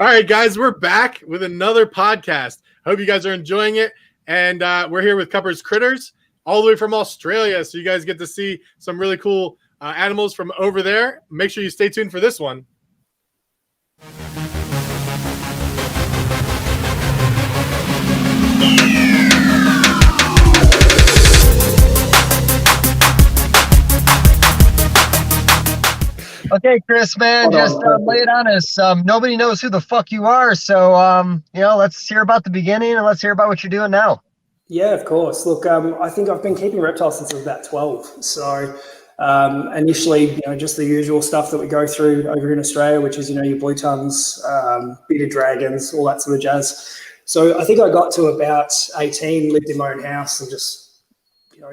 All right, guys, we're back with another podcast. Hope you guys are enjoying it. And we're here with Kupper's Critters, all the way from Australia. So you guys get to see some really cool animals from over there. Make sure you stay tuned for this one. Okay, Chris, man, just lay it on us. Nobody knows who the fuck you are, so let's hear about the beginning and let's hear about what you're doing now. Yeah, of course. Look, I think I've been keeping reptiles since I was about 12. So initially, just the usual stuff that we go through over in Australia, which is your blue tongues, bearded dragons, all that sort of jazz. So I think I got to about 18, lived in my own house, and just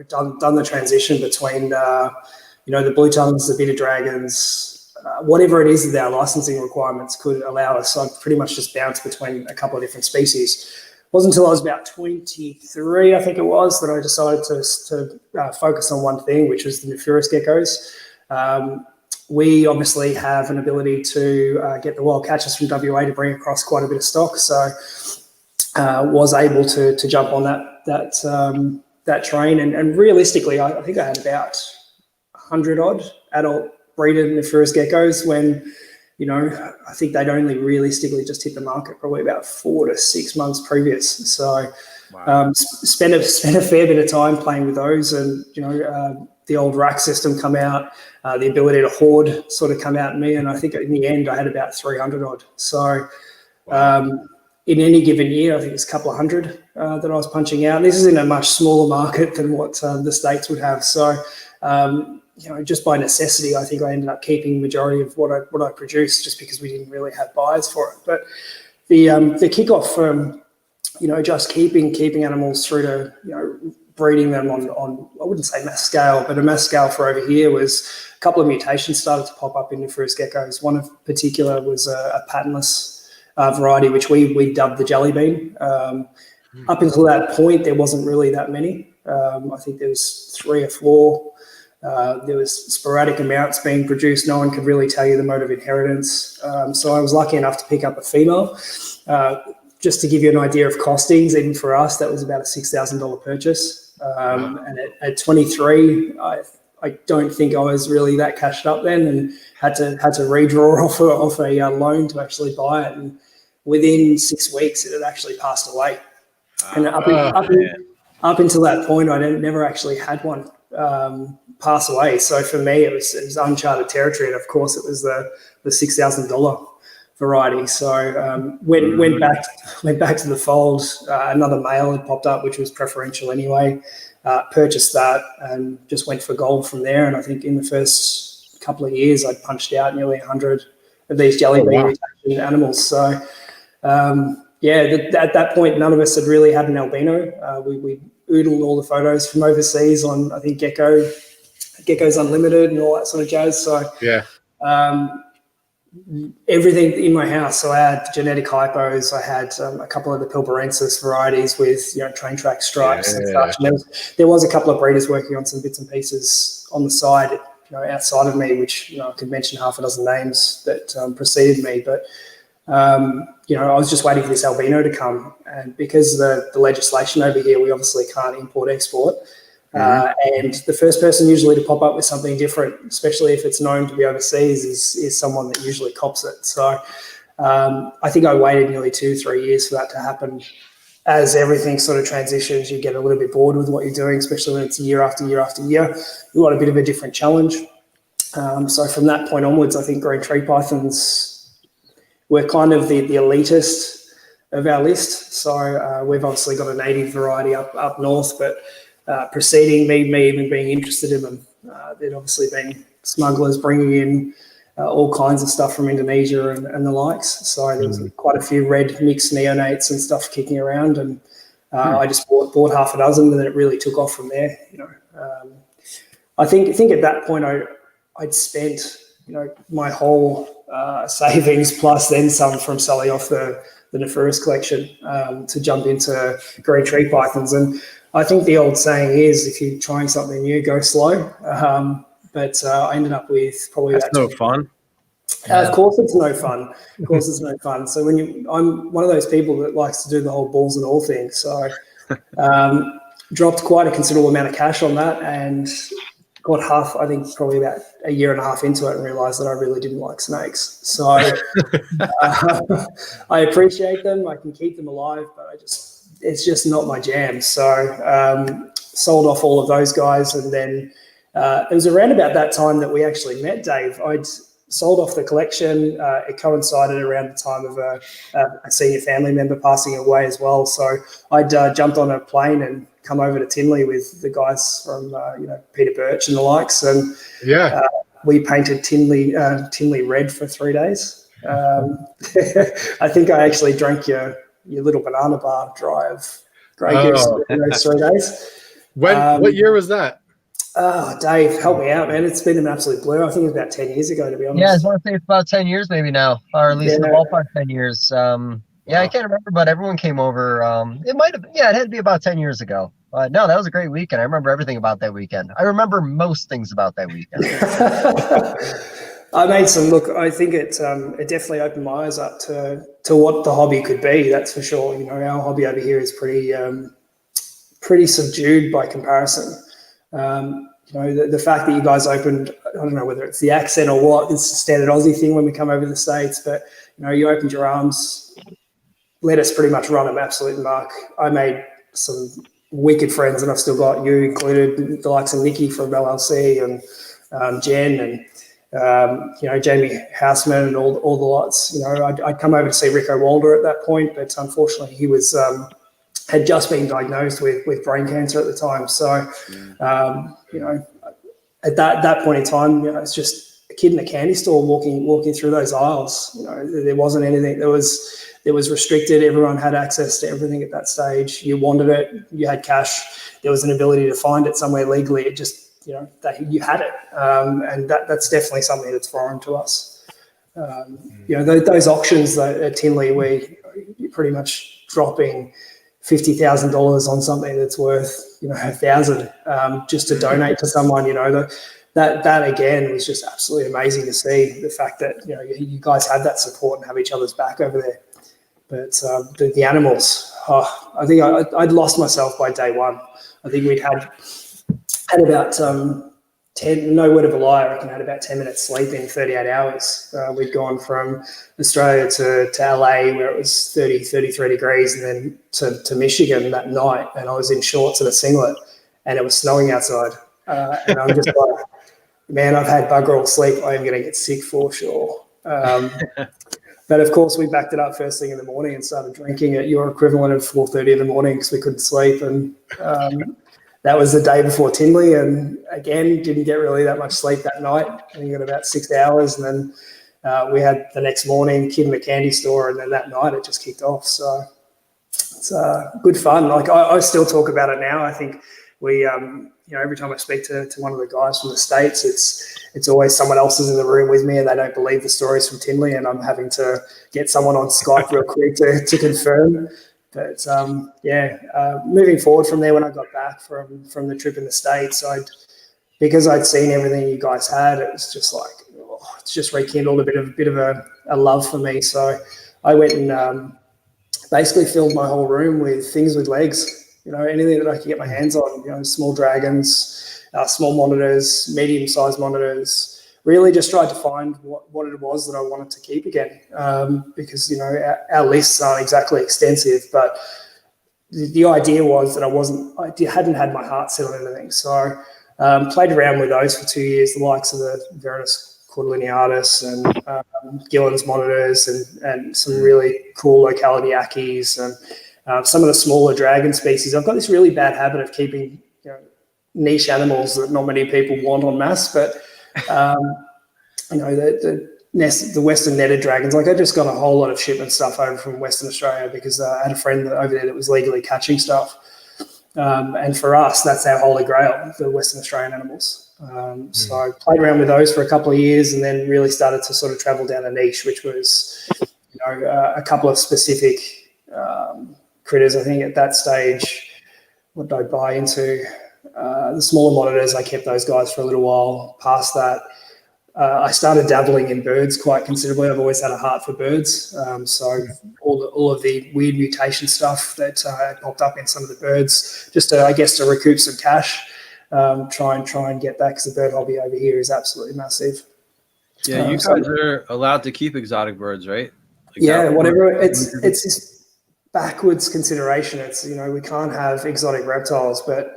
done the transition between the blue tongues, the bearded dragons, whatever it is that our licensing requirements could allow us. So I pretty much just bounced between a couple of different species. It wasn't until I was about 23, I think it was, that I decided to focus on one thing, which was the Nefurus geckos. We obviously have an ability to get the wild catchers from WA to bring across quite a bit of stock. So was able to jump on that train. And realistically, I think I had about 100 odd adult breeded Nefurus geckos when, I think they'd only realistically just hit the market probably about 4 to 6 months previous. So wow. Spent a fair bit of time playing with those, and, the old rack system come out, the ability to hoard sort of come out in me. And I think in the end I had about 300 odd. So in any given year, I think it's a couple of hundred that I was punching out. This is in a much smaller market than what the States would have. So, just by necessity, I think I ended up keeping the majority of what I produced, just because we didn't really have buyers for it. But the kickoff from just keeping animals through to breeding them on I wouldn't say mass scale, but a mass scale for over here was a couple of mutations started to pop up in Nefurus geckos. One in particular was a patternless variety, which we dubbed the jelly bean. Up until that point, there wasn't really that many. I think there was 3 or 4. There was sporadic amounts being produced. No one could really tell you the mode of inheritance. So I was lucky enough to pick up a female. Just to give you an idea of costings, even for us, that was about a $6,000 purchase. And at 23, I don't think I was really that cashed up then, and had to redraw off a loan to actually buy it. And within 6 weeks, it had actually passed away. And up until that point, I never actually had one pass away. So for me, it was uncharted territory, and of course, it was the $6,000 variety. So went back to the fold. Another male had popped up, which was preferential anyway. Purchased that and just went for gold from there. And I think in the first couple of years, I'd punched out nearly 100 of these jelly bean animals. So at that point, none of us had really had an albino. We oodled all the photos from overseas on, I think, Geckos Unlimited and all that sort of jazz. So everything in my house. So I had genetic hypos. I had a couple of the Pilbarensis varieties with train track stripes and such. And there was a couple of breeders working on some bits and pieces on the side, outside of me, which I could mention half a dozen names that preceded me. But I was just waiting for this albino to come, and because the legislation over here, we obviously can't import export. And the first person usually to pop up with something different, especially if it's known to be overseas, is someone that usually cops it. So I think I waited nearly 2-3 years for that to happen. As everything sort of transitions, you get a little bit bored with what you're doing, especially when it's year after year after year. You want a bit of a different challenge. So from that point onwards, I think green tree pythons were kind of the elitist of our list. So we've obviously got a native variety up north, but preceding me even being interested in them, there'd obviously been smugglers bringing in all kinds of stuff from Indonesia and the likes. So there was quite a few red mixed neonates and stuff kicking around, and I just bought half a dozen, and then it really took off from there. I think at that point I'd spent my whole savings plus then some from selling off the Nefurus collection to jump into green tree pythons. And I think the old saying is, if you're trying something new, go slow. But I ended up with probably that's no fun. Of course it's no fun. Of course it's no fun. So I'm one of those people that likes to do the whole balls and all thing. So dropped quite a considerable amount of cash on that and got I think probably about a year and a half into it and realized that I really didn't like snakes. So I appreciate them. I can keep them alive, but it's just not my jam. So sold off all of those guys. And then it was around about that time that we actually met, Dave. I'd sold off the collection. It coincided around the time of a senior family member passing away as well. So I'd jumped on a plane and come over to Tinley with the guys from Peter Birch and the likes, and we painted Tinley red for 3 days. I think I actually drank your little banana bar dry of Grey Goose in those 3 days. What year was that? Oh, Dave, help me out, man. It's been an absolute blur. I think it was about 10 years ago, to be honest. Yeah, I was going to say it's about 10 years maybe now, or at least in the ballpark 10 years. Yeah, I can't remember, but everyone came over. It might have, it had to be about 10 years ago. No, that was a great weekend. I remember everything about that weekend. I remember most things about that weekend. I made some, look, I think it definitely opened my eyes up to what the hobby could be, that's for sure. Our hobby over here is pretty subdued by comparison. The fact that you guys opened, I don't know whether it's the accent or what, it's a standard Aussie thing when we come over to the States, but, you opened your arms, let us pretty much run them absolute mark. I made some wicked friends, and I've still got you included, the likes of Nikki from LLC and Jen and Jamie Houseman and all the lots. I'd come over to see Rico Walder at that point, but unfortunately he was had just been diagnosed with brain cancer at the time. So at that point in time, it's just a kid in a candy store walking through those aisles. There wasn't anything. It was restricted. Everyone had access to everything at that stage. You wanted it. You had cash. There was an ability to find it somewhere legally. It just, that you had it. And that's definitely something that's foreign to us. Those auctions at Tinley where you're pretty much dropping $50,000 on something that's worth, $1,000 just to donate to someone, that again was just absolutely amazing to see, the fact that, you guys had that support and have each other's back over there. But the animals, I think I'd lost myself by day one. I think we'd had about 10, no word of a lie, I reckon had about 10 minutes sleep in 38 hours. We'd gone from Australia to LA where it was 30, 33 degrees, and then to Michigan that night, and I was in shorts and a singlet, and it was snowing outside. And I'm just like, man, I've had bugger all sleep. I am going to get sick for sure. But of course, we backed it up first thing in the morning and started drinking at your equivalent of 4:30 in the morning because we couldn't sleep. And that was the day before Tinley. And again, didn't get really that much sleep that night. I think got about 6 hours. And then we had the next morning, kid in the candy store. And then that night it just kicked off. So it's good fun. Like I still talk about it now. I think we, every time I speak to one of the guys from the States, it's always someone else is in the room with me and they don't believe the stories from Tinley, and I'm having to get someone on Skype real quick to confirm. But moving forward from there, when I got back from the trip in the States, because I'd seen everything you guys had, it was just like, it's just rekindled a bit of a love for me. So I went and basically filled my whole room with things with legs. Anything that I could get my hands on, small dragons, small monitors, medium-sized monitors, really just tried to find what it was that I wanted to keep again, because, our lists aren't exactly extensive, but the idea was that I hadn't had my heart set on anything. So played around with those for 2 years, the likes of the Varanus Cordelineatus and Gillen's monitors and some really cool locality Ackies and some of the smaller dragon species. I've got this really bad habit of keeping niche animals that not many people want en masse, but the Western netted dragons, like I just got a whole lot of shipment stuff over from Western Australia because I had a friend over there that was legally catching stuff. And for us, that's our holy grail, the Western Australian animals. So I played around with those for a couple of years and then really started to sort of travel down a niche, which was, a couple of specific critters. I think at that stage, what did I buy into? The smaller monitors, I kept those guys for a little while. Past that, I started dabbling in birds quite considerably. I've always had a heart for birds. So all of the weird mutation stuff that popped up in some of the birds, just to, I guess, to recoup some cash, try and get that, because the bird hobby over here is absolutely massive. Yeah, you guys are allowed to keep exotic birds, right? Whatever. It's this backwards consideration. It's, we can't have exotic reptiles, but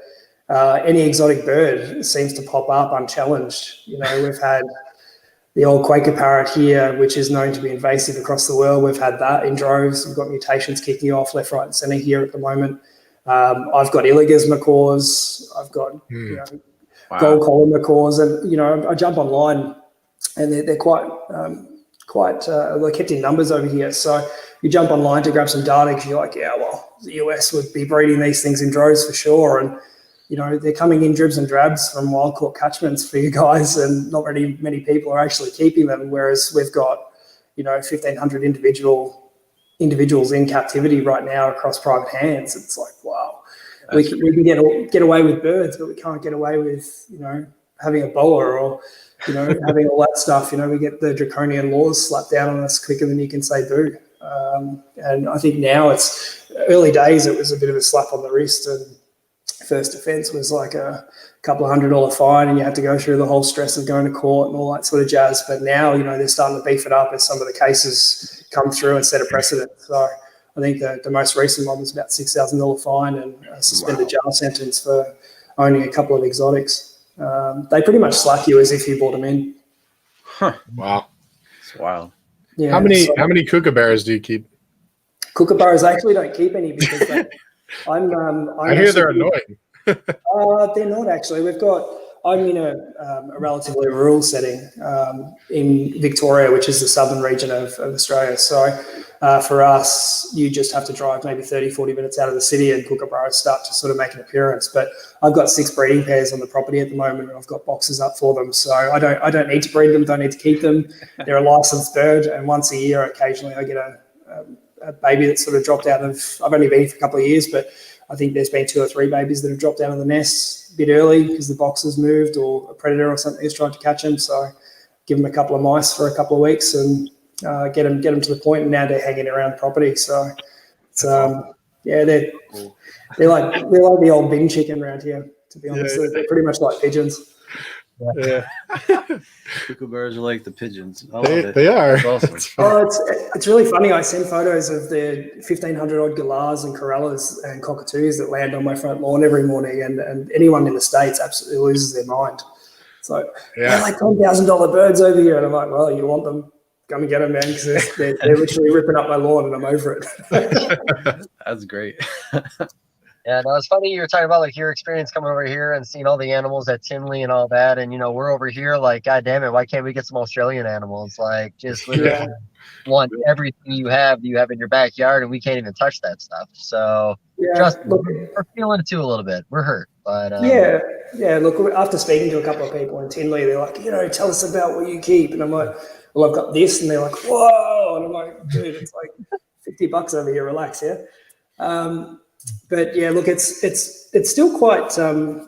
any exotic bird seems to pop up unchallenged. We've had the old Quaker parrot here, which is known to be invasive across the world. We've had that in droves. We've got mutations kicking off left, right, and centre here at the moment. I've got Illigas macaws. I've got gold collar macaws, and I jump online, and they're quite they're kept in numbers over here. So you jump online to grab some data because you're like, the US would be breeding these things in droves for sure, and they're coming in dribs and drabs from wild caught catchments for you guys, and not very many people are actually keeping them. Whereas we've got, 1,500 individuals in captivity right now across private hands. It's like, wow, we can get away with birds, but we can't get away with, having a boa or, having all that stuff. We get the draconian laws slapped down on us quicker than you can say boo. And I think now it's early days. It was a bit of a slap on the wrist, and first offence was like a couple of $100 fine, and you had to go through the whole stress of going to court and all that sort of jazz. But now, they're starting to beef it up as some of the cases come through and set a precedent. So I think the most recent one was about $6,000 fine and a suspended jail sentence for owning a couple of exotics. They pretty much slap you as if you brought them in. Huh. Wow. It's wild. Yeah, how many kookaburras do you keep? Kookaburras, I actually don't keep any because I hear they're annoying. They're not actually. I'm in a relatively rural setting in Victoria, which is the southern region of Australia. So for us, you just have to drive maybe 30, 40 minutes out of the city and kookaburras start to sort of make an appearance. But I've got 6 breeding pairs on the property at the moment, and I've got boxes up for them. So I don't need to breed them, don't need to keep them. They're a licensed bird, and once a year, occasionally I get a baby that's sort of dropped out of, I've only been here for a couple of years, but I think there's been 2 or 3 babies that have dropped out of the nest a bit early because the box has moved or a predator or something has tried to catch them. So give them a couple of mice for a couple of weeks and get them to the point, and now they're hanging around the property. So it's, they're like the old bin chicken around here, to be honest. Yeah. They're pretty much like pigeons. Yeah. Kookaburras are like the pigeons. I love it. They are. That's awesome. It's really funny. I send photos of the 1,500 odd galahs and corellas and cockatoos that land on my front lawn every morning, and anyone in the States absolutely loses their mind. So they're like $10,000 birds over here, and I'm like, well, you want them? Come and get them, man, because they're literally ripping up my lawn, and I'm over it. That's great. Yeah, no, it's funny you were talking about like your experience coming over here and seeing all the animals at Tinley and all that, and we're over here like, God damn it, why can't we get some Australian animals? Like, just literally want everything you have in your backyard, and we can't even touch that stuff. So trust me, we're feeling it too a little bit. We're hurt, but Look, after speaking to a couple of people in Tinley, they're like, tell us about what you keep, and I'm like, well, I've got this, and they're like, whoa, and I'm like, dude, it's like $50 over here, relax, yeah. But yeah, look, it's still quite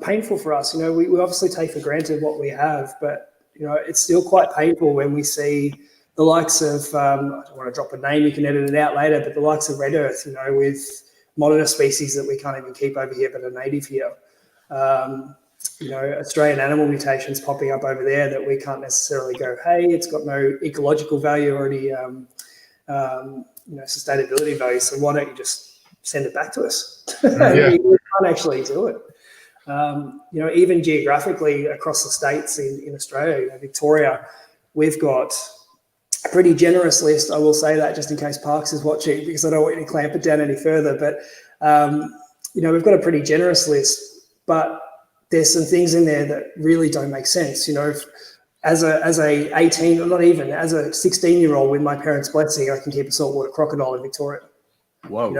painful for us. We obviously take for granted what we have, but it's still quite painful when we see the likes of I don't want to drop a name, you can edit it out later, but the likes of red earth, with monitor species that we can't even keep over here but are native here. Australian animal mutations popping up over there that we can't necessarily go, hey, it's got no ecological value or any sustainability value, so why don't you just send it back to us? We can't actually do it. Even geographically across the states in Australia, Victoria, we've got a pretty generous list. I will say that just in case Parks is watching, because I don't want you to clamp it down any further. But, we've got a pretty generous list, but there's some things in there that really don't make sense. As a 18, or not even, as a 16-year-old with my parents' blessing, I can keep a saltwater crocodile in Victoria. Whoa.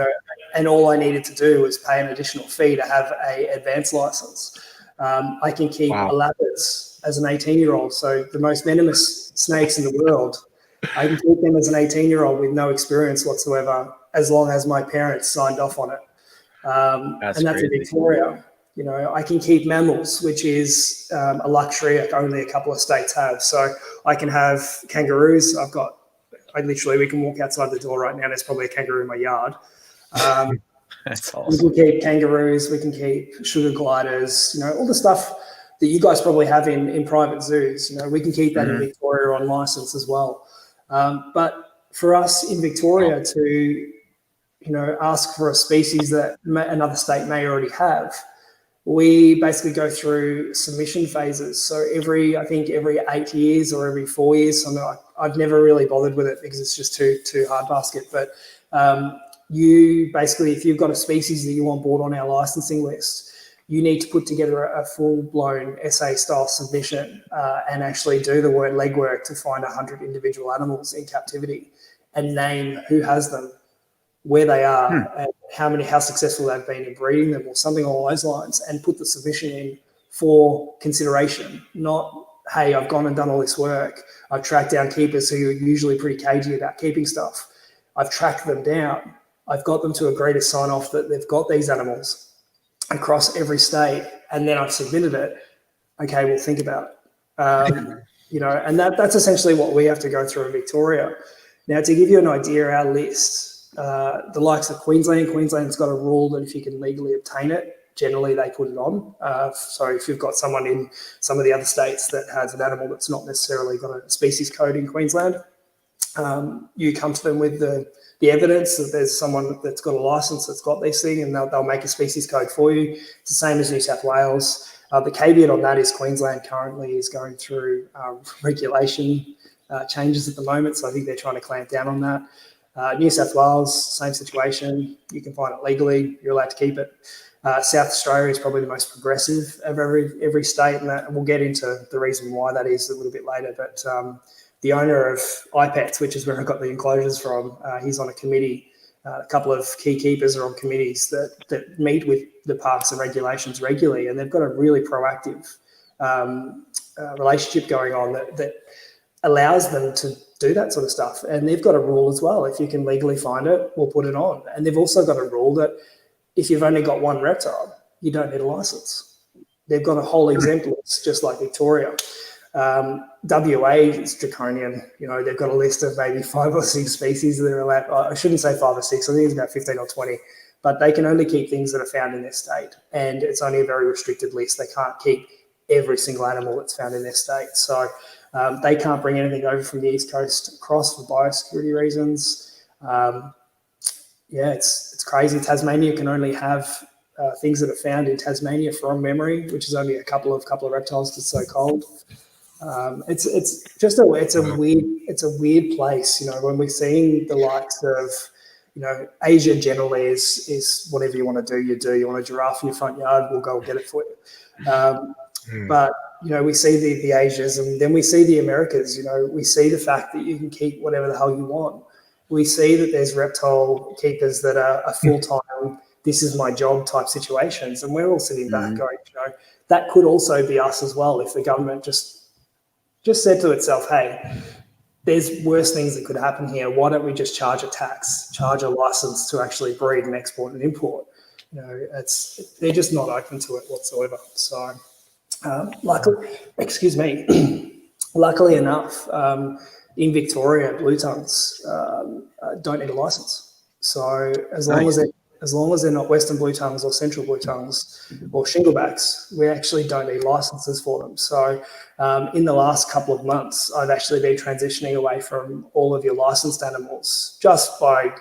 And all I needed to do was pay an additional fee to have a advanced license. I can keep elapids as an 18-year-old. So the most venomous snakes in the world, I can keep them as an 18-year-old with no experience whatsoever, as long as my parents signed off on it. That's in Victoria. I can keep mammals, which is a luxury that only a couple of states have. So I can have kangaroos. We can walk outside the door right now. There's probably a kangaroo in my yard. That's We awesome. can keep kangaroos. We can keep sugar gliders. All the stuff that you guys probably have in private zoos. We can keep that in Victoria on license as well. But for us in Victoria to, ask for a species that another state may already have, we basically go through submission phases. So every 8 years or every 4 years, I've never really bothered with it because it's just too hard basket. But you basically, if you've got a species that you want brought on our licensing list, you need to put together a full-blown essay-style submission and actually do the legwork to find 100 individual animals in captivity and name who has them, where they are, and how successful they've been in breeding them or something along those lines, and put the submission in for consideration. Not, hey, I've gone and done all this work. I've tracked down keepers who are usually pretty cagey about keeping stuff. I've tracked them down. I've got them to agree to sign off that they've got these animals across every state, and then I've submitted it. Okay, we'll think about it. And that's essentially what we have to go through in Victoria. Now, to give you an idea, our list, the likes of Queensland's got a rule that if you can legally obtain it, generally they put it on. So if you've got someone in some of the other states that has an animal that's not necessarily got a species code in Queensland, you come to them with the evidence that there's someone that's got a license that's got this thing, and they'll make a species code for you. It's the same as New South Wales. The caveat on that is Queensland currently is going through regulation changes at the moment, so I think they're trying to clamp down on that. New South Wales, same situation. You can find it legally. You're allowed to keep it. South Australia is probably the most progressive of every state, and we'll get into the reason why that is a little bit later. But the owner of iPets, which is where I got the enclosures from, he's on a committee. A couple of key keepers are on committees that meet with the parks and regulations regularly, and they've got a really proactive relationship going on that allows them to do that sort of stuff. And they've got a rule as well. If you can legally find it, we'll put it on. And they've also got a rule that if you've only got one reptile, you don't need a license. They've got a whole exempt list, just like Victoria. WA is draconian. They've got a list of maybe 5 or 6 species that they're allowed. I shouldn't say 5 or 6. I think it's about 15 or 20. But they can only keep things that are found in their state. And it's only a very restricted list. They can't keep every single animal that's found in their state. So they can't bring anything over from the East Coast across for biosecurity reasons. It's crazy. Tasmania can only have things that are found in Tasmania from memory, which is only a couple of reptiles because it's so cold. It's a weird place. When we're seeing the likes of, Asia generally is whatever you want to do, you do. You want a giraffe in your front yard, we'll go get it for you. But we see the Asias, and then we see the Americas. We see the fact that you can keep whatever the hell you want. We see that there's reptile keepers that are full-time, this is my job type situations, and we're all sitting back going, that could also be us as well if the government just said to itself, hey, there's worse things that could happen here. Why don't we just charge a tax, charge a license to actually breed and export and import? They're just not open to it whatsoever. So luckily enough, in Victoria, blue tongues don't need a license. So as long as they're not Western blue tongues or Central blue tongues or shinglebacks, we actually don't need licenses for them. So in the last couple of months, I've actually been transitioning away from all of your licensed animals just by,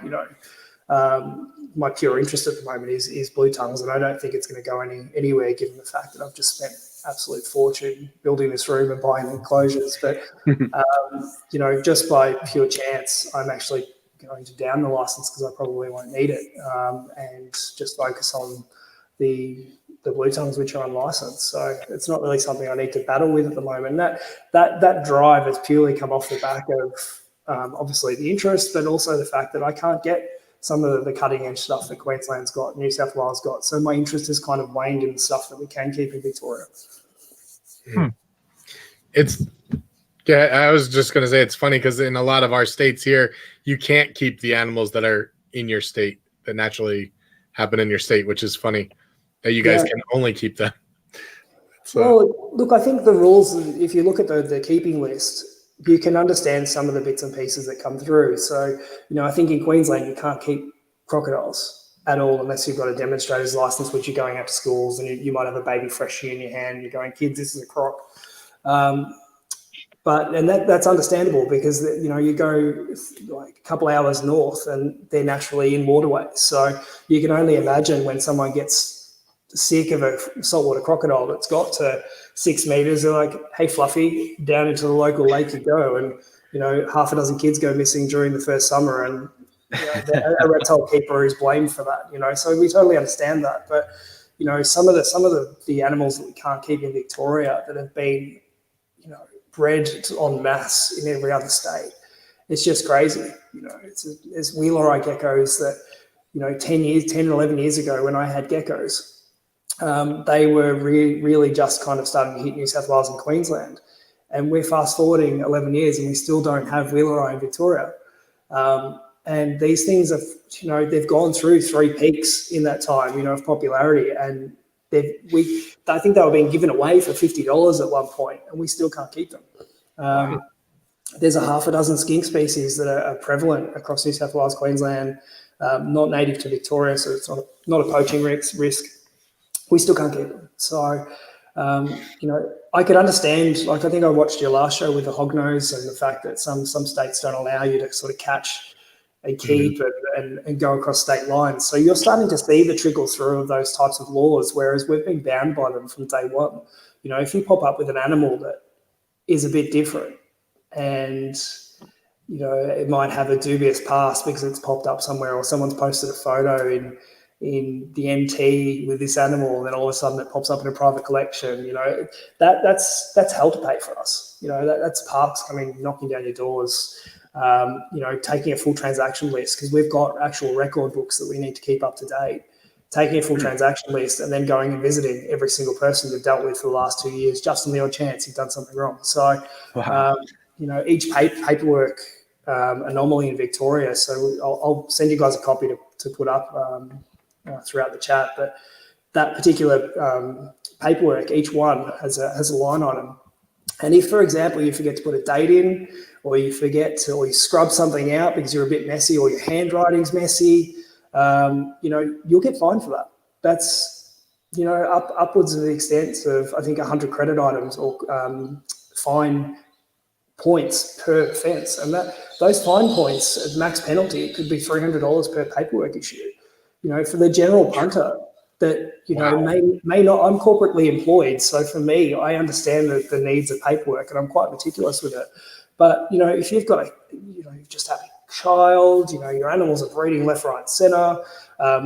my pure interest at the moment is blue tongues, and I don't think it's going to go anywhere given the fact that I've just spent absolute fortune building this room and buying enclosures. But, just by pure chance, I'm actually going to down the license because I probably won't need it, and just focus on the blue tongues which are unlicensed. So it's not really something I need to battle with at the moment. That drive has purely come off the back of obviously the interest, but also the fact that I can't get some of the cutting edge stuff that Queensland's got, New South Wales got. So my interest has kind of waned in the stuff that we can keep in Victoria. I was just going to say it's funny because in a lot of our states here, you can't keep the animals that are in your state that naturally happen in your state, which is funny. that you guys can only keep them? So. Well, look, I think the rules, if you look at the keeping list, you can understand some of the bits and pieces that come through. So, I think in Queensland, you can't keep crocodiles at all unless you've got a demonstrator's license, which you're going out to schools and you might have a baby freshie in your hand. You're going, kids, this is a croc. And that's understandable because, you go like a couple hours north and they're naturally in waterways. So you can only imagine when someone gets sick of a saltwater crocodile that's got to 6 meters, they're like, hey, Fluffy, down into the local lake you go. And, half a dozen kids go missing during the first summer and a reptile keeper is blamed for that, so we totally understand that. But, some of the animals that we can't keep in Victoria that have been, bred en masse in every other state, it's just crazy. There's wheeler-eye geckos that, 10, 11 years ago when I had geckos, they were really just kind of starting to hit New South Wales and Queensland. And we're fast forwarding 11 years and we still don't have wheeler-eye in Victoria. And these things have, they've gone through 3 peaks in that time, of popularity. And I think they were being given away for $50 at one point, and we still can't keep them. There's a half a dozen skink species that are prevalent across New South Wales, Queensland, not native to Victoria, so it's not a poaching risk. We still can't keep them. So, I could understand, like I think I watched your last show with the hognose and the fact that some states don't allow you to sort of catch and keep and go across state lines. So you're starting to see the trickle through of those types of laws, whereas we've been bound by them from day one. If you pop up with an animal that is a bit different and, it might have a dubious past because it's popped up somewhere or someone's posted a photo in the MT with this animal, and then all of a sudden it pops up in a private collection, that's hell to pay for us. That's parks coming, knocking down your doors, taking a full transaction list because we've got actual record books that we need to keep up to date, taking a full transaction list and then going and visiting every single person you've dealt with for the last 2 years, just on the odd chance you've done something wrong. So, each paperwork anomaly in Victoria. So I'll send you guys a copy to put up throughout the chat. But that particular paperwork, each one has a line item. And if, for example, you forget to put a date in, or you you scrub something out because you're a bit messy, or your handwriting's messy, you'll get fined for that. That's, upwards of the extent of, I think, 100 credit items or fine points per offence. And those fine points at max penalty, it could be $300 per paperwork issue. For the general punter that, may not, I'm corporately employed. So for me, I understand the needs of paperwork and I'm quite meticulous with it. But, if you've got you've just had a child, your animals are breeding left, right, center.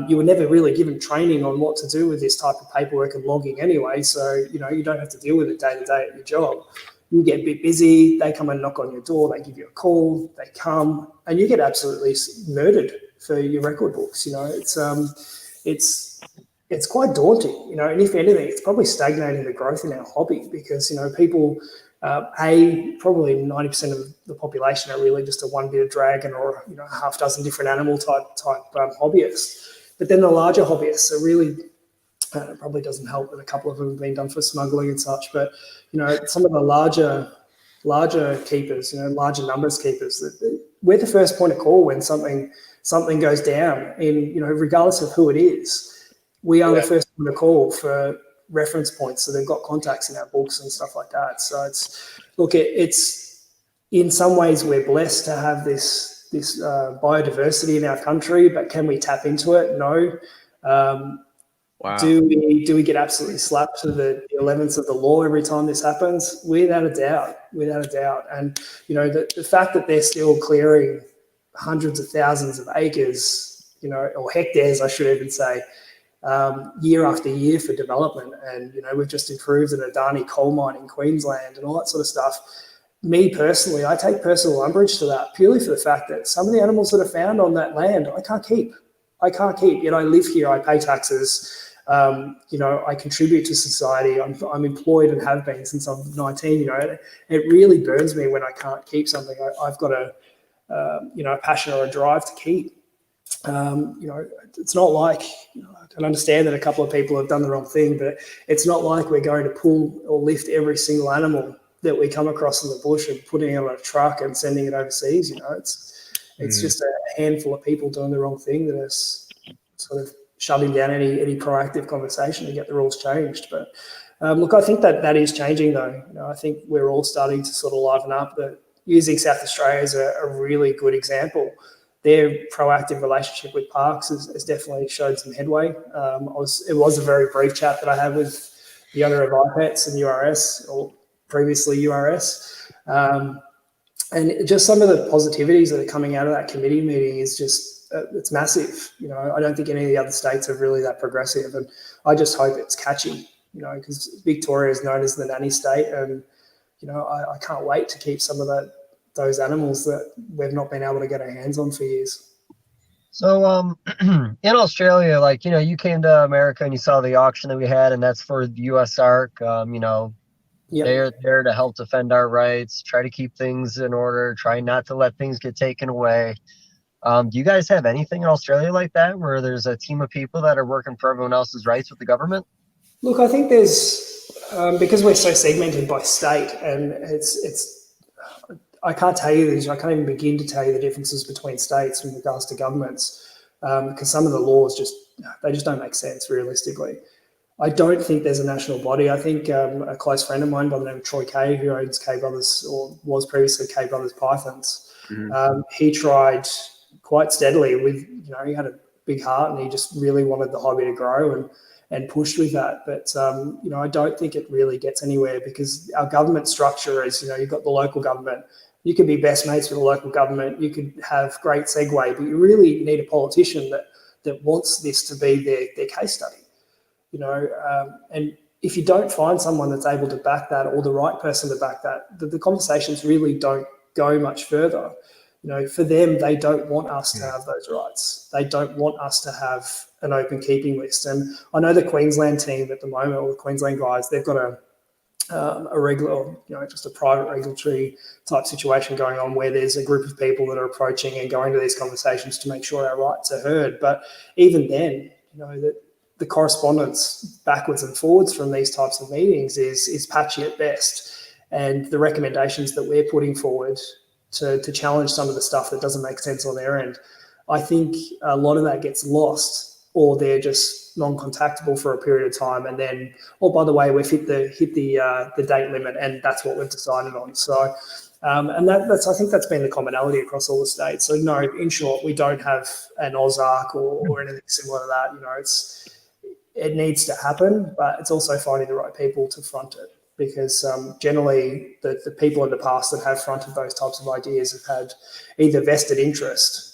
You were never really given training on what to do with this type of paperwork and logging anyway. So, you don't have to deal with it day to day at your job. You get a bit busy, they come and knock on your door, they give you a call, they come, and you get absolutely murdered for your record books. It's quite daunting, and if anything, it's probably stagnating the growth in our hobby because, people, probably 90% of the population are really just a one-bit dragon or, a half dozen different animal type hobbyists. But then the larger hobbyists are really, it probably doesn't help that a couple of them have been done for smuggling and such, but, some of the larger keepers, larger numbers keepers, we're the first point of call when something goes down in, regardless of who it is. We are the first point of call for reference points. So they've got contacts in our books and stuff like that. So it's in some ways we're blessed to have this biodiversity in our country, but can we tap into it? No. Wow. Do we get absolutely slapped to the 11th of the law every time this happens? Without a doubt. And, the fact that they're still clearing hundreds of thousands of acres, or hectares, I should even say, year after year for development. And, we've just improved an Adani coal mine in Queensland and all that sort of stuff. Me personally, I take personal umbrage to that purely for the fact that some of the animals that are found on that land, I can't keep, yet I live here, I pay taxes. I contribute to society. I'm employed and have been since I'm 19. It really burns me when I can't keep something I've got a passion or a drive to keep. It's not like, I can understand that a couple of people have done the wrong thing, but it's not like we're going to pull or lift every single animal that we come across in the bush and putting it on a truck and sending it overseas. It's just a handful of people doing the wrong thing that is sort of shutting down any proactive conversation to get the rules changed. But look, I think that is changing though. I think we're all starting to sort of liven up. But using South Australia as a really good example, their proactive relationship with parks has definitely showed some headway. It was a very brief chat that I had with the owner of IPETS and URS, or previously URS. And just some of the positivities that are coming out of that committee meeting is just, it's massive. I don't think any of the other states are really that progressive. And I just hope it's catchy, because Victoria is known as the nanny state. And, I can't wait to keep some of those animals that we've not been able to get our hands on for years. So in Australia, like, you came to America and you saw the auction that we had, and that's for the US ARC. Yep. They're there to help defend our rights, try to keep things in order, try not to let things get taken away. Do you guys have anything in Australia like that, where there's a team of people that are working for everyone else's rights with the government? Look, I think there's, because we're so segmented by state, and I can't tell you these, I can't even begin to tell you the differences between states in regards to governments, because some of the laws they just don't make sense realistically. I don't think there's a national body. I think a close friend of mine by the name of Troy Kay, who owns K Brothers, or was previously K Brothers Pythons, he tried quite steadily with, he had a big heart and he just really wanted the hobby to grow and pushed with that. But, I don't think it really gets anywhere, because our government structure is, you've got the local government. You can be best mates with the local government. You could have great segue, but you really need a politician that wants this to be their case study. And if you don't find someone that's able to back that, or the right person to back that, the conversations really don't go much further. For them, they don't want us to have those rights. They don't want us to have an open keeping list. And I know the Queensland team at the moment, or the Queensland guys, they've got a regular, just a private regulatory type situation going on, where there's a group of people that are approaching and going to these conversations to make sure our rights are heard. But even then, the correspondence backwards and forwards from these types of meetings is patchy at best. And the recommendations that we're putting forward to challenge some of the stuff that doesn't make sense on their end, I think a lot of that gets lost, or they're just non-contactable for a period of time. And then, by the way, we've hit the date limit, and that's what we've decided on. So, and I think that's been the commonality across all the states. So no, in short, we don't have an AusARC or anything similar to that. It needs to happen, but it's also finding the right people to front it, because generally the people in the past that have fronted those types of ideas have had either vested interest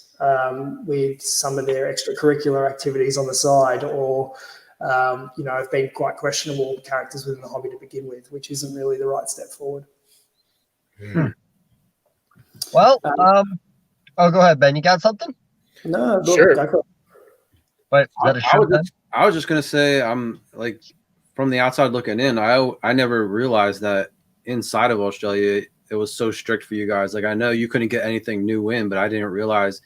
with some of their extracurricular activities on the side, or have been quite questionable characters within the hobby to begin with, which isn't really the right step forward. Well, go ahead, Ben. You got something? No, look, sure. go for it. But I was just gonna say, I'm like, from the outside looking in, I never realized that inside of Australia it was so strict for you guys. Like, I know you couldn't get anything new in, but I didn't realize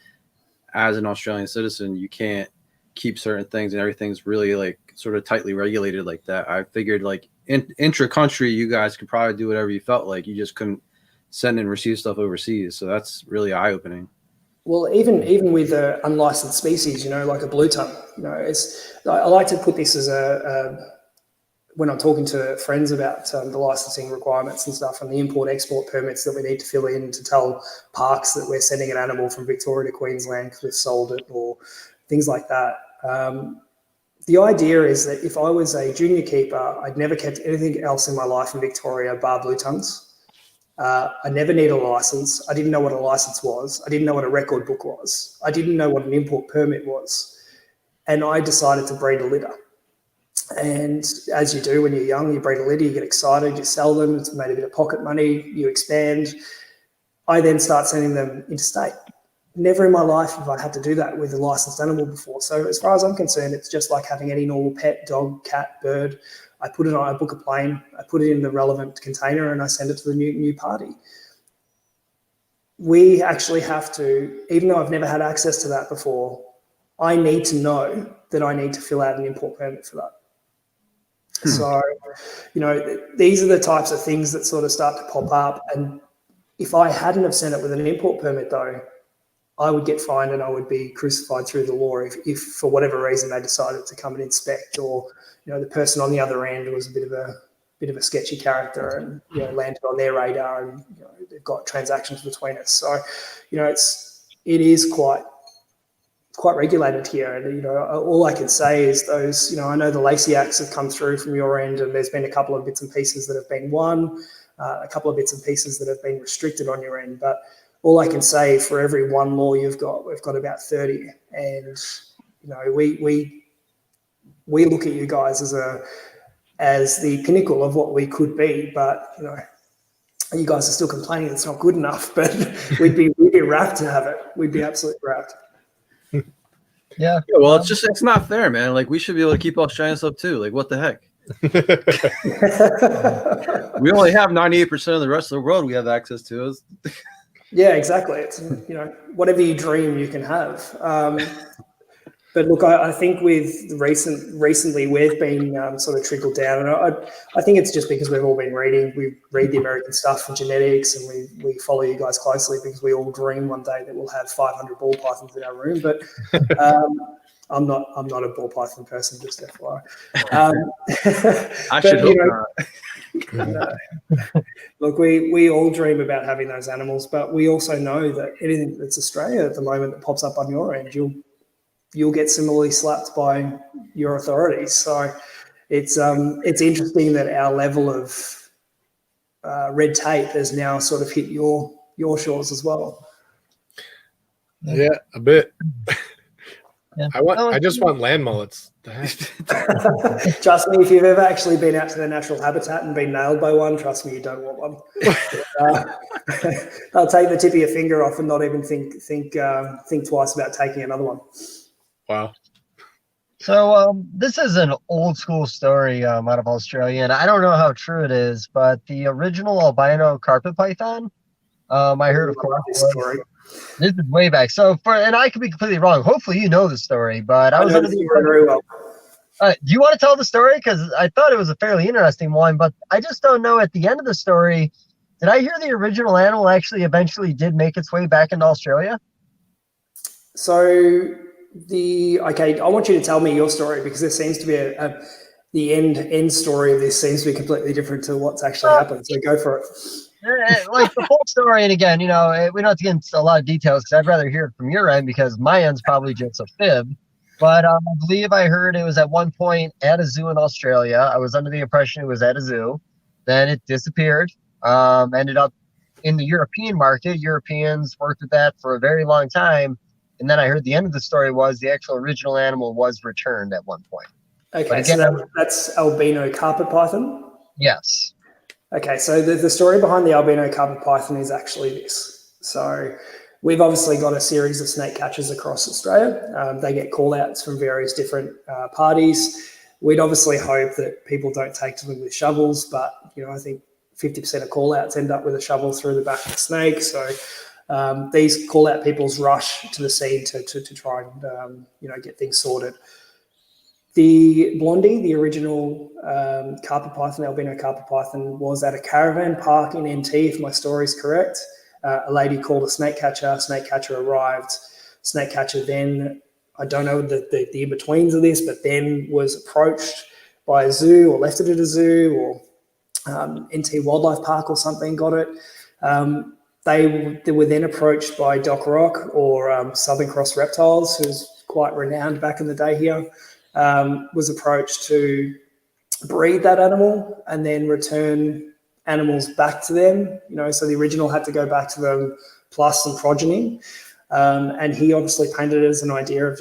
as an Australian citizen you can't keep certain things, and everything's really like sort of tightly regulated like that. I figured like intra-country you guys could probably do whatever you felt like. You just couldn't send and receive stuff overseas. So that's really eye-opening. Well, even with unlicensed species, like a blue tongue, I like to put this as when I'm talking to friends about the licensing requirements and stuff, and the import-export permits that we need to fill in to tell parks that we're sending an animal from Victoria to Queensland because we've sold it, or things like that. The idea is that if I was a junior keeper, I'd never kept anything else in my life in Victoria bar blue tongues. I never need a license. I didn't know what a license was. I didn't know what a record book was. I didn't know what an import permit was. And I decided to breed a litter. And as you do when you're young, you breed a litter, you get excited, you sell them, it's made a bit of pocket money, you expand. I then start sending them interstate. Never in my life have I had to do that with a licensed animal before. So as far as I'm concerned, it's just like having any normal pet, dog, cat, bird. I book a plane, I put it in the relevant container, and I send it to the new party. We actually have to, even though I've never had access to that before, I need to know that I need to fill out an import permit for that. So, these are the types of things that sort of start to pop up. And if I hadn't have sent it with an import permit, though, I would get fined and I would be crucified through the law if for whatever reason they decided to come and inspect, or the person on the other end was a bit of a sketchy character and landed on their radar, and they've got transactions between us. So it is quite regulated here, and all I can say is those I know the Lacey Acts have come through from your end, and there's been a couple of bits and pieces that have been won, a couple of bits and pieces that have been restricted on your end, but all I can say, for every one law we've got about 30, and we look at you guys as the pinnacle of what we could be, but you guys are still complaining it's not good enough. But we'd be rapt to have it. We'd be absolutely rapt. Yeah. Well, it's not fair, man. Like, we should be able to keep Australian stuff too. Like, what the heck? We only have 98% of the rest of the world we have access to. Yeah, exactly. It's whatever you dream, you can have. But look, I think with recently we've been sort of trickled down, and I think it's just because we've all been reading. We read the American stuff for genetics, and we follow you guys closely because we all dream one day that we'll have 500 ball pythons in our room. But I'm not a ball python person, just FYI. I should hope not. Look, we all dream about having those animals, but we also know that anything that's Australia at the moment that pops up on your end, you'll get similarly slapped by your authorities. So it's interesting that our level of red tape has now sort of hit your shores as well. Yeah, a bit. Yeah. I just want land mullets. Trust me, if you've ever actually been out to their natural habitat and been nailed by one, trust me, you don't want one. They'll take the tip of your finger off and not even think twice about taking another one. Wow. So this is an old school story out of Australia, and I don't know how true it is, but the original albino carpet python, I heard, of course, this is way back. So and I could be completely wrong. Hopefully you know the story, but I was under the very well. do you want to tell the story? Because I thought it was a fairly interesting one, but I just don't know at the end of the story, did I hear the original animal actually eventually did make its way back into Australia? So I want you to tell me your story, because there seems to be the end story of this seems to be completely different to what's actually happened. So go for it. Like the full story, and again, we don't have to get into a lot of details because I'd rather hear it from your end, because my end's probably just a fib. But I believe I heard it was at one point at a zoo in Australia. I was under the impression it was at a zoo. Then it disappeared. Ended up in the European market. Europeans worked with that for a very long time. And then I heard the end of the story was the actual original animal was returned at one point. Okay, again, so that's albino carpet python? Yes. Okay, so the story behind the albino carpet python is actually this. So we've obviously got a series of snake catchers across Australia. They get call-outs from various different parties. We'd obviously hope that people don't take to them with shovels, but I think 50% of call-outs end up with a shovel through the back of the snake. So these call-out peoples rush to the scene to try and get things sorted. The Blondie, the original carpet python, albino carpet python, was at a caravan park in NT, if my story is correct. A lady called a snake catcher. Snake catcher arrived. Snake catcher then, I don't know the in-betweens of this, but then was approached by a zoo, or left it at a zoo, or NT Wildlife Park or something, got it. They were then approached by Doc Rock, or Southern Cross Reptiles, who's quite renowned back in the day here, was approached to breed that animal and then return animals back to them. So the original had to go back to them plus some progeny. And he obviously painted it as an idea of,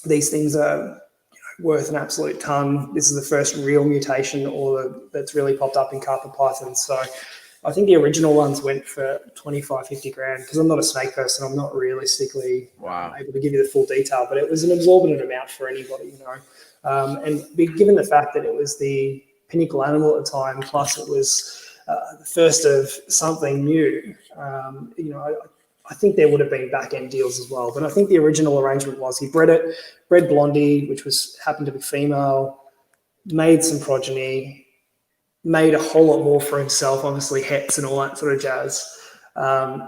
these things are worth an absolute ton. This is the first real mutation that's really popped up in carpet pythons. So I think the original ones went for 25, 50 grand. Because I'm not a snake person, I'm not realistically able to give you the full detail, but it was an exorbitant amount for anybody, And given the fact that it was the pinnacle animal at the time, plus it was the first of something new, I I think there would have been back end deals as well. But I think the original arrangement was he bred Blondie, which happened to be female, made some progeny, made a whole lot more for himself, obviously Herps and all that sort of jazz.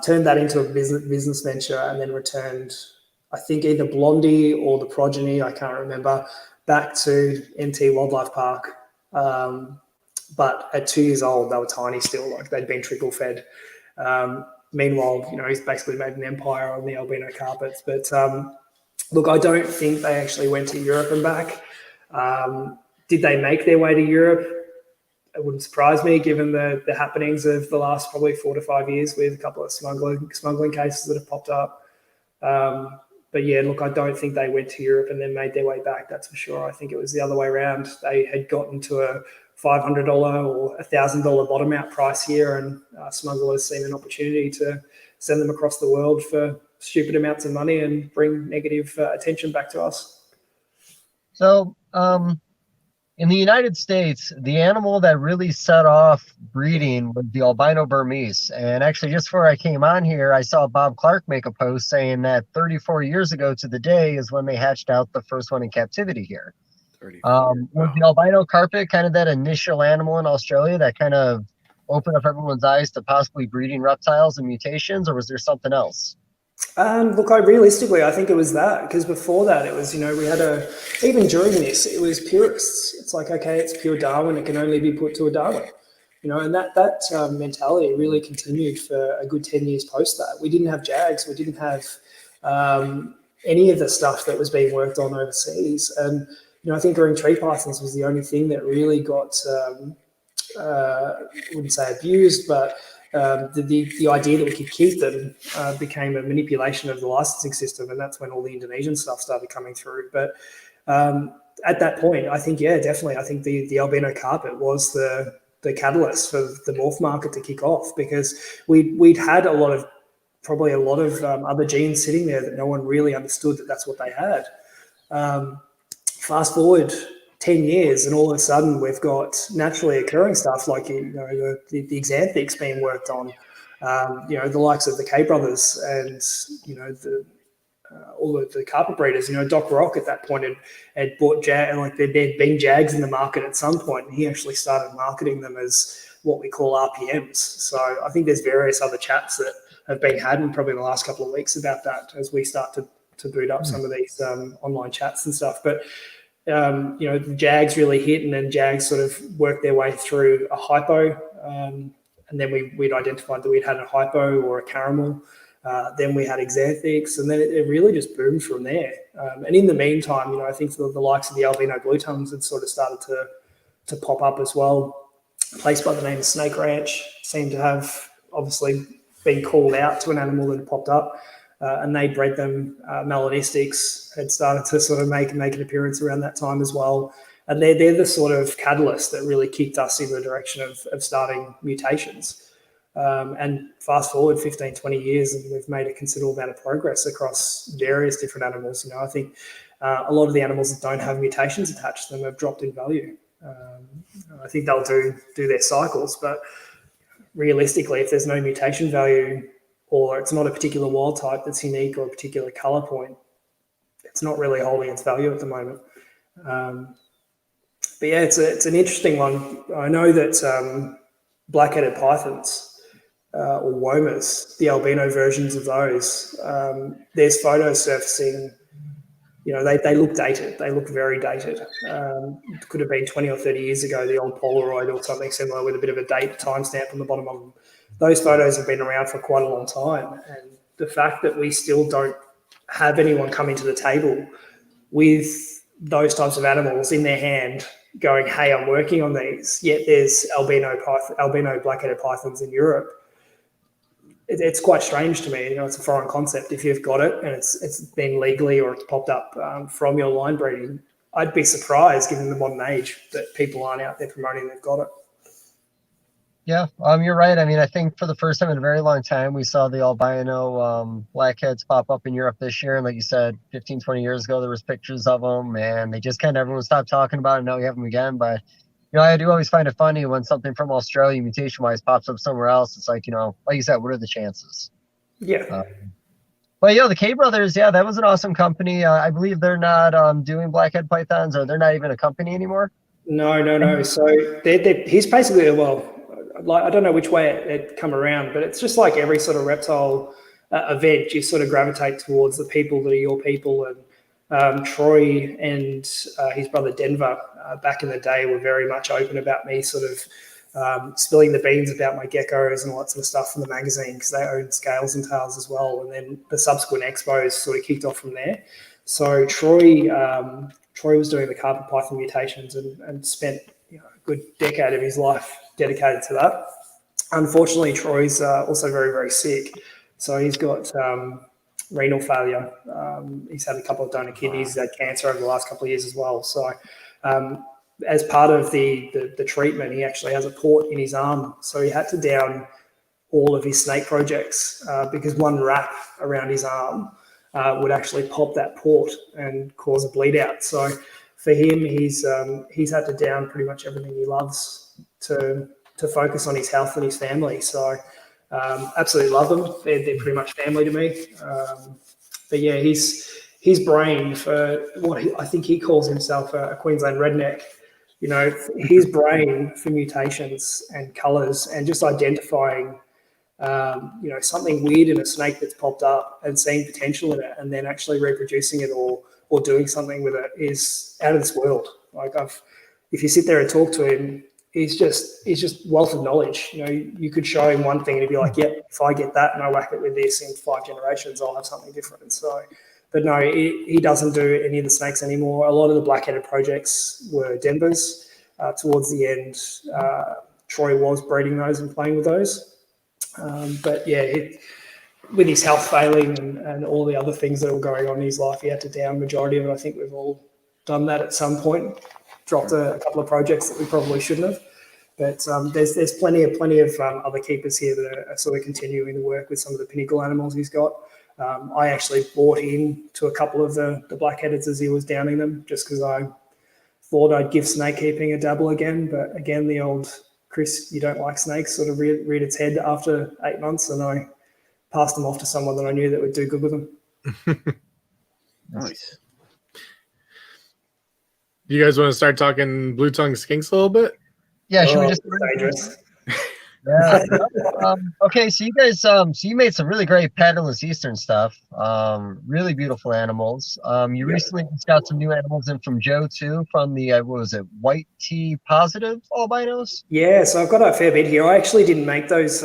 Turned that into a business venture, and then returned, I think, either Blondie or the progeny, I can't remember, back to NT Wildlife Park. But at 2 years old, they were tiny still, like they'd been trickle fed. Meanwhile, he's basically made an empire on the albino carpets. But look, I don't think they actually went to Europe and back. Did they make their way to Europe? It wouldn't surprise me, given the happenings of the last probably 4 to 5 years with a couple of smuggling cases that have popped up. But yeah, look, I don't think they went to Europe and then made their way back. That's for sure. I think it was the other way around. They had gotten to a $500 or $1,000 bottom out price here, and smugglers seen an opportunity to send them across the world for stupid amounts of money and bring negative attention back to us. So, in the United States, the animal that really set off breeding was the albino Burmese. And actually, just before I came on here, I saw Bob Clark make a post saying that 34 years ago to the day is when they hatched out the first one in captivity here. Was the albino carpet kind of that initial animal in Australia that kind of opened up everyone's eyes to possibly breeding reptiles and mutations, or was there something else? Look, realistically, I think it was that, because before that, it was, we had even during this, it was purists. It's like, okay, it's pure Darwin. It can only be put to a Darwin, and that mentality really continued for a good 10 years post that. We didn't have JAGs. We didn't have any of the stuff that was being worked on overseas. And, I think green tree pythons was the only thing that really got, I wouldn't say abused, but the idea that we could keep them became a manipulation of the licensing system, and that's when all the Indonesian stuff started coming through. But at that point, I think, yeah, definitely, I think the albino carpet was the catalyst for the morph market to kick off, because we'd had probably a lot of other genes sitting there that no one really understood that that's what they had. Fast forward 10 years, and all of a sudden we've got naturally occurring stuff like the xanthics being worked on, the likes of the K brothers and all of the carpet breeders. Doc Rock at that point had bought there'd been JAGs in the market at some point, and he actually started marketing them as what we call RPMs. So I think there's various other chats that have been had in probably the last couple of weeks about that as we start to boot up some of these online chats and stuff. But the JAGs really hit, and then JAGs sort of worked their way through a hypo, and then we'd identified that we'd had a hypo or a caramel. Then we had xanthics, and then it really just boomed from there. And in the meantime, I think the likes of the albino blue tongues had sort of started to pop up as well. A place by the name of Snake Ranch seemed to have obviously been called out to an animal that had popped up. And they bred them. Melanistics had started to sort of make an appearance around that time as well. And they're the sort of catalyst that really kicked us in the direction of starting mutations. And fast forward 15, 20 years, and we've made a considerable amount of progress across various different animals. I think a lot of the animals that don't have mutations attached to them have dropped in value. I think they'll do their cycles, but realistically, if there's no mutation value, or it's not a particular wild type that's unique or a particular color point, it's not really holding its value at the moment. But yeah, it's an interesting one. I know that black-headed pythons or womas, the albino versions of those, there's photos surfacing. They look dated. They look very dated. It could have been 20 or 30 years ago, the old Polaroid or something similar with a bit of a date timestamp on the bottom of them. Those photos have been around for quite a long time. And the fact that we still don't have anyone coming to the table with those types of animals in their hand going, hey, I'm working on these, yet there's albino black-headed pythons in Europe, it's quite strange to me. It's a foreign concept. If you've got it and it's been legally or it's popped up from your line breeding, I'd be surprised, given the modern age, that people aren't out there promoting they've got it. Yeah, you're right. I mean, I think for the first time in a very long time, we saw the albino blackheads pop up in Europe this year. And like you said, 15, 20 years ago, there was pictures of them, and they just kind of, everyone stopped talking about it. Now we have them again. But, I do always find it funny when something from Australia mutation-wise pops up somewhere else. It's like, like you said, what are the chances? Yeah. But the K Brothers, that was an awesome company. I believe they're not doing blackhead pythons, or they're not even a company anymore. No. So he's basically, well, like, I don't know which way it come around, but it's just like every sort of reptile event, you sort of gravitate towards the people that are your people. And Troy and his brother Denver back in the day were very much open about me sort of spilling the beans about my geckos and all that sort of stuff from the magazine, because they own Scales and Tails as well. And then the subsequent expos sort of kicked off from there. So Troy was doing the carpet python mutations and spent a good decade of his life dedicated to that. Unfortunately, Troy's also very, very sick. So he's got renal failure. He's had a couple of donor kidneys. He's had cancer over the last couple of years as well. So as part of the treatment, he actually has a port in his arm. So he had to down all of his snake projects because one wrap around his arm would actually pop that port and cause a bleed out. So for him, he's had to down pretty much everything he loves to focus on his health and his family. So absolutely love them. They're pretty much family to me. But yeah, his brain, for what I think he calls himself a Queensland redneck, his brain for mutations and colours and just identifying something weird in a snake that's popped up and seeing potential in it and then actually reproducing it or doing something with it is out of this world. Like if you sit there and talk to him, he's just wealth of knowledge. You could show him one thing and he'd be like, "Yep, if I get that and I whack it with this in 5 generations, I'll have something different." So, but no, he doesn't do any of the snakes anymore. A lot of the black-headed projects were Denver's. Towards the end, Troy was breeding those and playing with those. But yeah, with his health failing and all the other things that were going on in his life, he had to down majority of it. I think we've all done that at some point. Dropped a couple of projects that we probably shouldn't have. But there's plenty of other keepers here that are sort of continuing to work with some of the pinnacle animals he's got. I actually bought in to a couple of the black-headeds as he was downing them, just because I thought I'd give snake keeping a dabble again. But again, the old Chris, you don't like snakes, sort of reared its head after 8 months, and I passed them off to someone that I knew that would do good with them. Nice. You guys want to start talking blue tongue skinks a little bit? Yeah, should we just dangerous? Yeah. Okay, so you guys, so you made some really great patternless Eastern stuff. Really beautiful animals. You recently just got some new animals in from Joe too, from the what was it, white T positive albinos? Yeah, so I've got a fair bit here. I actually didn't make those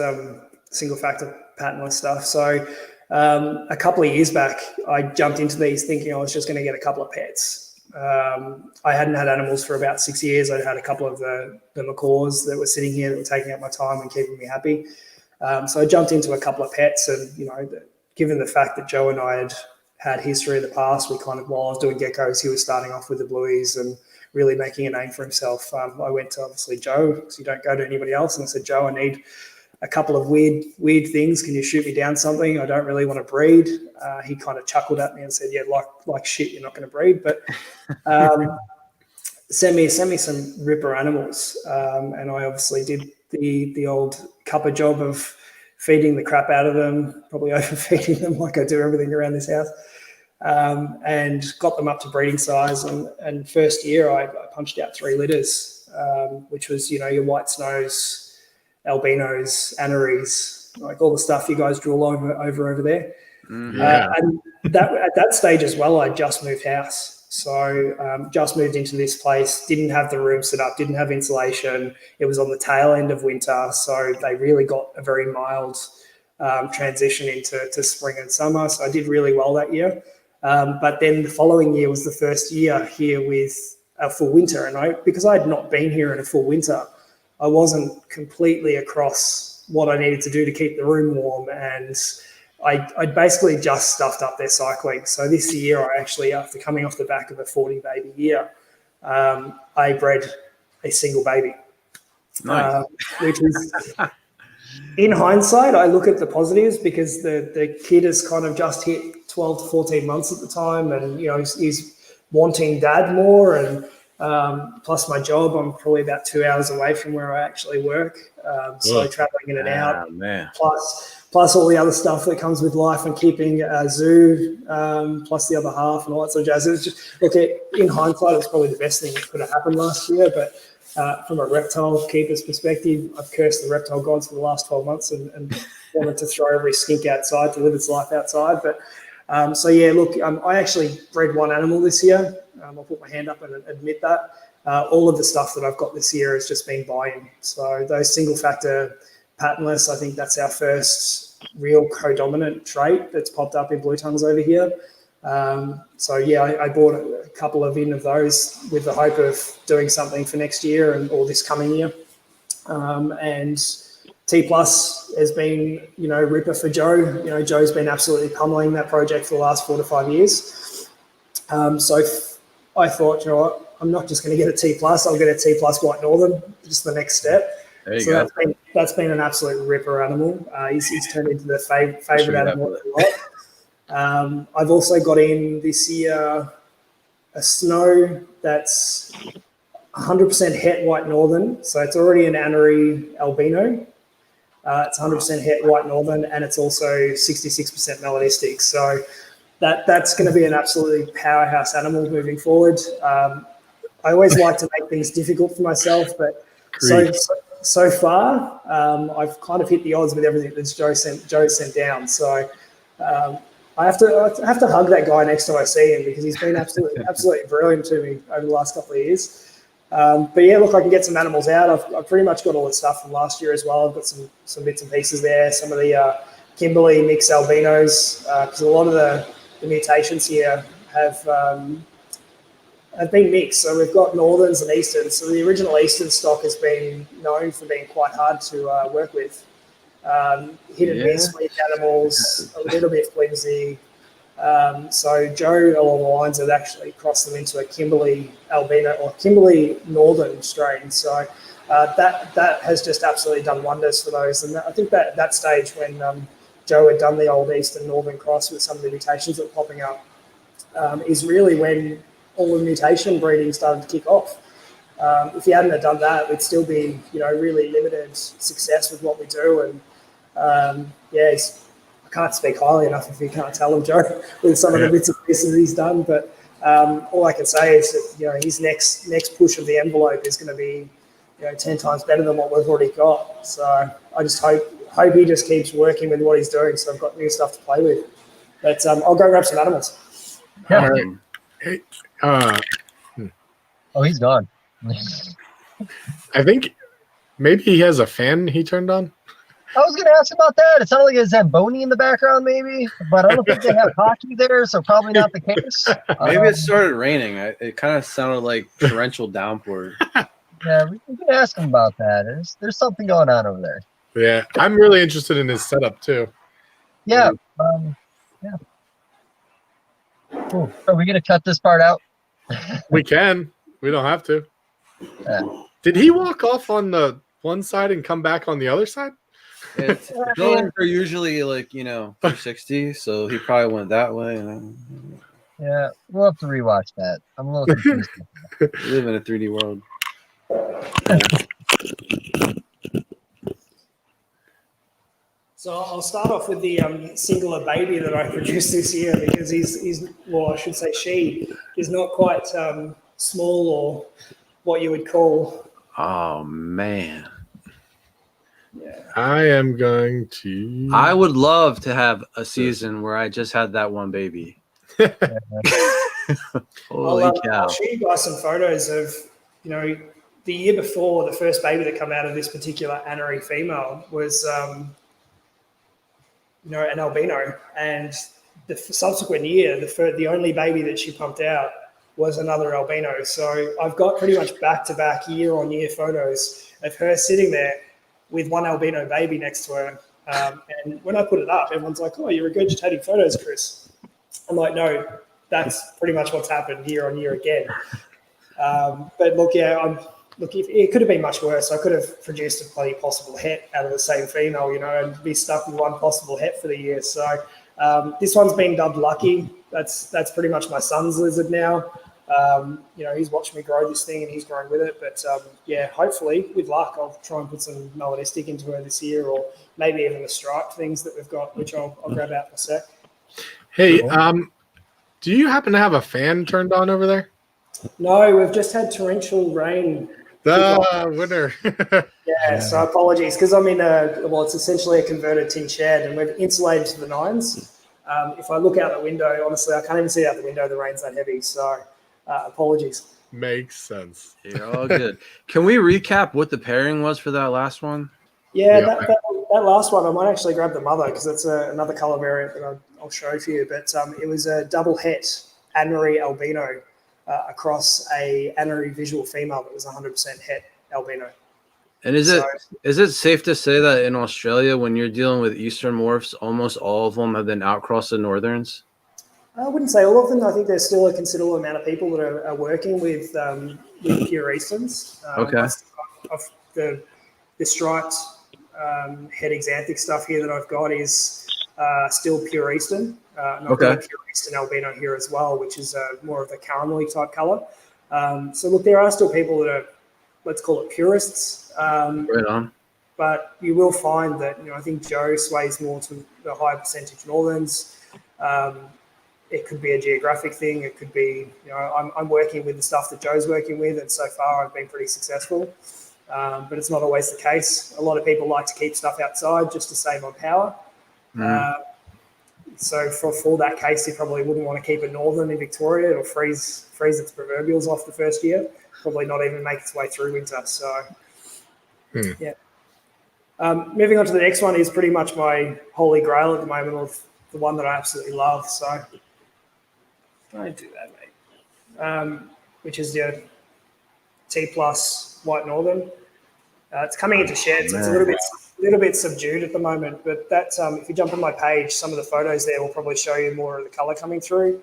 single factor patternless stuff. So a couple of years back, I jumped into these thinking I was just going to get a couple of pets. I hadn't had animals for about 6 years. I'd had a couple of the macaws that were sitting here that were taking up my time and keeping me happy. So I jumped into a couple of pets, and given the fact that Joe and I had history in the past, we kind of, while I was doing geckos, he was starting off with the blueies and really making a name for himself. I went to obviously Joe, because you don't go to anybody else, and I said, "Joe, I need a couple of weird things. Can you shoot me down something? I don't really want to breed." He kind of chuckled at me and said, "Yeah, like shit, you're not going to breed, but send me some ripper animals." And I obviously did the old Kupper job of feeding the crap out of them, probably overfeeding them like I do everything around this house, and got them up to breeding size. And first year I punched out 3 litters, which was your white snows, albinos, aneries, like all the stuff you guys drool over there. Yeah. And at that stage as well, I just moved house. So just moved into this place, didn't have the room set up, didn't have insulation. It was on the tail end of winter. So they really got a very mild transition into spring and summer. So I did really well that year. But then the following year was the first year here with a full winter. And because I had not been here in a full winter, I wasn't completely across what I needed to do to keep the room warm, and I basically just stuffed up their cycling. So this year, I actually, after coming off the back of a 40 baby year, I bred a single baby. Nice. Which is, in hindsight, I look at the positives, because the kid has kind of just hit 12 to 14 months at the time, and he's wanting dad more, and Plus my job, I'm probably about 2 hours away from where I actually work. So traveling in and out, man. plus all the other stuff that comes with life and keeping a zoo, plus the other half and all that sort of jazz. It was just, look, in hindsight, it's probably the best thing that could have happened last year. But from a reptile keeper's perspective, I've cursed the reptile gods for the last 12 months and wanted to throw every skink outside to live its life outside. But so yeah, look, I actually bred one animal this year. I'll put my hand up and admit that. All of the stuff that I've got this year has just been buy-in. So those single factor patternless, I think that's our first real co-dominant trait that's popped up in blue tongues over here. So yeah, I bought a couple of those with the hope of doing something for next year or this coming year. And T Plus has been, ripper for Joe. Joe's been absolutely pummeling that project for the last 4 to 5 years. So I thought, you know what, I'm not just going to get a T Plus. I'll get a T Plus White Northern, just the next step. There you go. That's been an absolute ripper animal. He's turned into the favorite animal of the lot. I've also got in this year a snow that's 100% het White Northern. So it's already an anery albino. It's 100% het White Northern, and it's also 66% melanistic. So that's going to be an absolutely powerhouse animal moving forward. I always like to make things difficult for myself, but so far I've kind of hit the odds with everything that Joe sent down. So I have to hug that guy next time I see him because he's been absolutely brilliant to me over the last couple of years. But yeah, look, I can get some animals out. I've pretty much got all the stuff from last year as well. I've got some bits and pieces there. Some of the Kimberley mixed albinos, because a lot of the mutations here have been mixed. So we've got northerns and easterns. So the original eastern stock has been known for being quite hard to work with. Hit and miss with animals, a little bit flimsy. So Joe along the lines had actually crossed them into a Kimberley albino or Kimberley northern strain. So that has just absolutely done wonders for those. And I think that stage when Joe had done the old eastern northern cross with some of the mutations that were popping up is really when all the mutation breeding started to kick off. If he hadn't have done that, we'd still be, really limited success with what we do. And I can't speak highly enough if you can't tell him, Joe, with some of the bits and pieces he's done. But all I can say is that, his next push of the envelope is going to be, 10 times better than what we've already got. So I just hope he just keeps working with what he's doing. So I've got new stuff to play with. But I'll go grab some animals. Yeah. Hey, Oh, he's gone. I think maybe he has a fan he turned on. I was going to ask about that. It sounded like a Zamboni in the background, maybe, but I don't think they have hockey there, so probably not the case. Maybe it started raining. It kind of sounded like torrential downpour. Yeah, we can ask him about that. There's something going on over there. Yeah, I'm really interested in his setup too. Yeah. Cool. Are we going to cut this part out? We can. We don't have to. Did he walk off on the one side and come back on the other side? Buildings are usually 360, so he probably went that way. Yeah, we'll have to rewatch that. I'm a little confused. We live in a 3D world. So I'll start off with the singular baby that I produced this year because she is not quite small or what you would call. Oh, man. Yeah. I am going to. I would love to have a season where I just had that one baby. Holy cow. I'll show you guys some photos of, the year before, the first baby that came out of this particular anery female was, an albino. And the subsequent year, the only baby that she pumped out was another albino. So I've got pretty much back-to-back year-on-year photos of her sitting there with one albino baby next to her. And when I put it up, everyone's like, oh, you're regurgitating photos, Chris. I'm like, no, that's pretty much what's happened year on year again. But look, it could have been much worse. I could have produced a bloody possible het out of the same female, and be stuck with one possible het for the year. So this one's been dubbed Lucky. That's pretty much my son's lizard now. He's watched me grow this thing and he's grown with it. But hopefully with luck, I'll try and put some melanistic into her this year, or maybe even the striped things that we've got, which I'll grab out in a sec. Hey, do you happen to have a fan turned on over there? No, we've just had torrential rain. The winner. Yeah, so apologies, because I'm in it's essentially a converted tin shed, and we've insulated to the nines. If I look out the window, honestly, I can't even see out the window. The rain's that heavy, so apologies. Makes sense. You're all good. Can we recap what the pairing was for that last one? Yeah, that last one, I might actually grab the mother, because it's another color variant that I'll show for you. But it was a double het Annery albino across a Annery visual female that was 100% het albino. And is it safe to say that in Australia, when you're dealing with Eastern morphs, almost all of them have been outcrossed to Northerns? I wouldn't say all of them. I think there's still a considerable amount of people that are working with pure Easterns. Okay. Of the striped het exanthic stuff here that I've got is still pure Eastern. And I've got a pure Eastern albino here as well, which is more of the caramelly type color. So look, there are still people that are, let's call it purists. Right on. But you will find that, I think Joe sways more to the higher percentage Northerns. It could be a geographic thing. It could be, I'm working with the stuff that Joe's working with, and so far I've been pretty successful. But it's not always the case. A lot of people like to keep stuff outside just to save on power. So for that case, you probably wouldn't want to keep a Northern in Victoria. It'll freeze its proverbials off the first year. Probably not even make its way through winter. So, yeah. Moving on to the next one is pretty much my holy grail at the moment, of the one that I absolutely love. So, don't do that, mate. Which is the T+ White Northern. It's coming into sheds. It's a little bit subdued at the moment, but that's if you jump on my page, some of the photos there will probably show you more of the color coming through.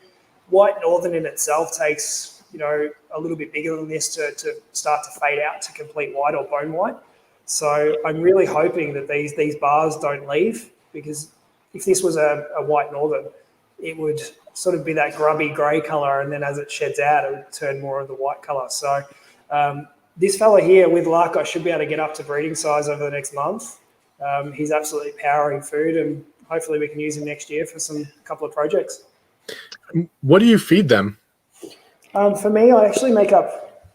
White Northern in itself takes a little bit bigger than this to start to fade out to complete white or bone white. So I'm really hoping that these bars don't leave, because if this was a White Northern, it would sort of be that grubby grey colour, and then as it sheds out, it would turn more of the white colour. So this fella here, with luck, I should be able to get up to breeding size over the next month. He's absolutely powering food, and hopefully we can use him next year for a couple of projects. What do you feed them? For me, I actually make up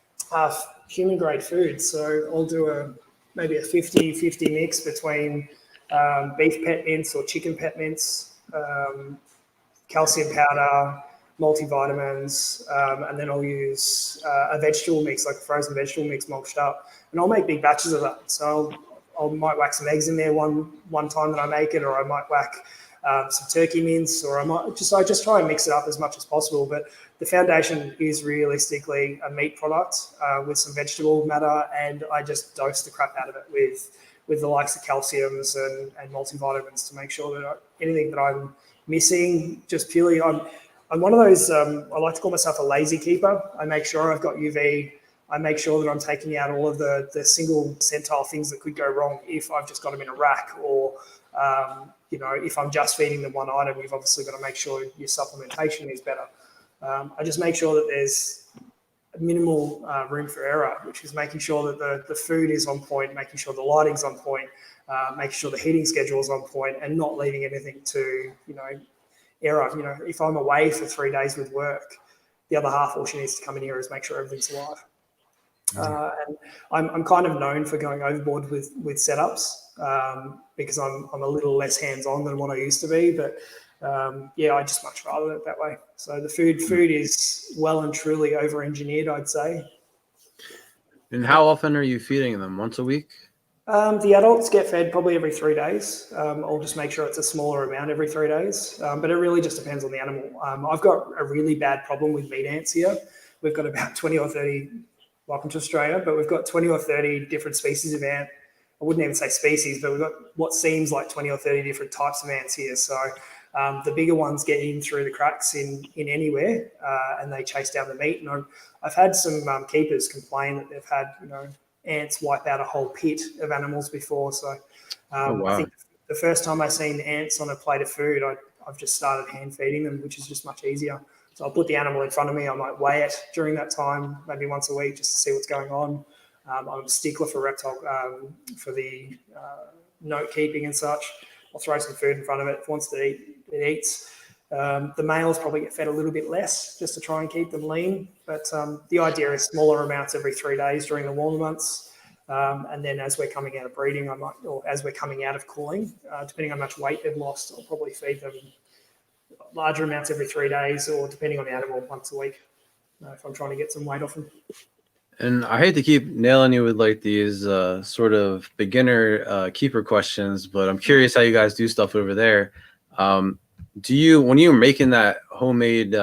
human grade food. So I'll do maybe a 50-50 mix between beef pet mints or chicken pet mints, calcium powder, multivitamins, and then I'll use a vegetable mix, like a frozen vegetable mix mulched up. And I'll make big batches of that. So I might whack some eggs in there one time that I make it, or I might whack some turkey mince, or I just try and mix it up as much as possible. But the foundation is realistically a meat product with some vegetable matter, and I just dose the crap out of it with the likes of calciums and multivitamins to make sure that anything that I'm missing, just purely, I'm one of those, I like to call myself a lazy keeper. I make sure I've got UV. I make sure that I'm taking out all of the single centile things that could go wrong if I've just got them in a rack, or if I'm just feeding them one item, you've obviously got to make sure your supplementation is better. I just make sure that there's minimal room for error, which is making sure that the food is on point, making sure the lighting's on point, making sure the heating schedule is on point, and not leaving anything to, error. If I'm away for 3 days with work, the other half, all she needs to come in here is make sure everything's alive. And I'm kind of known for going overboard with setups because I'm a little less hands-on than what I used to be. But I just much rather it that way. So the food is well and truly over-engineered, I'd say. And how often are you feeding them? Once a week? The adults get fed probably every 3 days. I'll just make sure it's a smaller amount every 3 days. But it really just depends on the animal. I've got a really bad problem with meat ants here. We've got about 20 or 30, welcome to Australia, but we've got 20 or 30 different species of ant. I wouldn't even say species, but we've got what seems like 20 or 30 different types of ants here. So the bigger ones get in through the cracks in anywhere, and they chase down the meat. And I've had some keepers complain that they've had, ants wipe out a whole pit of animals before. So I think the first time I seen ants on a plate of food, I've just started hand feeding them, which is just much easier. So I'll put the animal in front of me. I might weigh it during that time, maybe once a week, just to see what's going on. I'm a stickler for reptile, for the note keeping and such. I'll throw some food in front of it. If it wants to eat, it eats. The males probably get fed a little bit less just to try and keep them lean. But the idea is smaller amounts every 3 days during the warmer months. And then as we're coming out of breeding, or as we're coming out of cooling, depending on how much weight they've lost, I'll probably feed them larger amounts every 3 days, or depending on the animal, once a week, if I'm trying to get some weight off them. And I hate to keep nailing you with like these sort of beginner keeper questions, but I'm curious how you guys do stuff over there. Do you, when you're making that homemade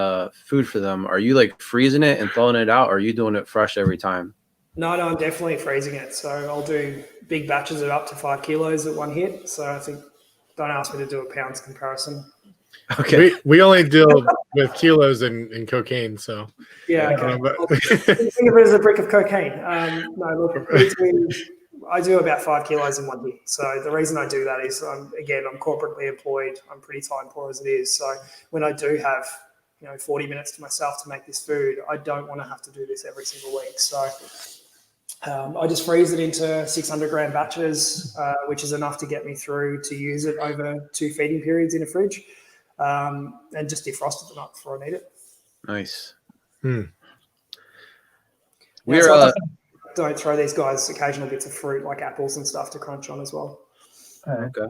food for them, are you like freezing it and thawing it out, or are you doing it fresh every time? No, I'm definitely freezing it. So I'll do big batches of up to 5 kilos at one hit. So I think, don't ask me to do a pounds comparison. Okay. We only deal with kilos and cocaine, so Yeah, okay. Think of it as a brick of cocaine. No, look, I do about 5 kilos in one hit. So the reason I do that is, I'm corporately employed. I'm pretty time poor as it is. So when I do have 40 minutes to myself to make this food, I don't want to have to do this every single week. So I just freeze it into 600 gram batches, which is enough to get me through to use it over 2 feeding periods in a fridge. And just defrost it the night before I need it. Nice. Don't throw these guys occasional bits of fruit like apples and stuff to crunch on as well. Okay.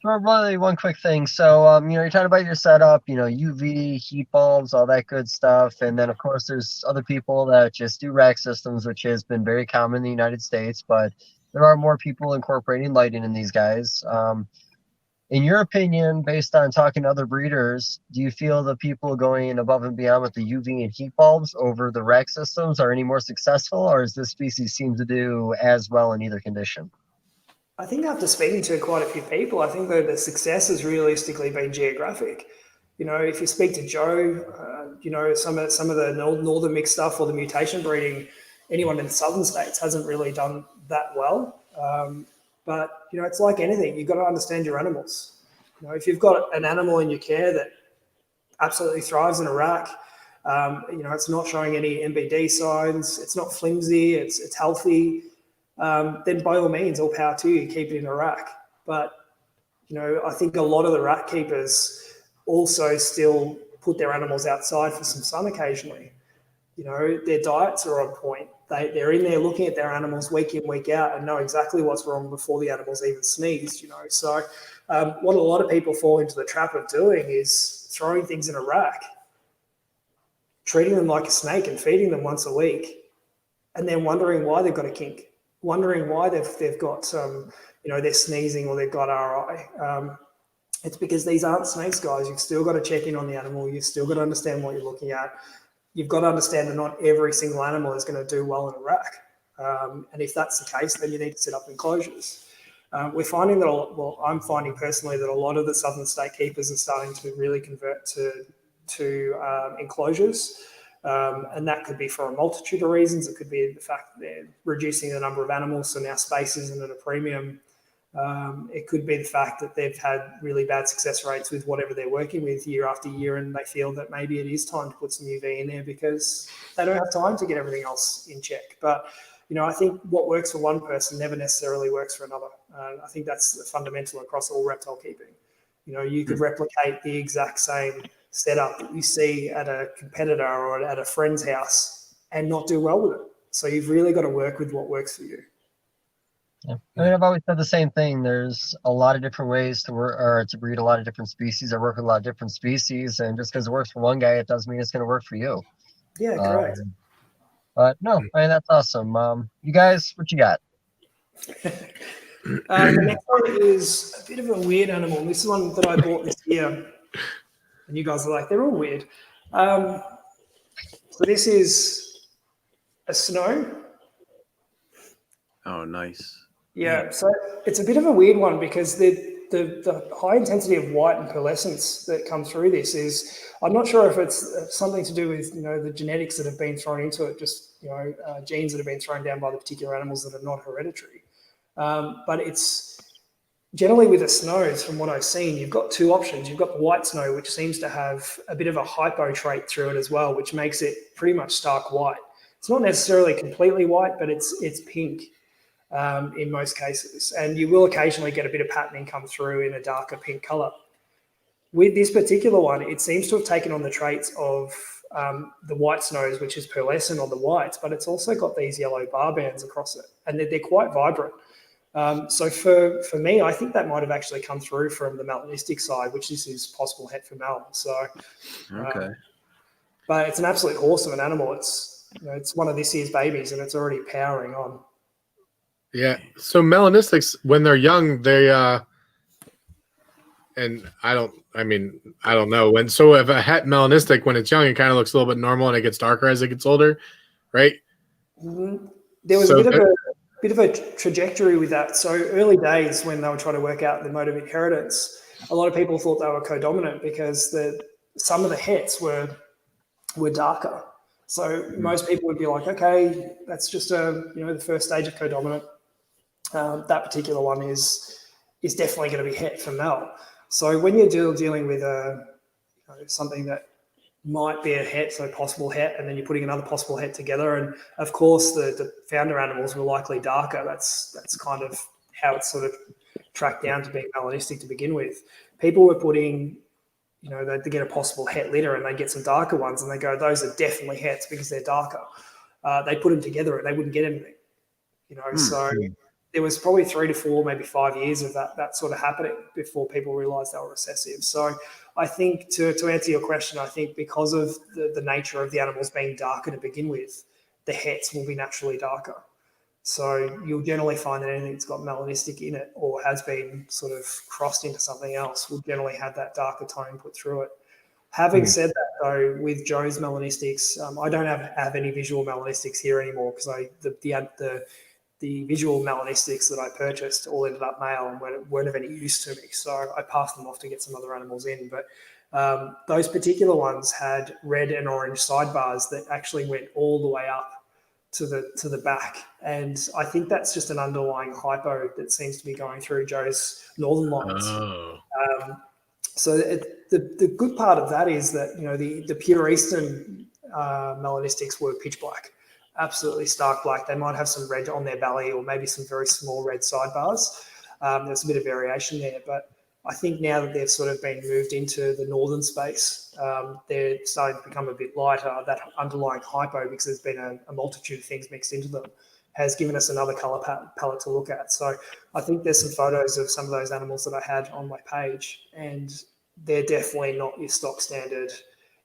Really, one quick thing. So, you're talking about your setup, UV, heat bulbs, all that good stuff. And then, of course, there's other people that just do rack systems, which has been very common in the United States. But there are more people incorporating lighting in these guys. In your opinion, based on talking to other breeders, do you feel the people going above and beyond with the UV and heat bulbs over the rack systems are any more successful, or does this species seem to do as well in either condition? I think after speaking to quite a few people, I think that the success has realistically been geographic. If you speak to Joe, some of the northern mixed stuff or the mutation breeding, anyone in the southern states hasn't really done that well. But it's like anything. You've got to understand your animals. If you've got an animal in your care that absolutely thrives in a rack, it's not showing any MBD signs, it's not flimsy, it's healthy, then by all means, all power to you, keep it in a rack. But, I think a lot of the rack keepers also still put their animals outside for some sun occasionally. Their diets are on point. They're in there looking at their animals week in, week out and know exactly what's wrong before the animals even sneezed, So what a lot of people fall into the trap of doing is throwing things in a rack, treating them like a snake and feeding them once a week, and then wondering why they've got a kink, wondering why they've got they're sneezing or they've got RI. It's because these aren't snakes, guys. You've still got to check in on the animal. You've still got to understand what you're looking at. You've got to understand that not every single animal is going to do well in a rack. And if that's the case, then you need to set up enclosures. We're finding that, I'm finding personally that a lot of the southern state keepers are starting to really convert to enclosures. And that could be for a multitude of reasons. It could be the fact that they're reducing the number of animals, so now space isn't at a premium. It could be the fact that they've had really bad success rates with whatever they're working with year after year, and they feel that maybe it is time to put some UV in there because they don't have time to get everything else in check. But, I think what works for one person never necessarily works for another. I think that's fundamental across all reptile keeping. You could replicate the exact same setup that you see at a competitor or at a friend's house and not do well with it. So you've really got to work with what works for you. Yeah. I've always said the same thing. There's a lot of different ways to work or to breed a lot of different species. I work with a lot of different species, and just because it works for one guy, it doesn't mean it's going to work for you. Yeah, correct. But no, that's awesome. You guys, what you got? The next one is a bit of a weird animal. This is one that I bought this year, and you guys are like, they're all weird. So this is a snow. Oh, nice. Yeah, so it's a bit of a weird one because the high intensity of white and pearlescence that comes through this is, I'm not sure if it's something to do with, the genetics that have been thrown into it, just, genes that have been thrown down by the particular animals that are not hereditary. But generally with the snows, from what I've seen, you've got two options. You've got the white snow, which seems to have a bit of a hypo trait through it as well, which makes it pretty much stark white. It's not necessarily completely white, but it's pink in most cases. And you will occasionally get a bit of patterning come through in a darker pink color. With this particular one, it seems to have taken on the traits of the white snows, which is pearlescent on the whites, but it's also got these yellow bar bands across it, and they're quite vibrant. So for me, I think that might have actually come through from the melanistic side, which this is possible het for mel. So, Okay. But it's an absolute horse of an animal. It's one of this year's babies, and it's already powering on. Yeah. So melanistics, when they're young, they and I don't know when. So if a het melanistic, when it's young, it kind of looks a little bit normal, and it gets darker as it gets older, right? Mm-hmm. There was a bit of a trajectory with that. So early days, when they were trying to work out the mode of inheritance, a lot of people thought they were codominant because some of the hets were darker. So most people would be like, okay, that's just the first stage of codominant. That particular one is definitely going to be het for mel. So when you're dealing with something that might be a het, so possible het, and then you're putting another possible het together, and of course the founder animals were likely darker. That's kind of how it's sort of tracked down to being melanistic to begin with. People were putting, they get a possible het litter and they get some darker ones, and they go, those are definitely hets because they're darker. They put them together and they wouldn't get anything, So there was probably 3 to 4, maybe 5 years of that sort of happening before people realised they were recessive. So I think to answer your question, I think because of the nature of the animals being darker to begin with, the hets will be naturally darker. So you'll generally find that anything that's got melanistic in it or has been sort of crossed into something else will generally have that darker tone put through it. Having said that, though, with Joe's melanistics, I don't have any visual melanistics here anymore because the visual melanistics that I purchased all ended up male and weren't of any use to me. So I passed them off to get some other animals in. But those particular ones had red and orange sidebars that actually went all the way up to the back. And I think that's just an underlying hypo that seems to be going through Joe's northern lines. Oh. So the good part of that is that, the pure eastern melanistics were pitch black. Absolutely stark black. They might have some red on their belly or maybe some very small red sidebars. There's a bit of variation there, but I think now that they've sort of been moved into the northern space, they're starting to become a bit lighter. That underlying hypo, because there's been a multitude of things mixed into them, has given us another colour palette to look at. So I think there's some photos of some of those animals that I had on my page, and they're definitely not your stock standard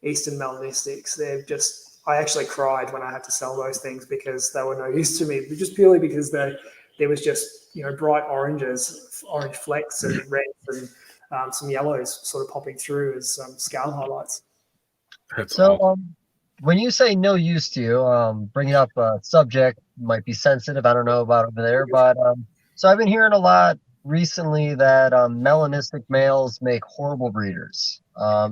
eastern melanistics. They're just... I actually cried when I had to sell those things because they were no use to me, just purely because there was just, bright orange flecks and reds and some yellows sort of popping through as scale highlights. That's awesome. When you say no use to you, bringing up a subject might be sensitive. I don't know about over there, but so I've been hearing a lot recently that melanistic males make horrible breeders.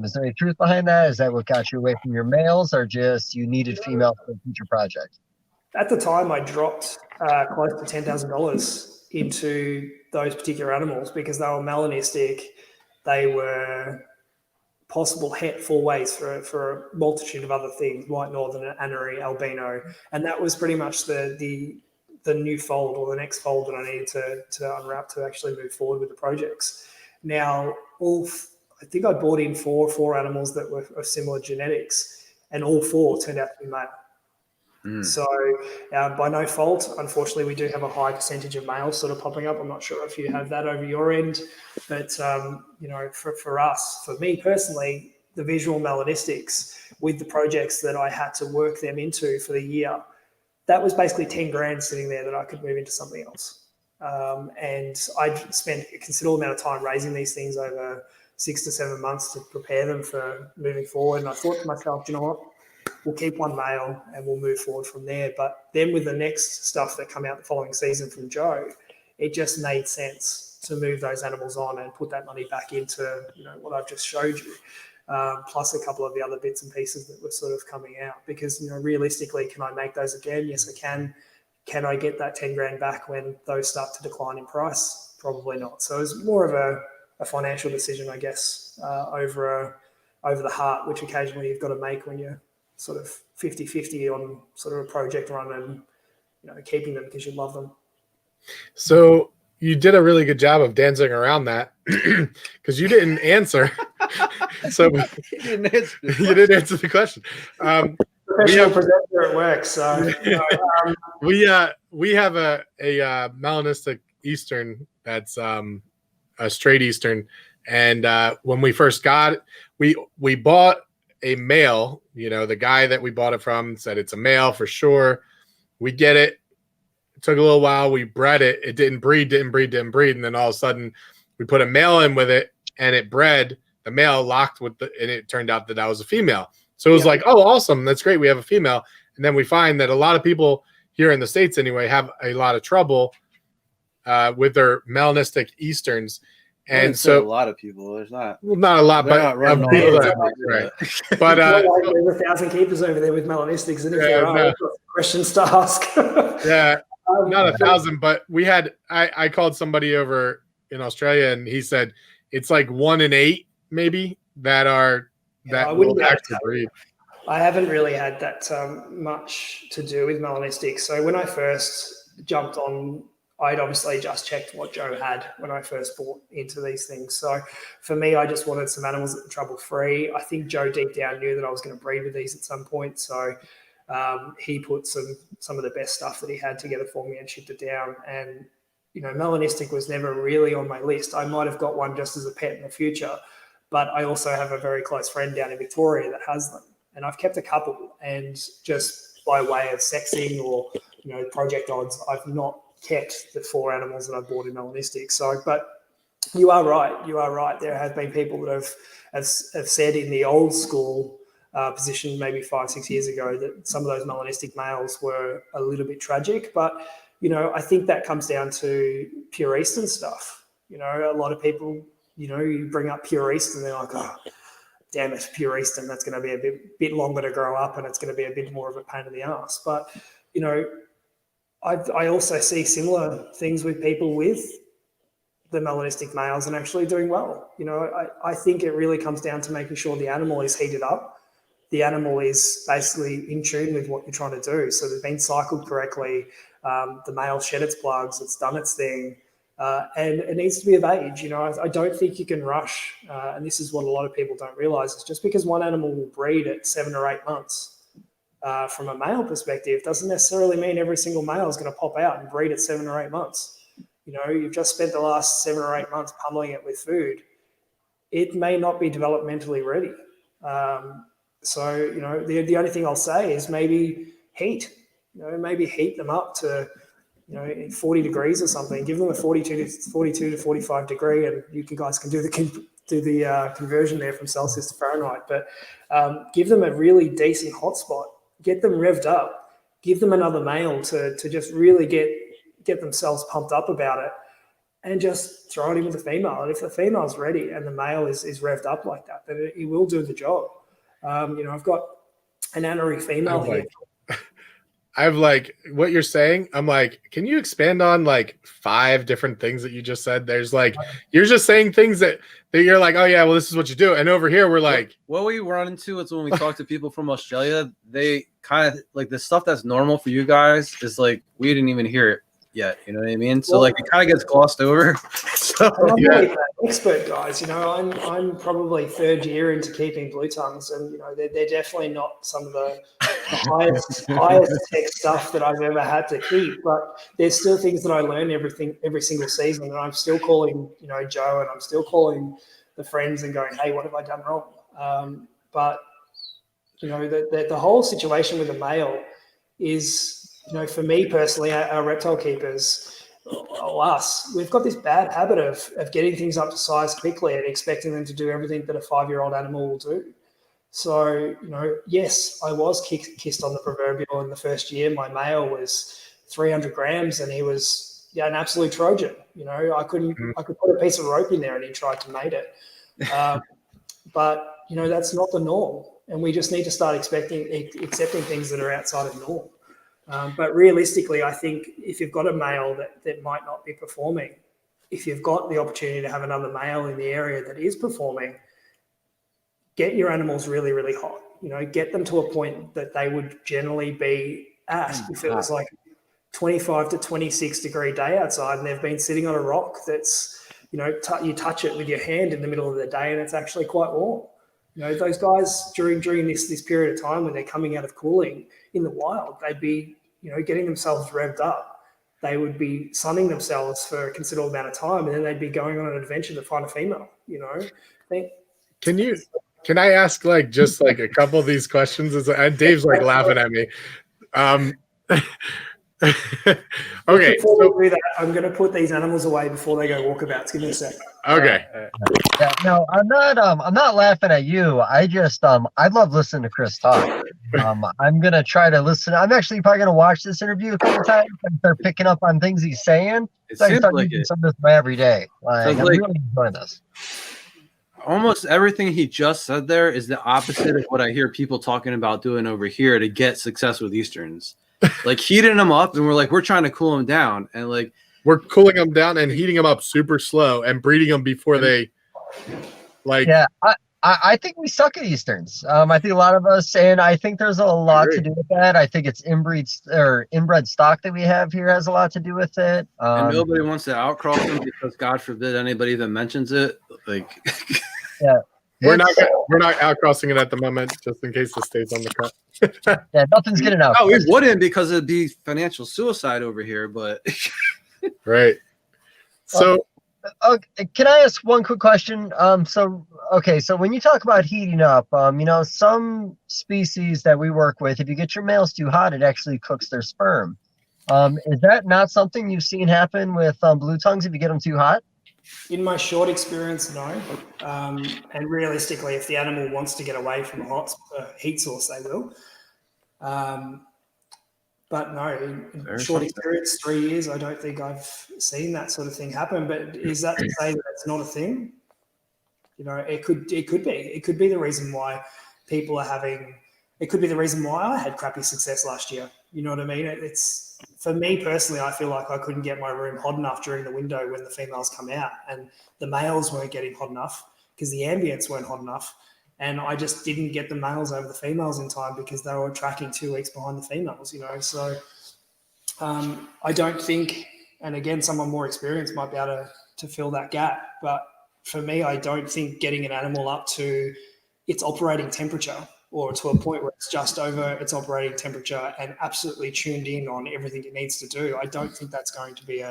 Is there any truth behind that? Is that what got you away from your males, or just you needed females for a future project? At the time, I dropped close to $10,000 into those particular animals because they were melanistic. They were possible het 4 ways for a multitude of other things: white northern, anery, albino, and that was pretty much the new fold or the next fold that I needed to unwrap to actually move forward with the projects. Now, I think I bought in four animals that were of similar genetics, and all 4 turned out to be male. So by no fault, unfortunately, we do have a high percentage of males sort of popping up. I'm not sure if you have that over your end, but for me personally, the visual melanistics with the projects that I had to work them into for the year, that was basically 10 grand sitting there that I could move into something else. And I'd spent a considerable amount of time raising these things over 6 to 7 months to prepare them for moving forward. And I thought to myself, you know what, we'll keep one male and we'll move forward from there. But then with the next stuff that come out the following season from Joe, it just made sense to move those animals on and put that money back into, what I've just showed you. Plus a couple of the other bits and pieces that were sort of coming out, because realistically, can I make those again? Yes, I can. Can I get that 10 grand back when those start to decline in price? probably not. So it's more of a financial decision, I guess, over the heart, which occasionally you've got to make when you're sort of 50-50 on sort of a project run and, keeping them because you love them. So you did a really good job of dancing around that because you didn't answer. So You didn't answer the you didn't answer the question. Professional presenter at work, so we have a melanistic Eastern that's a straight Eastern, and when we first got it, we bought a male. The guy that we bought it from said it's a male for sure. We get it. It took a little while. We bred it. It didn't breed, and then all of a sudden we put a male in with it, and it bred. The male locked with and it turned out that was a female. So it was like, oh, awesome. That's great. We have a female. And then we find that a lot of people here in the States anyway have a lot of trouble with their melanistic Easterns. And so a lot of people, there's not. Well, not a lot, They're but not running all people over that, the right. place. But there's 1,000 keepers over there with melanistics, and if there are, we've got questions to ask. Yeah, not 1,000, but we had. I called somebody over in Australia, and he said it's like 1 in 8, maybe that will actually breed. I haven't really had that much to do with melanistics. So when I first jumped on, I'd obviously just checked what Joe had when I first bought into these things. So for me, I just wanted some animals that were trouble-free. I think Joe deep down knew that I was going to breed with these at some point. So he put some of the best stuff that he had together for me and shipped it down. And, melanistic was never really on my list. I might have got one just as a pet in the future, but I also have a very close friend down in Victoria that has them. And I've kept a couple, and just by way of sexing or, project odds, I've not kept the 4 animals that I bought in melanistic. So, but you are right. There have been people that have said in the old school position, maybe 5-6 years ago, that some of those melanistic males were a little bit tragic. But, I think that comes down to pure Eastern stuff. A lot of people, you bring up pure Eastern, they're like, oh, damn it, pure Eastern, that's going to be a bit longer to grow up, and it's going to be a bit more of a pain in the ass. But, I also see similar things with people with the melanistic males and actually doing well. I think it really comes down to making sure the animal is heated up. The animal is basically in tune with what you're trying to do. So they've been cycled correctly. The male shed its plugs, it's done its thing. And it needs to be of age. I don't think you can rush. And this is what a lot of people don't realize, is just because one animal will breed at 7 or 8 months, from a male perspective, doesn't necessarily mean every single male is going to pop out and breed at 7 or 8 months. You've just spent the last 7 or 8 months pummeling it with food. It may not be developmentally ready. So, the only thing I'll say is maybe heat. Maybe heat them up to 40 degrees or something. Give them a 42 to 45 degree, and you guys can do the conversion there from Celsius to Fahrenheit. But give them a really decent hotspot. Get them revved up. Give them another male to just really get themselves pumped up about it, and just throw it in with the female. And if the female's ready and the male is revved up like that, then it will do the job. I've got an anery female here. I've what you're saying. I'm like, can you expand on 5 different things that you just said? There's you're just saying things that you're like, oh yeah, well this is what you do. And over here we're like, what we run into is when we talk to people from Australia, they kind of the stuff that's normal for you guys is we didn't even hear it yet. You know what I mean? So it kind of gets glossed over. So I'm not really an expert, guys. I'm probably 3rd year into keeping blue tongues, and they're definitely not some of the highest tech stuff that I've ever had to keep. But there's still things that I learn every single season, and I'm still calling Joe, and I'm still calling the friends and going, hey, what have I done wrong? But the whole situation with a male is, for me personally, our reptile keepers, us, we've got this bad habit of getting things up to size quickly and expecting them to do everything that a 5-year-old animal will do. So, yes, I was kissed on the proverbial in the first year. My male was 300 grams and he was an absolute Trojan. I could put a piece of rope in there and he tried to mate it. But, that's not the norm. And we just need to start accepting things that are outside of norm. But realistically, I think if you've got a male that might not be performing, if you've got the opportunity to have another male in the area that is performing, get your animals really, really hot. Get them to a point that they would generally be at if it was like 25 to 26 degree day outside and they've been sitting on a rock that's, you touch it with your hand in the middle of the day and it's actually quite warm. Those guys during this period of time when they're coming out of cooling in the wild, they'd be, getting themselves revved up. They would be sunning themselves for a considerable amount of time and then they'd be going on an adventure to find a female, Can I ask just a couple of these questions? And Dave's laughing at me. Okay. Before we do that, I'm going to put these animals away before they go walkabouts. Give me a second. Okay. Yeah, no, I'm not laughing at you. I just I love listening to Chris talk. I'm gonna try to listen. I'm actually probably gonna watch this interview a couple times and start picking up on things he's saying. So I can start using some of this by every day. I'm really enjoying this. Almost everything he just said there is the opposite of what I hear people talking about doing over here to get success with Easterns. Heating them up, and we're trying to cool them down, and we're cooling them down and heating them up super slow and breeding them before they Yeah, I think we suck at Easterns. I think a lot of us, and I think there's a lot to do with that. I think it's inbred stock that we have here has a lot to do with it. And nobody wants to outcross them because God forbid anybody even mentions it. Yeah. We're not outcrossing it at the moment, just in case it stays on the cut. Yeah, nothing's getting out. No, we wouldn't because it'd be financial suicide over here. But right. So, can I ask one quick question? So when you talk about heating up, some species that we work with, if you get your males too hot, it actually cooks their sperm. Is that not something you've seen happen with blue tongues if you get them too hot? In my short experience, no. And realistically, if the animal wants to get away from a heat source, they will. But no, in short experience, 3 years, I don't think I've seen that sort of thing happen. But is that to say that it's not a thing? It could be. It could be the reason why people are having. It could be the reason why I had crappy success last year. You know what I mean? It's for me personally. I feel like I couldn't get my room hot enough during the window when the females come out, and the males weren't getting hot enough because the ambients weren't hot enough, and I just didn't get the males over the females in time because they were tracking 2 weeks behind the females. So I don't think, and again, someone more experienced might be able to fill that gap, but for me, I don't think getting an animal up to its operating temperature or to a point where it's just over its operating temperature and absolutely tuned in on everything it needs to do, I don't think that's going to be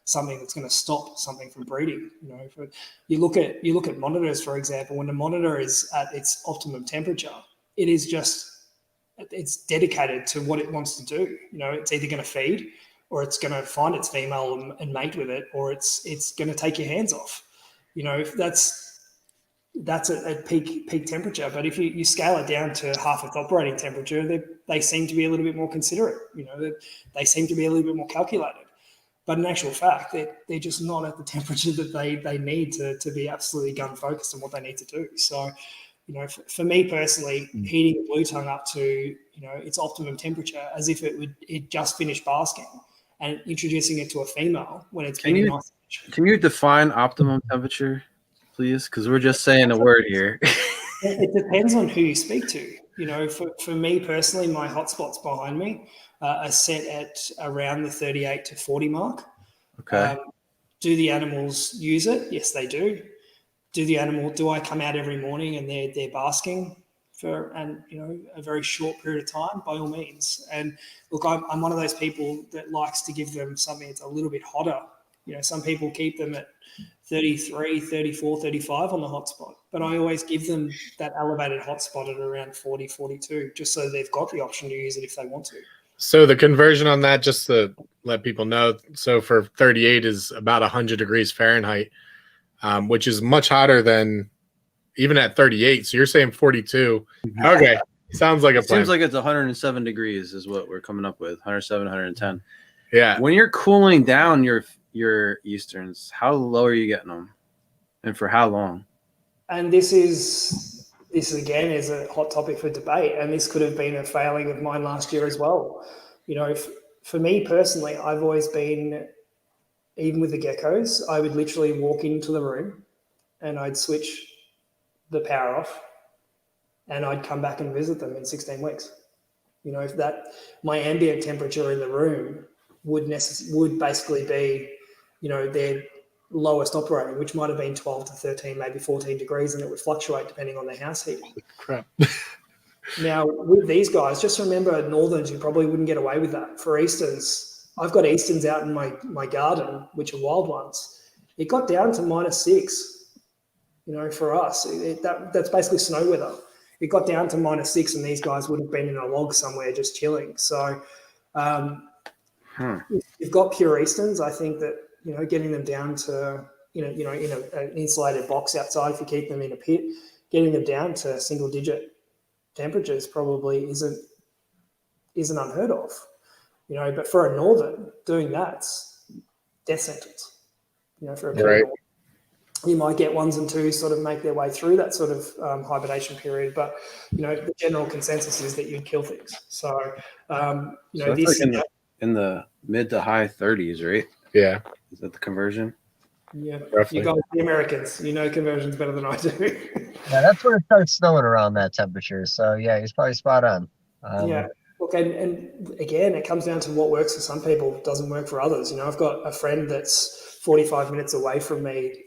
something that's going to stop something from breeding. You look at monitors, for example. When the monitor is at its optimum temperature, it's dedicated to what it wants to do. It's either going to feed, or it's going to find its female and mate with it, or it's going to take your hands off. That's at peak temperature. But if you scale it down to half its operating temperature, they seem to be a little bit more considerate. They seem to be a little bit more calculated. But in actual fact, they're just not at the temperature that they need to be absolutely gun focused on what they need to do. So, for me personally, heating a blue tongue up to its optimum temperature as if it just finished basking and introducing it to a female when it's been nice. Can you define optimum temperature, please? Because we're just saying a word here. It depends on who you speak to. For me personally, my hotspots behind me are set at around the 38 to 40 mark. Okay. Do the animals use it? Yes, they do. Do I come out every morning and they're basking for a very short period of time? By all means. And look, I'm one of those people that likes to give them something that's a little bit hotter. Some people keep them at 33, 34, 35 on the hotspot, but I always give them that elevated hotspot at around 40, 42, just so they've got the option to use it if they want to. So the conversion on that, just to let people know, so for 38 is about 100 degrees Fahrenheit, which is much hotter than even at 38. So you're saying 42. Okay. Sounds like a plan. Seems like it's 107 degrees is what we're coming up with. 107, 110. Yeah. When you're cooling down your Easterns, how low are you getting them, and for how long? And this again is a hot topic for debate, and this could have been a failing of mine last year as well. For me personally, I've always been even with the geckos, I would literally walk into the room and I'd switch the power off and I'd come back and visit them in 16 weeks. If that, my ambient temperature in the room would basically be, their lowest operating, which might have been 12 to 13, maybe 14 degrees, and it would fluctuate depending on the house heating. Crap. Now, with these guys, just remember, northerns, you probably wouldn't get away with that. For easterns, I've got easterns out in my garden, which are wild ones. It got down to -6, for us. That's basically snow weather. It got down to -6, and these guys would have been in a log somewhere just chilling. So if you've got pure easterns, I think that, getting them down to, in an insulated box outside, if you keep them in a pit, getting them down to single-digit temperatures probably isn't unheard of, but for a northern, doing that's death sentence, for a right. You might get 1s and 2s sort of make their way through that sort of hibernation period, but the general consensus is that you'd kill things. So this like in the mid to high 30s, right? Yeah. Is that the conversion? Yeah, roughly. You guys, the Americans, conversions better than I do. Yeah, that's when it starts snowing around that temperature. So yeah, he's probably spot on. Yeah. Look, and again, it comes down to what works for some people, doesn't work for others. I've got a friend that's 45 minutes away from me,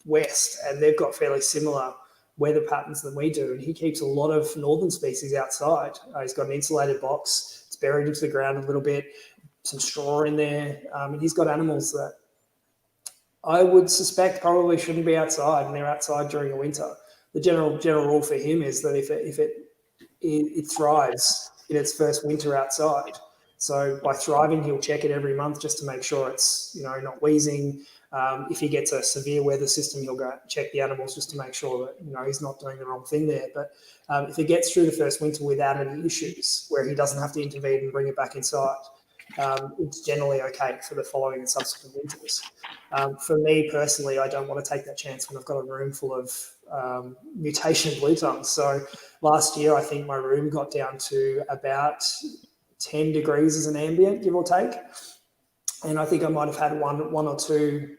west, and they've got fairly similar weather patterns than we do. And he keeps a lot of northern species outside. He's got an insulated box. It's buried into the ground a little bit, some straw in there. And he's got animals that I would suspect probably shouldn't be outside, and they're outside during the winter. The general rule for him is that if it thrives in its first winter outside. So by thriving, he'll check it every month just to make sure it's not wheezing. If he gets a severe weather system, he'll go check the animals just to make sure that he's not doing the wrong thing there. But if it gets through the first winter without any issues, where he doesn't have to intervene and bring it back inside, it's generally okay for the following and subsequent winters. For me personally, I don't want to take that chance when I've got a room full of mutation blue tongues. So last year, I think my room got down to about 10 degrees as an ambient, give or take. And I think I might have had one or two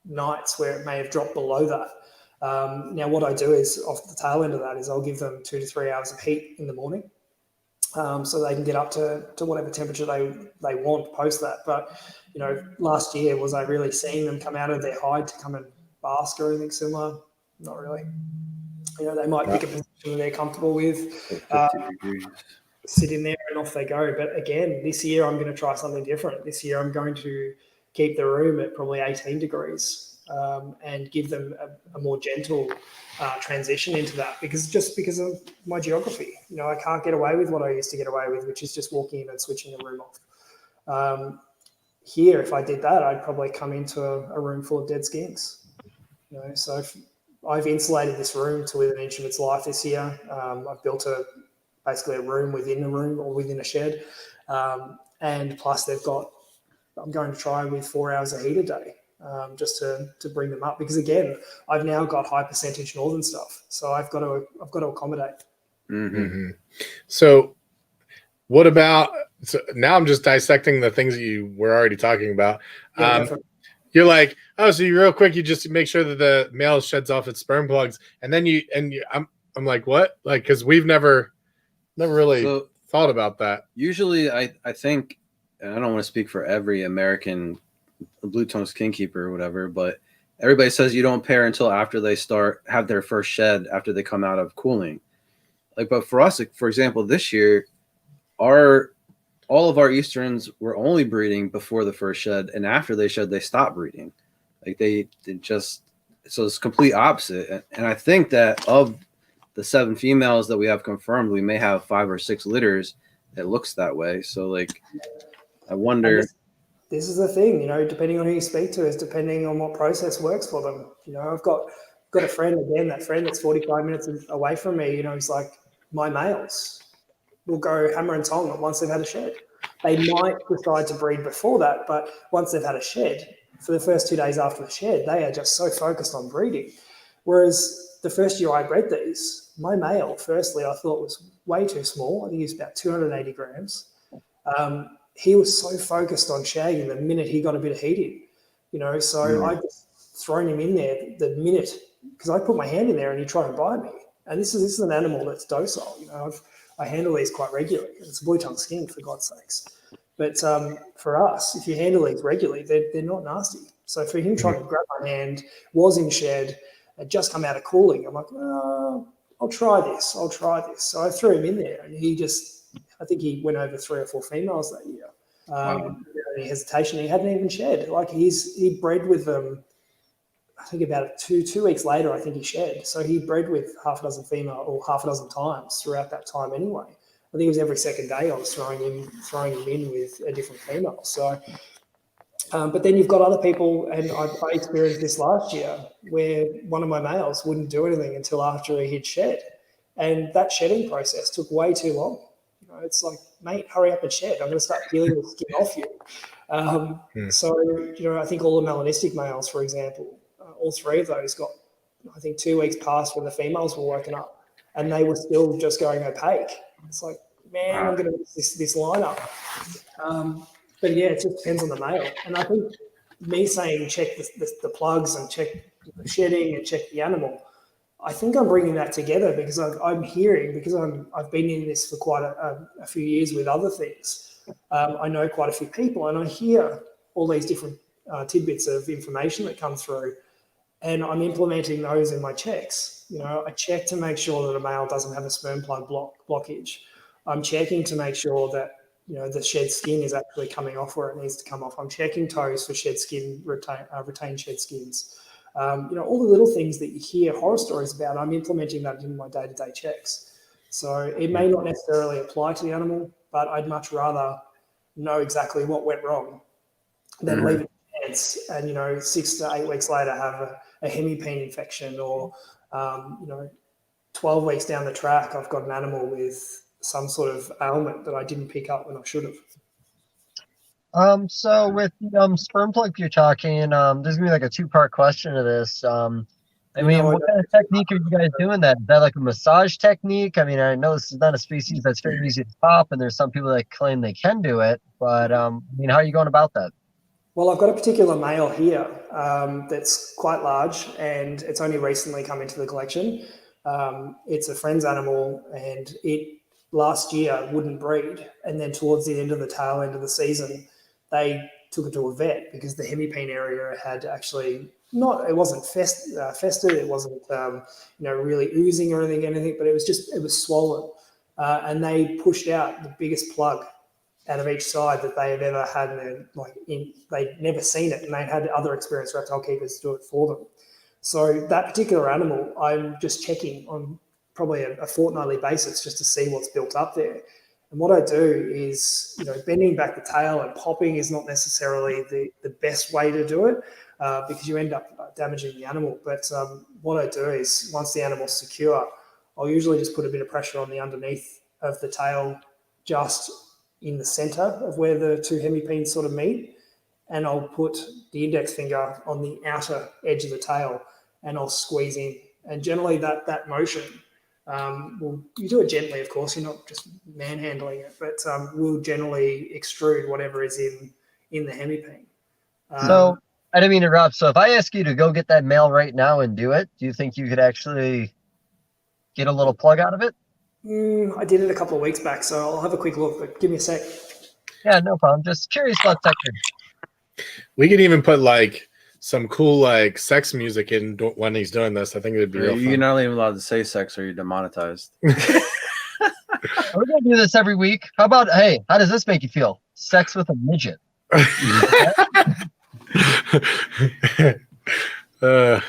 nights where it may have dropped below that. Now, what I do is, off the tail end of that, is I'll give them 2 to 3 hours of heat in the morning, so they can get up to whatever temperature they want post that. But last year, was I really seeing them come out of their hide to come and bask or anything similar? Not really. They might pick a position they're comfortable with, sit in there, and off they go. But again, this year I'm going to try something different. This year I'm going to keep the room at probably 18 degrees and give them a more gentle transition into that, because of my geography. I can't get away with what I used to get away with, which is just walking in and switching the room off. Here, if I did that, I'd probably come into a room full of dead skinks. So I've insulated this room to within an inch of its life this year. I've built basically a room within a room or within a shed. And plus I'm going to try with 4 hours of heat a day, just to bring them up, because again, I've now got high percentage northern stuff. So I've got to accommodate. Mm-hmm. So what about, so now I'm just dissecting the things that you were already talking about. You're like, oh, so you real quick, you just make sure that the male sheds off its sperm plugs, and then I'm like, what? Like, because we've never really thought about that. Usually, I think, and I don't want to speak for every American blue-tongue skin keeper or whatever, but everybody says you don't pair until after they have their first shed, after they come out of cooling. But for us, for example, this year, all of our Easterns were only breeding before the first shed, and after they shed, they stopped breeding. So it's complete opposite. And I think that of the 7 females that we have confirmed, we may have 5 or 6 litters that looks that way. So I wonder. This is the thing, depending on who you speak to, is depending on what process works for them. I've got a friend, again, that friend that's 45 minutes away from me, he's like, my males will go hammer and tong once they've had a shed. They might decide to breed before that, but once they've had a shed, for the first 2 days after the shed, they are just so focused on breeding. Whereas the first year I bred these, my male, firstly, I thought was way too small. I think he was about 280 grams. he was so focused on shagging the minute he got a bit of heat in, you know. So I just thrown him in there the minute, because I put my hand in there and he tried to bite me. And this is an animal that's docile, you know. I handle these quite regularly. It's a blue-tongued skink, for God's sakes. But for us, if you handle these regularly, they're not nasty. So for him trying to grab my hand, was in shed, had just come out of cooling, I'm like, oh, I'll try this. So I threw him in there, and I think he went over 3 or 4 females that year. Without any hesitation, he hadn't even shed. Like he bred with them. I think about 2 weeks later, I think he shed. So he bred with half a dozen female or half a dozen times throughout that time anyway. I think it was every second day I was throwing him in with a different female. So, but then you've got other people, and I experienced this last year where one of my males wouldn't do anything until after he'd shed. And that shedding process took way too long. You know, it's like, mate, hurry up and shed. I'm going to start peeling the skin off you. So, you know, I think all the melanistic males, for example, all 3 of those got, I think, 2 weeks past when the females were woken up, and they were still just going opaque. It's like, man, I'm going to miss this lineup. But yeah, it just depends on the male. And I think me saying check the plugs and check the shedding and check the animal, I think I'm bringing that together because I'm hearing, because I've been in this for quite a few years with other things. I know quite a few people, and I hear all these different tidbits of information that come through, and I'm implementing those in my checks. You know, I check to make sure that a male doesn't have a sperm plug blockage. I'm checking to make sure that, you know, the shed skin is actually coming off where it needs to come off. I'm checking toes for shed skin, retained shed skins. You know, all the little things that you hear horror stories about, I'm implementing that in my day-to-day checks. So it may not necessarily apply to the animal, but I'd much rather know exactly what went wrong than leave it to chance and, you know, 6 to 8 weeks later have a hemipene infection, or, you know, 12 weeks down the track, I've got an animal with some sort of ailment that I didn't pick up when I should have. So with sperm plug you're talking, there's gonna be like a 2-part question to this. I mean, what kind of technique are you guys doing that? Is that like a massage technique? I mean, I know this is not a species that's very easy to pop, and there's some people that claim they can do it, but I mean, how are you going about that? Well, I've got a particular male here that's quite large, and it's only recently come into the collection. It's a friend's animal, and it last year wouldn't breed, and then towards the end of the tail end of the season, they took it to a vet because the hemipene area had actually it wasn't festered, it wasn't you know, really oozing or anything, but it was swollen, and they pushed out the biggest plug out of each side that they had ever had, and they'd never seen it, and they had other experienced reptile keepers do it for them. So that particular animal, I'm just checking on probably a fortnightly basis just to see what's built up there. And what I do is, you know, bending back the tail and popping is not necessarily the best way to do it because you end up damaging the animal. But what I do is, once the animal's secure, I'll usually just put a bit of pressure on the underneath of the tail, just in the center of where the 2 hemipenes sort of meet, and I'll put the index finger on the outer edge of the tail and I'll squeeze in. And generally that motion, you do it gently, of course, you're not just manhandling it, but will generally extrude whatever is in the hemipene. So I didn't mean to interrupt. So if I ask you to go get that male right now and do it, do you think you could actually get a little plug out of it? I did it a couple of weeks back, so I'll have a quick look, but give me a sec. Yeah, no problem. Just curious about technique. We could even put like some cool like sex music in when he's doing this. I think it would be real fun. You're not even allowed to say sex or you're demonetized. We're gonna do this every week. How about, hey, how does this make you feel? Sex with a midget. Is that a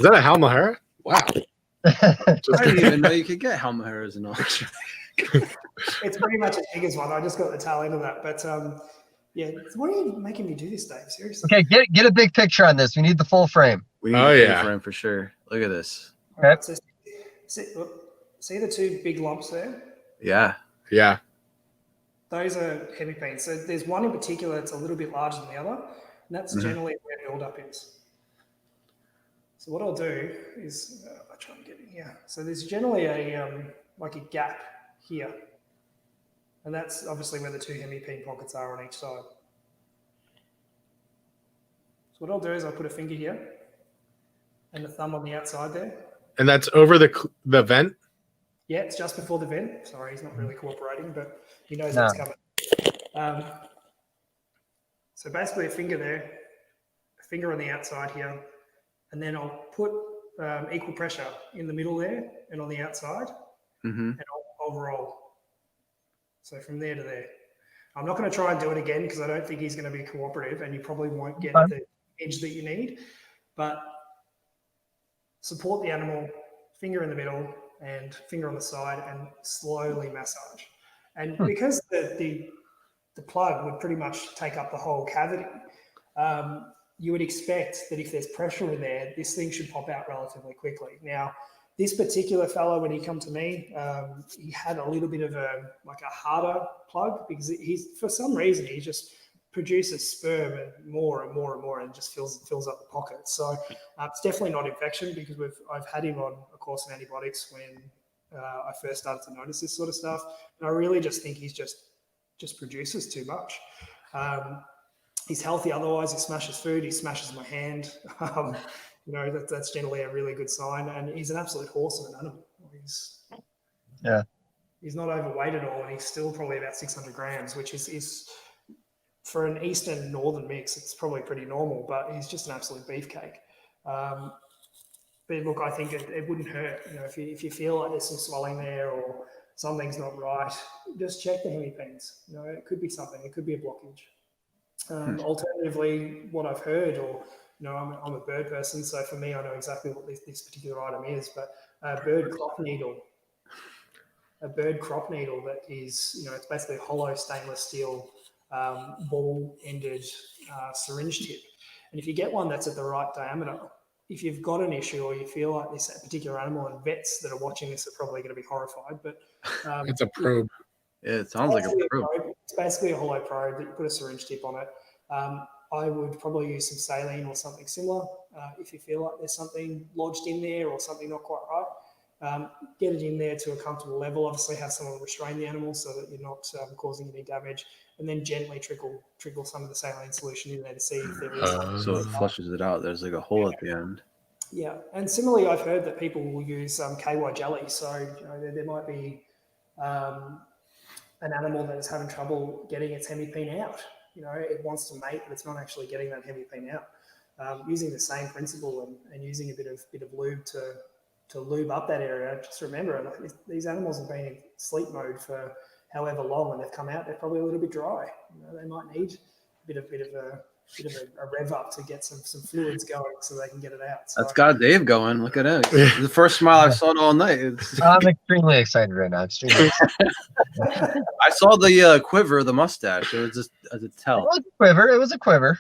Halmahera? Wow. I didn't even know you could get Halmaheras in Australia. It's pretty much as big as one. I just got the tail end of that. But yeah, why are you making me do this, Dave? Seriously? Okay, get a big picture on this. We need the full frame. We need a frame for sure. Look at this. Okay. Right, so see the 2 big lumps there? Yeah. Yeah. Those are hemipenes. So there's one in particular that's a little bit larger than the other, and that's generally where buildup is. So what I'll do is I'll try and get in here. So there's generally a like a gap here. And that's obviously where the 2 hemipene pockets are on each side. So what I'll do is I'll put a finger here and the thumb on the outside there. And that's over the vent? Yeah, it's just before the vent. Sorry, he's not really cooperating, but he knows No. what's coming. So basically a finger there, a finger on the outside here, and then I'll put equal pressure in the middle there and on the outside, and I'll roll. So from there to there. I'm not going to try and do it again because I don't think he's going to be cooperative and you probably won't get the edge that you need, but support the animal, finger in the middle and finger on the side and slowly massage. And because the plug would pretty much take up the whole cavity, you would expect that if there's pressure in there, this thing should pop out relatively quickly. Now, this particular fellow, when he come to me, he had a little bit of a harder plug because he's, for some reason, he just produces sperm and more and more and more and just fills up the pocket. So it's definitely not infection because I've had him on a course of antibiotics when I first started to notice this sort of stuff. And I really just think he's just produces too much. He's healthy otherwise. He smashes food. He smashes my hand. That's generally a really good sign. And he's an absolute horse of an animal. He's not overweight at all, and he's still probably about 600 grams, which is for an eastern northern mix, it's probably pretty normal. But he's just an absolute beefcake. But look, I think it wouldn't hurt. If you feel like there's some swelling there or something's not right, just check the hemipenes. It could be something. It could be a blockage. Alternatively, what I've heard, or I'm a bird person, so for me, I know exactly what this particular item is. But a bird crop needle that is, it's basically a hollow stainless steel ball-ended syringe tip. And if you get one that's at the right diameter, if you've got an issue or you feel like this particular animal, and vets that are watching this are probably going to be horrified, but it's a probe. Yeah, it sounds like a probe. It's basically a hollow probe that you put a syringe tip on it. I would probably use some saline or something similar if you feel like there's something lodged in there or something not quite right. Get it in there to a comfortable level. Obviously, have someone restrain the animal so that you're not causing any damage, and then gently trickle some of the saline solution in there to see if there is. So it flushes it out. There's like a hole at the end. Yeah, and similarly, I've heard that people will use KY jelly. So there might be an animal that is having trouble getting its hemipene out. It wants to mate, but it's not actually getting that hemipene out. Using the same principle and using a bit of lube to lube up that area. Just remember, these animals have been in sleep mode for however long. When they've come out, they're probably a little bit dry. They might need a bit of a rev up to get some fluids going so they can get it out. So, that's got Dave going. Look at him. The first smile I've saw all night. I'm extremely excited right now. Extremely excited. I saw the quiver, the mustache. It was just as a tell. It was a quiver.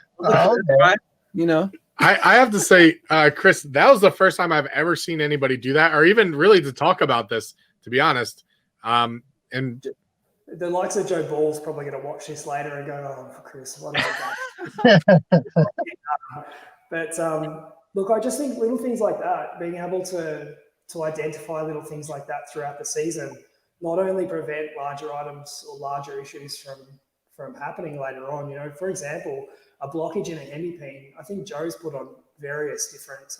I have to say, Chris, that was the first time I've ever seen anybody do that, or even really to talk about this, to be honest. And the likes of Joe Ball's probably going to watch this later and go, "Oh, Chris, what is that?" But look, I just think little things like that, being able to identify little things like that throughout the season, not only prevent larger items or larger issues from happening later on. For example, a blockage in a hemipene. I think Joe's put on various different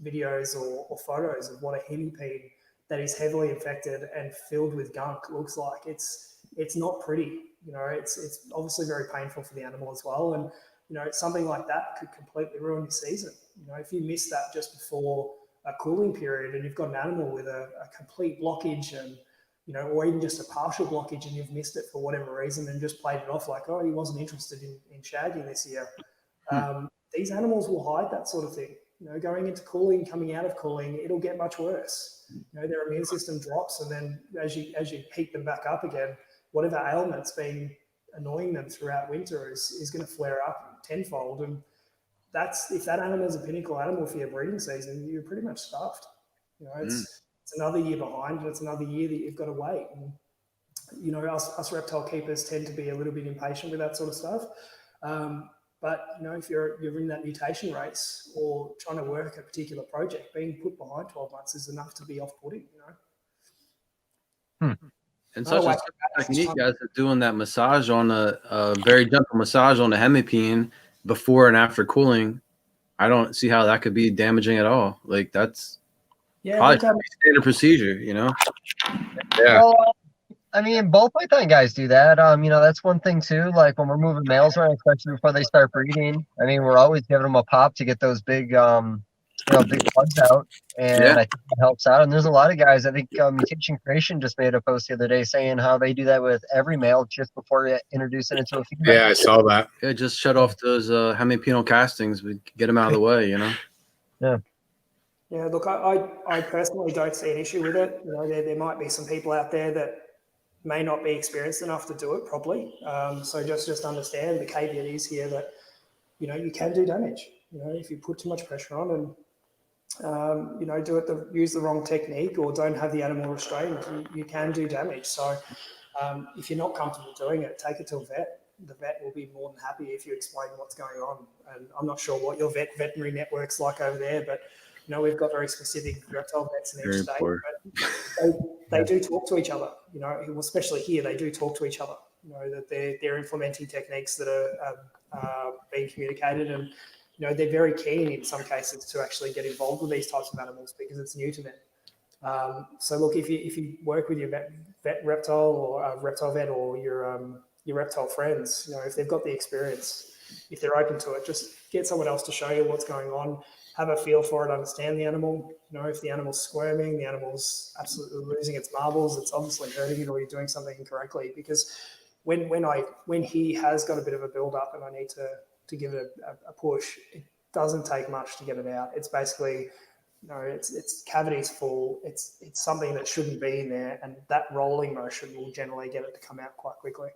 videos or photos of what a hemipene that is heavily infected and filled with gunk looks like. It's not pretty. It's obviously very painful for the animal as well. And something like that could completely ruin your season. If you miss that just before a cooling period and you've got an animal with a complete blockage and or even just a partial blockage and you've missed it for whatever reason and just played it off like, oh, he wasn't interested in shagging this year. These animals will hide that sort of thing. Going into cooling, coming out of cooling, it'll get much worse. Their immune system drops, and then as you heat them back up again, whatever ailment's been annoying them throughout winter is going to flare up tenfold. And if that animal is a pinnacle animal for your breeding season, you're pretty much stuffed. It's another year behind, and it's another year that you've got to wait. And us reptile keepers tend to be a little bit impatient with that sort of stuff. But if you're in that mutation race or trying to work a particular project, being put behind 12 months is enough to be off-putting. And such a technique as doing that massage on a very gentle massage on the hemipene before and after cooling. I don't see how that could be damaging at all. Like that's probably standard procedure, you know? Yeah. Well, I mean, both Python guys do that. That's one thing too. Like when we're moving males around, especially before they start breeding. I mean, we're always giving them a pop to get those big bugs out, and I think that helps out. And there's a lot of guys. I think Mutation Creation just made a post the other day saying how they do that with every male just before you introduce it into a female. Yeah, I saw that. Yeah, just shut off those hemipenal castings. We get them out of the way, you know. Yeah. Yeah, look, I personally don't see an issue with it. You know, there might be some people out there that may not be experienced enough to do it properly. So just understand the caveat is here that, you know, you can do damage. You know, if you put too much pressure on and, use the wrong technique or don't have the animal restrained, you can do damage. So if you're not comfortable doing it, take it to a vet. The vet will be more than happy if you explain what's going on. And I'm not sure what your veterinary network's like over there, but you know, we've got very specific reptile vets in each state. But they do talk to each other, you know, especially here, they do talk to each other, you know, that they're implementing techniques that are being communicated. And, you know, they're very keen in some cases to actually get involved with these types of animals because it's new to them. So look, if you work with your vet reptile or reptile vet or your reptile friends, you know, if they've got the experience, if they're open to it, just get someone else to show you what's going on. Have a feel for it, understand the animal. You know, if the animal's squirming, the animal's absolutely losing its marbles, it's obviously hurting it or you're doing something incorrectly. Because when he has got a bit of a build up and I need to give it a push, it doesn't take much to get it out. It's basically, you know, its cavity's full. It's something that shouldn't be in there, and that rolling motion will generally get it to come out quite quickly.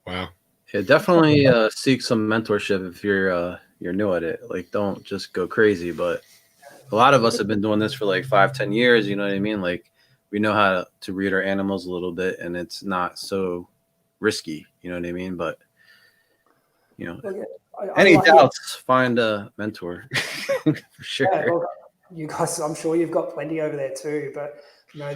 Wow. Yeah, definitely seek some mentorship if you're new at it. Like, don't just go crazy. But a lot of us have been doing this for like 5-10 years. You know what I mean? Like, we know how to read our animals a little bit, and it's not so risky. You know what I mean? But you know, any doubts, find a mentor for sure. Yeah, look, you guys, I'm sure you've got plenty over there too. But you know,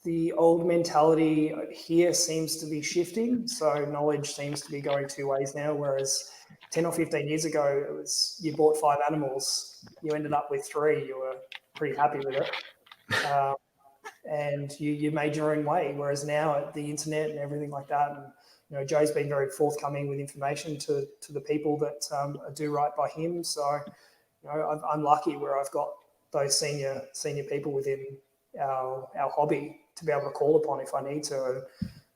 the old mentality here seems to be shifting. So knowledge seems to be going two ways now. Whereas 10 or 15 years ago, it was you bought 5 animals, you ended up with 3, you were pretty happy with it. And you made your own way. Whereas now the internet and everything like that, and you know, Joe's been very forthcoming with information to the people that do right by him. So, you know, I'm lucky where I've got those senior people within our hobby to be able to call upon if I need to. And,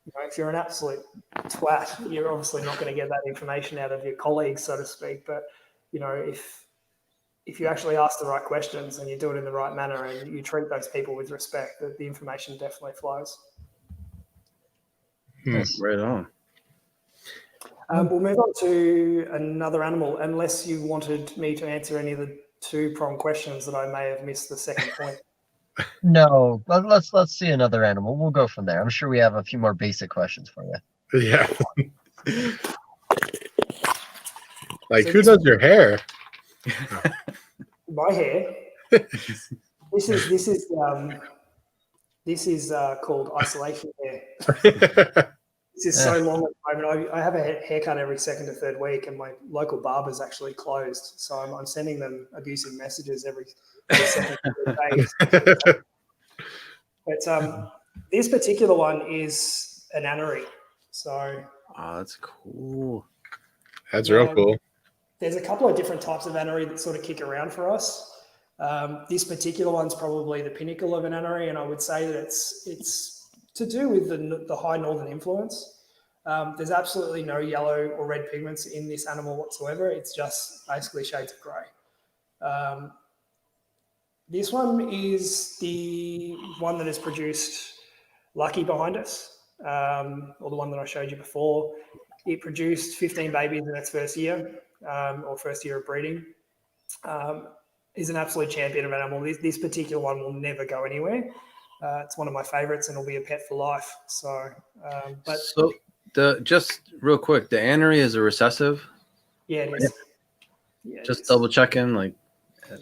you know, if you're an absolute twat, you're obviously not going to get that information out of your colleagues, so to speak. But, you know, if you actually ask the right questions and you do it in the right manner and you treat those people with respect, the information definitely flows. Right on. We'll move on to another animal, unless you wanted me to answer any of the 2-pronged questions that I may have missed the second point. No, let's see another animal. We'll go from there. I'm sure we have a few more basic questions for you. Yeah. Like, so who does your hair? My hair. This is called isolation hair. This is so long at the moment. I have a haircut every 2nd or 3rd week, and my local barber's actually closed. So I'm sending them abusive messages every 2nd or 3rd day. But this particular one is an anery. So that's cool. That's real cool. There's a couple of different types of anery that sort of kick around for us. This particular one's probably the pinnacle of an anery, and I would say that it's to do with the high northern influence. There's absolutely no yellow or red pigments in this animal whatsoever. It's just basically shades of grey. This one is the one that has produced Lucky behind us, or the one that I showed you before. It produced 15 babies in its first year, or first year of breeding. Is an absolute champion of an animal. This particular one will never go anywhere. It's one of my favorites, and it'll be a pet for life. So, just real quick, the anery is a recessive. Yeah, it is. Yeah, just double checking, like.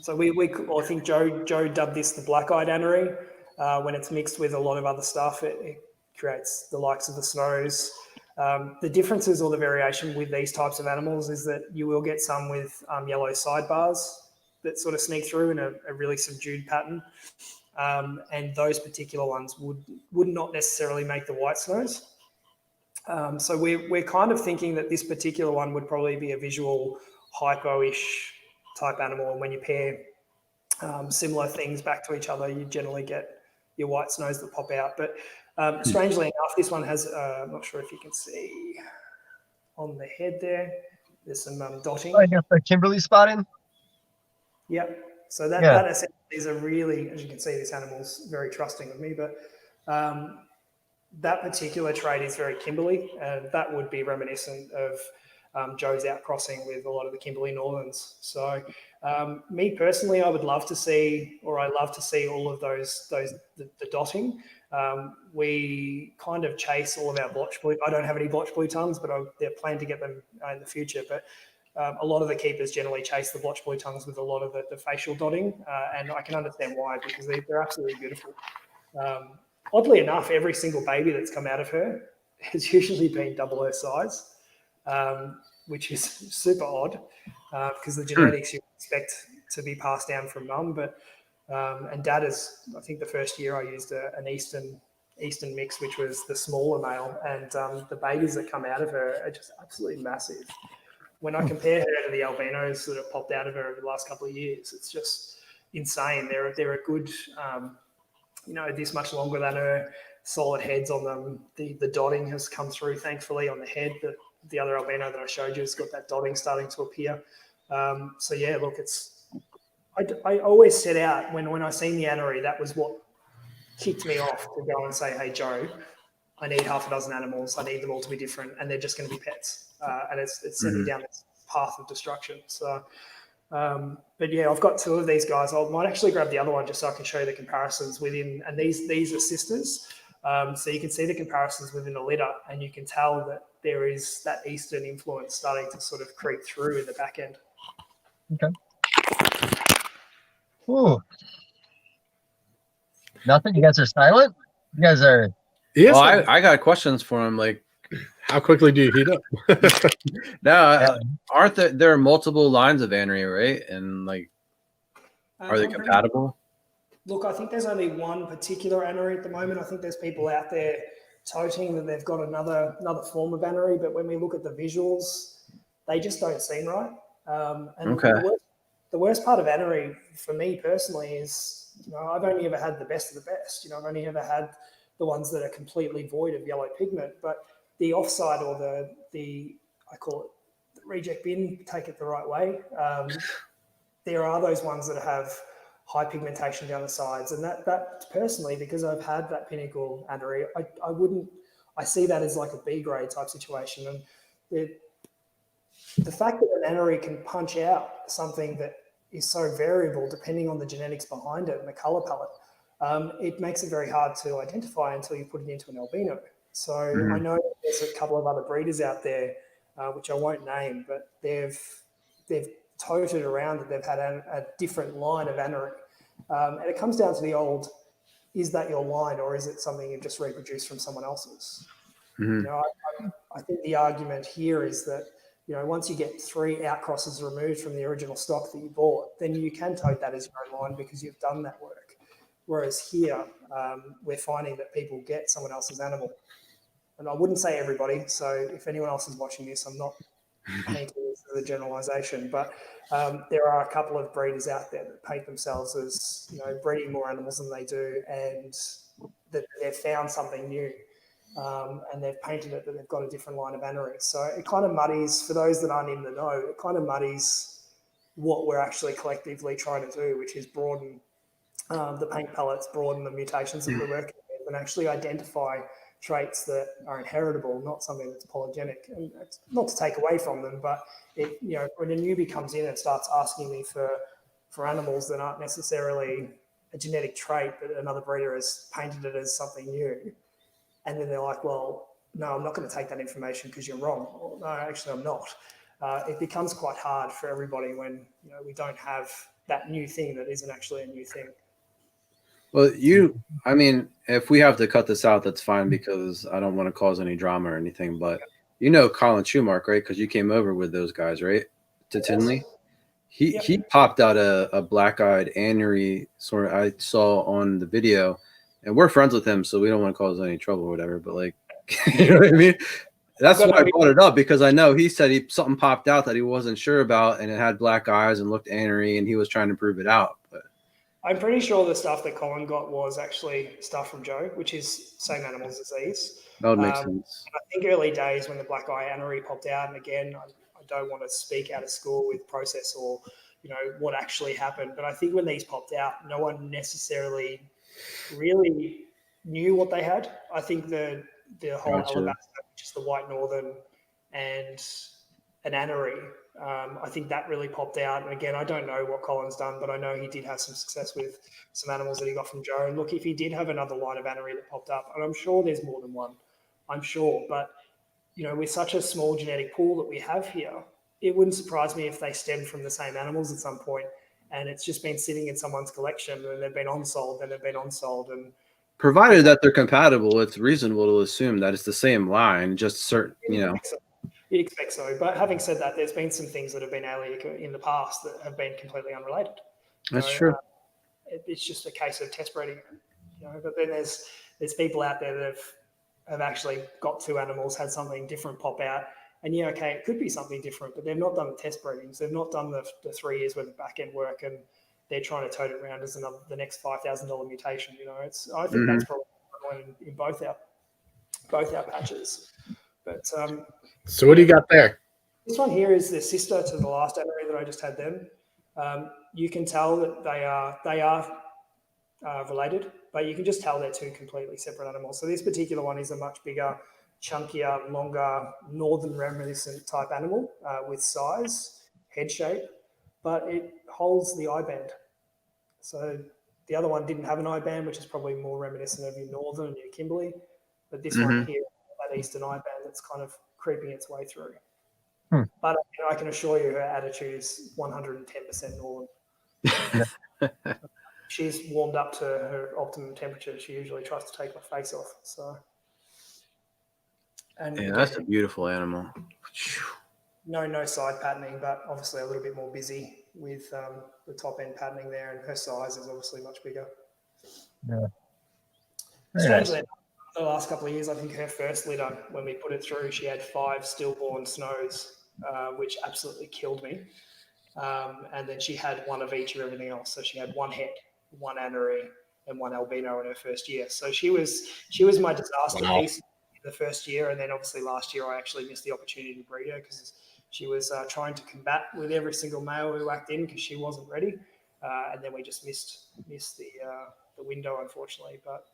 So I think Joe dubbed this the black-eyed anery. when it's mixed with a lot of other stuff, it creates the likes of the snows. The differences or the variation with these types of animals is that you will get some with yellow sidebars that sort of sneak through in a really subdued pattern. And those particular ones would not necessarily make the white snows. So we're kind of thinking that this particular one would probably be a visual hypo-ish type animal. And when you pair similar things back to each other, you generally get your white snows that pop out. But strangely enough, this one has, I'm not sure if you can see on the head there, there's some dotting. I guess the Kimberley spotting. Yep. So that essentially is a really, as you can see, this animal's very trusting of me, but that particular trait is very Kimberley, and that would be reminiscent of Joe's outcrossing with a lot of the Kimberley Northerns. So me personally, I would love to see, or I love to see all of the dotting. We kind of chase all of our blotch blue. I don't have any blotch blue tongues, but they're planning to get them in the future. But a lot of the keepers generally chase the blotch blue tongues with a lot of the facial dotting, and I can understand why, because they're absolutely beautiful. Oddly enough, every single baby that's come out of her has usually been double her size, which is super odd because the genetics you expect to be passed down from mum. But and dad is, I think the first year I used an Eastern mix, which was the smaller male, and the babies that come out of her are just absolutely massive. When I compare her to the albinos that have popped out of her over the last couple of years, it's just insane. They're a good, this much longer than her, solid heads on them. The dotting has come through, thankfully, on the head. The other albino that I showed you has got that dotting starting to appear. So, yeah, look, I always set out, when I seen the anery, that was what kicked me off to go and say, hey, Joe, I need half a dozen animals. I need them all to be different, and they're just going to be pets. And it's sent me down this path of destruction. So, but yeah, I've got two of these guys. I might actually grab the other one just so I can show you the comparisons within. And these are sisters. So you can see the comparisons within the litter, and you can tell that there is that Eastern influence starting to sort of creep through in the back end. Okay. Ooh. Nothing? You guys are silent? You guys are... Well, I got questions for him. Like, how quickly do you heat up? No, aren't there are multiple lines of anery, right? And like, are they compatible? Look, I think there's only one particular anery at the moment. I think there's people out there toting that they've got another form of anery, but when we look at the visuals, they just don't seem right. And the worst part of anery for me personally is, I've only ever had the best of the best. I've only ever had the ones that are completely void of yellow pigment, but the offside or the I call it the reject bin, take it the right way. There are those ones that have high pigmentation down the sides, and that personally, because I've had that pinnacle anery, I see that as like a B grade type situation. And the fact that an anery can punch out something that is so variable depending on the genetics behind it and the color palette, it makes it very hard to identify until you put it into an albino. So I know there's a couple of other breeders out there, which I won't name, but they've toted around that they've had a different line of anery. And it comes down to the old, is that your line, or is it something you've just reproduced from someone else's? I think the argument here is that, once you get 3 outcrosses removed from the original stock that you bought, then you can tote that as your own line because you've done that work. Whereas here, we're finding that people get someone else's animal. And I wouldn't say everybody, so if anyone else is watching this, I'm not painting this as a generalisation, but there are a couple of breeders out there that paint themselves as, breeding more animals than they do, and that they've found something new, and they've painted it that they've got a different line of anery. So it kind of muddies, for those that aren't in the know, it kind of muddies what we're actually collectively trying to do, which is broaden the paint palettes, broaden the mutations that we're working with, and actually identify traits that are inheritable, not something that's polygenic. And it's not to take away from them, but when a newbie comes in and starts asking me for animals that aren't necessarily a genetic trait, but another breeder has painted it as something new, and then they're like, well, no, I'm not going to take that information because you're wrong. Well, no, actually, I'm not. It becomes quite hard for everybody when we don't have that new thing that isn't actually a new thing. Well, I mean, if we have to cut this out, that's fine because I don't want to cause any drama or anything. But Colin Schumark, right? Because you came over with those guys, right? To Tinley. He popped out a black-eyed anery sort of I saw on the video, and we're friends with him, so we don't want to cause any trouble or whatever. But like, you know what I mean? That's why I brought it up, because I know he said something popped out that he wasn't sure about, and it had black eyes and looked anery, and he was trying to prove it out. But I'm pretty sure the stuff that Colin got was actually stuff from Joe, which is same animal's disease. that would make sense. I think early days when the black eye anery popped out, and again, I don't want to speak out of school with process or what actually happened, but I think when these popped out, no one necessarily really knew what they had. I think the whole alabaster, which is the white northern, and an anery, I think that really popped out. And again, I don't know what Colin's done, but I know he did have some success with some animals that he got from Joe. And look, if he did have another line of anery that popped up, and I'm sure there's more than one, I'm sure, but with such a small genetic pool that we have here, it wouldn't surprise me if they stemmed from the same animals at some point, and it's just been sitting in someone's collection, and they've been on-sold, and provided that they're compatible, it's reasonable to assume that it's the same line, just certain, You'd expect so. But having said that, there's been some things that have been allelic in the past that have been completely unrelated. That's true. It's just a case of test breeding, But then there's people out there that have actually got two animals, had something different pop out. And it could be something different, but they've not done the test breedings. They've not done the 3 years worth of back end work, and they're trying to tote it around as the next $5,000 mutation. I think that's probably in both our patches. But so what do you got there? This one here is the sister to the last anery that I just had them. You can tell that they are related, but you can just tell they're two completely separate animals. So this particular one is a much bigger, chunkier, longer, northern reminiscent type animal with size, head shape, but it holds the eye band. So the other one didn't have an eye band, which is probably more reminiscent of your northern and your Kimberley, but this one here, that eastern eye band, that's kind of creeping its way through. But I can assure you her attitude is 110% northern. She's warmed up to her optimum temperature. She usually tries to take my face off. So. And that's a beautiful animal. No side patterning, but obviously a little bit more busy with the top end patterning there, and her size is obviously much bigger. Yeah. Strangely, the last couple of years, I think her first litter, when we put it through, she had 5 stillborn snows, which absolutely killed me. And then she had one of each of everything else. So she had 1 het, 1 anery, and 1 albino in her first year. So she was my disaster piece the first year, and then obviously last year I actually missed the opportunity to breed her because she was trying to combat with every single male who whacked in because she wasn't ready, and then we just missed the window, unfortunately. But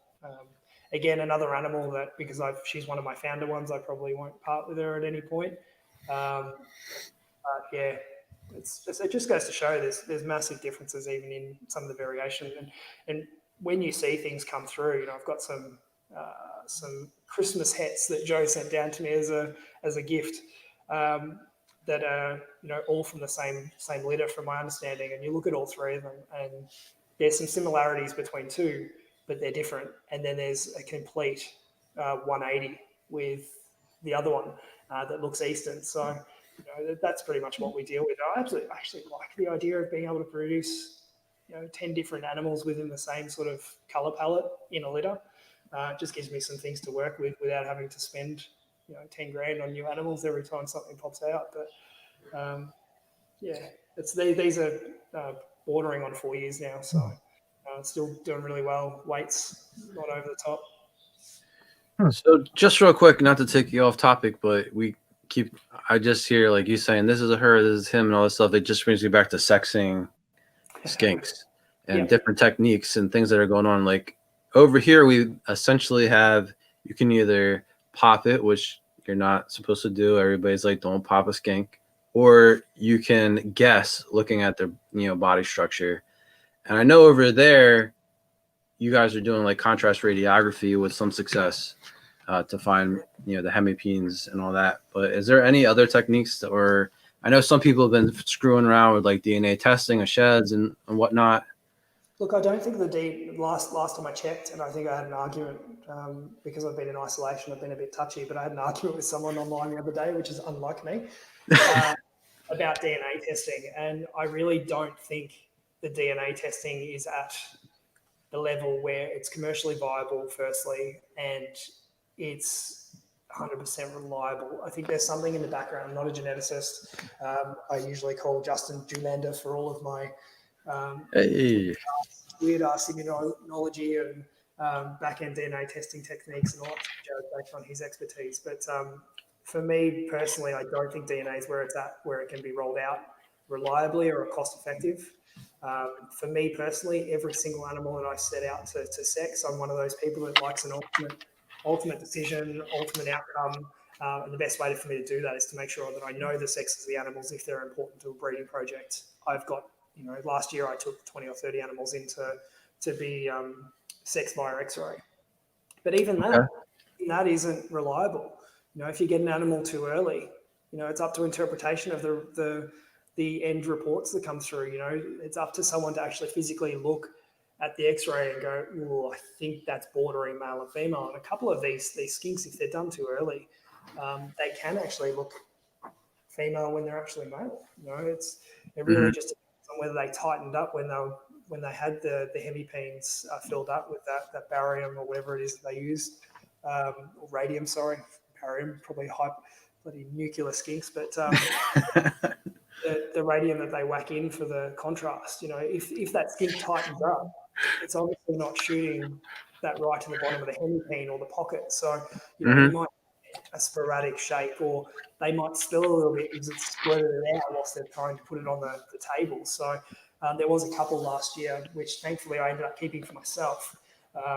again, another animal that, because she's one of my founder ones, I probably won't part with her at any point. But yeah, it just goes to show there's massive differences even in some of the variation, and when you see things come through, I've got some Christmas hats that Joe sent down to me as a gift that are all from the same litter from my understanding, and you look at all 3 of them and there's some similarities between 2, but they're different, and then there's a complete 180 with the other one that looks Eastern. So that's pretty much what we deal with. I actually like the idea of being able to produce 10 different animals within the same sort of color palette in a litter. It just gives me some things to work with without having to spend, 10 grand on new animals every time something pops out. But these are bordering on 4 years now, so still doing really well. Weight's not over the top. So just real quick, not to take you off topic, but I just hear like you saying this is a her, this is him, and all this stuff. It just brings me back to sexing skinks and different techniques and things that are going on. Like over here, we essentially have, you can either pop it, which you're not supposed to do. Everybody's like, don't pop a skink, or you can guess looking at their body structure. And I know over there, you guys are doing like contrast radiography with some success to find the hemipenes and all that. But is there any other techniques or I know some people have been screwing around with like DNA testing of sheds and whatnot. Look, I don't think last time I checked, and I think I had an argument because I've been in isolation. I've been a bit touchy, but I had an argument with someone online the other day, which is unlike me, about DNA testing. And I really don't think the DNA testing is at the level where it's commercially viable, firstly, and it's 100% reliable. I think there's something in the background. I'm not a geneticist. I usually call Justin Julander for all of my weird ass immunology and back-end DNA testing techniques and all that based on his expertise. But for me personally, I don't think DNA is where it's at, where it can be rolled out reliably or cost-effective. For me personally, every single animal that I set out to sex, I'm one of those people that likes an ultimate decision, ultimate outcome. And the best way for me to do that is to make sure that I know the sexes of the animals if they're important to a breeding project. I've got, last year I took 20 or 30 animals in to be sexed via X-ray. But even that isn't reliable. If you get an animal too early, it's up to interpretation of the end reports that come through. It's up to someone to actually physically look at the X-ray and go, "Oh, I think that's bordering male and female." And a couple of these skinks, if they're done too early, they can actually look female when they're actually male. It really just depends on whether they tightened up when they had the hemipenes filled up with that barium or whatever it is that they used, or radium. Sorry, barium, probably bloody nuclear skinks, but the radium that they whack in for the contrast. If that skink tightens up, it's obviously not shooting that right to the bottom of the hemipene or the pocket. So you might get a sporadic shape, or they might spill a little bit because it's squirted it out whilst they're trying to put it on the table. So there was a couple last year, which thankfully I ended up keeping for myself,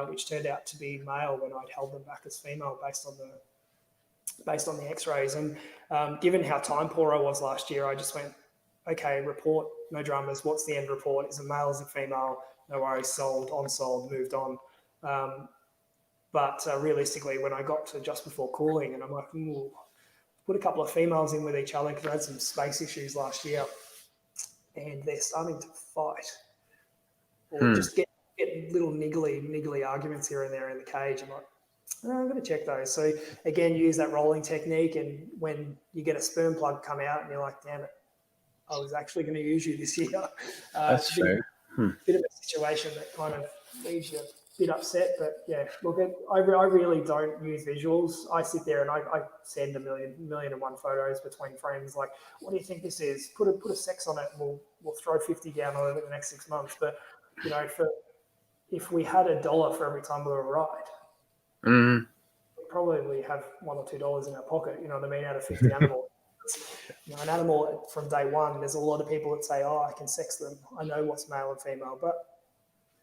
which turned out to be male when I'd held them back as female based on the X-rays. And given how time poor I was last year, I just went, okay, report, no dramas. What's the end report? Is it male? Is it female? No worries, sold, on-sold, moved on. But realistically, when I got to just before cooling, and I'm like, put a couple of females in with each other because I had some space issues last year, and they're starting to fight or just get little niggly arguments here and there in the cage. I'm like, I'm going to check those. So again, use that rolling technique, and when you get a sperm plug come out and you're like, damn it, I was actually going to use you this year. That's fair. Bit of a situation that kind of leaves you a bit upset. But yeah, look, I really don't use visuals. I sit there and I send a million and one photos between friends. Like, what do you think this is? Put a sex on it, and we'll throw 50 down on it in the next 6 months. But if we had $1 for every time we were right, we'd probably have $1 or $2 in our pocket. You know what I mean? Out of 50 animals. An animal from day one, there's a lot of people that say, "Oh, I can sex them. I know what's male and female," but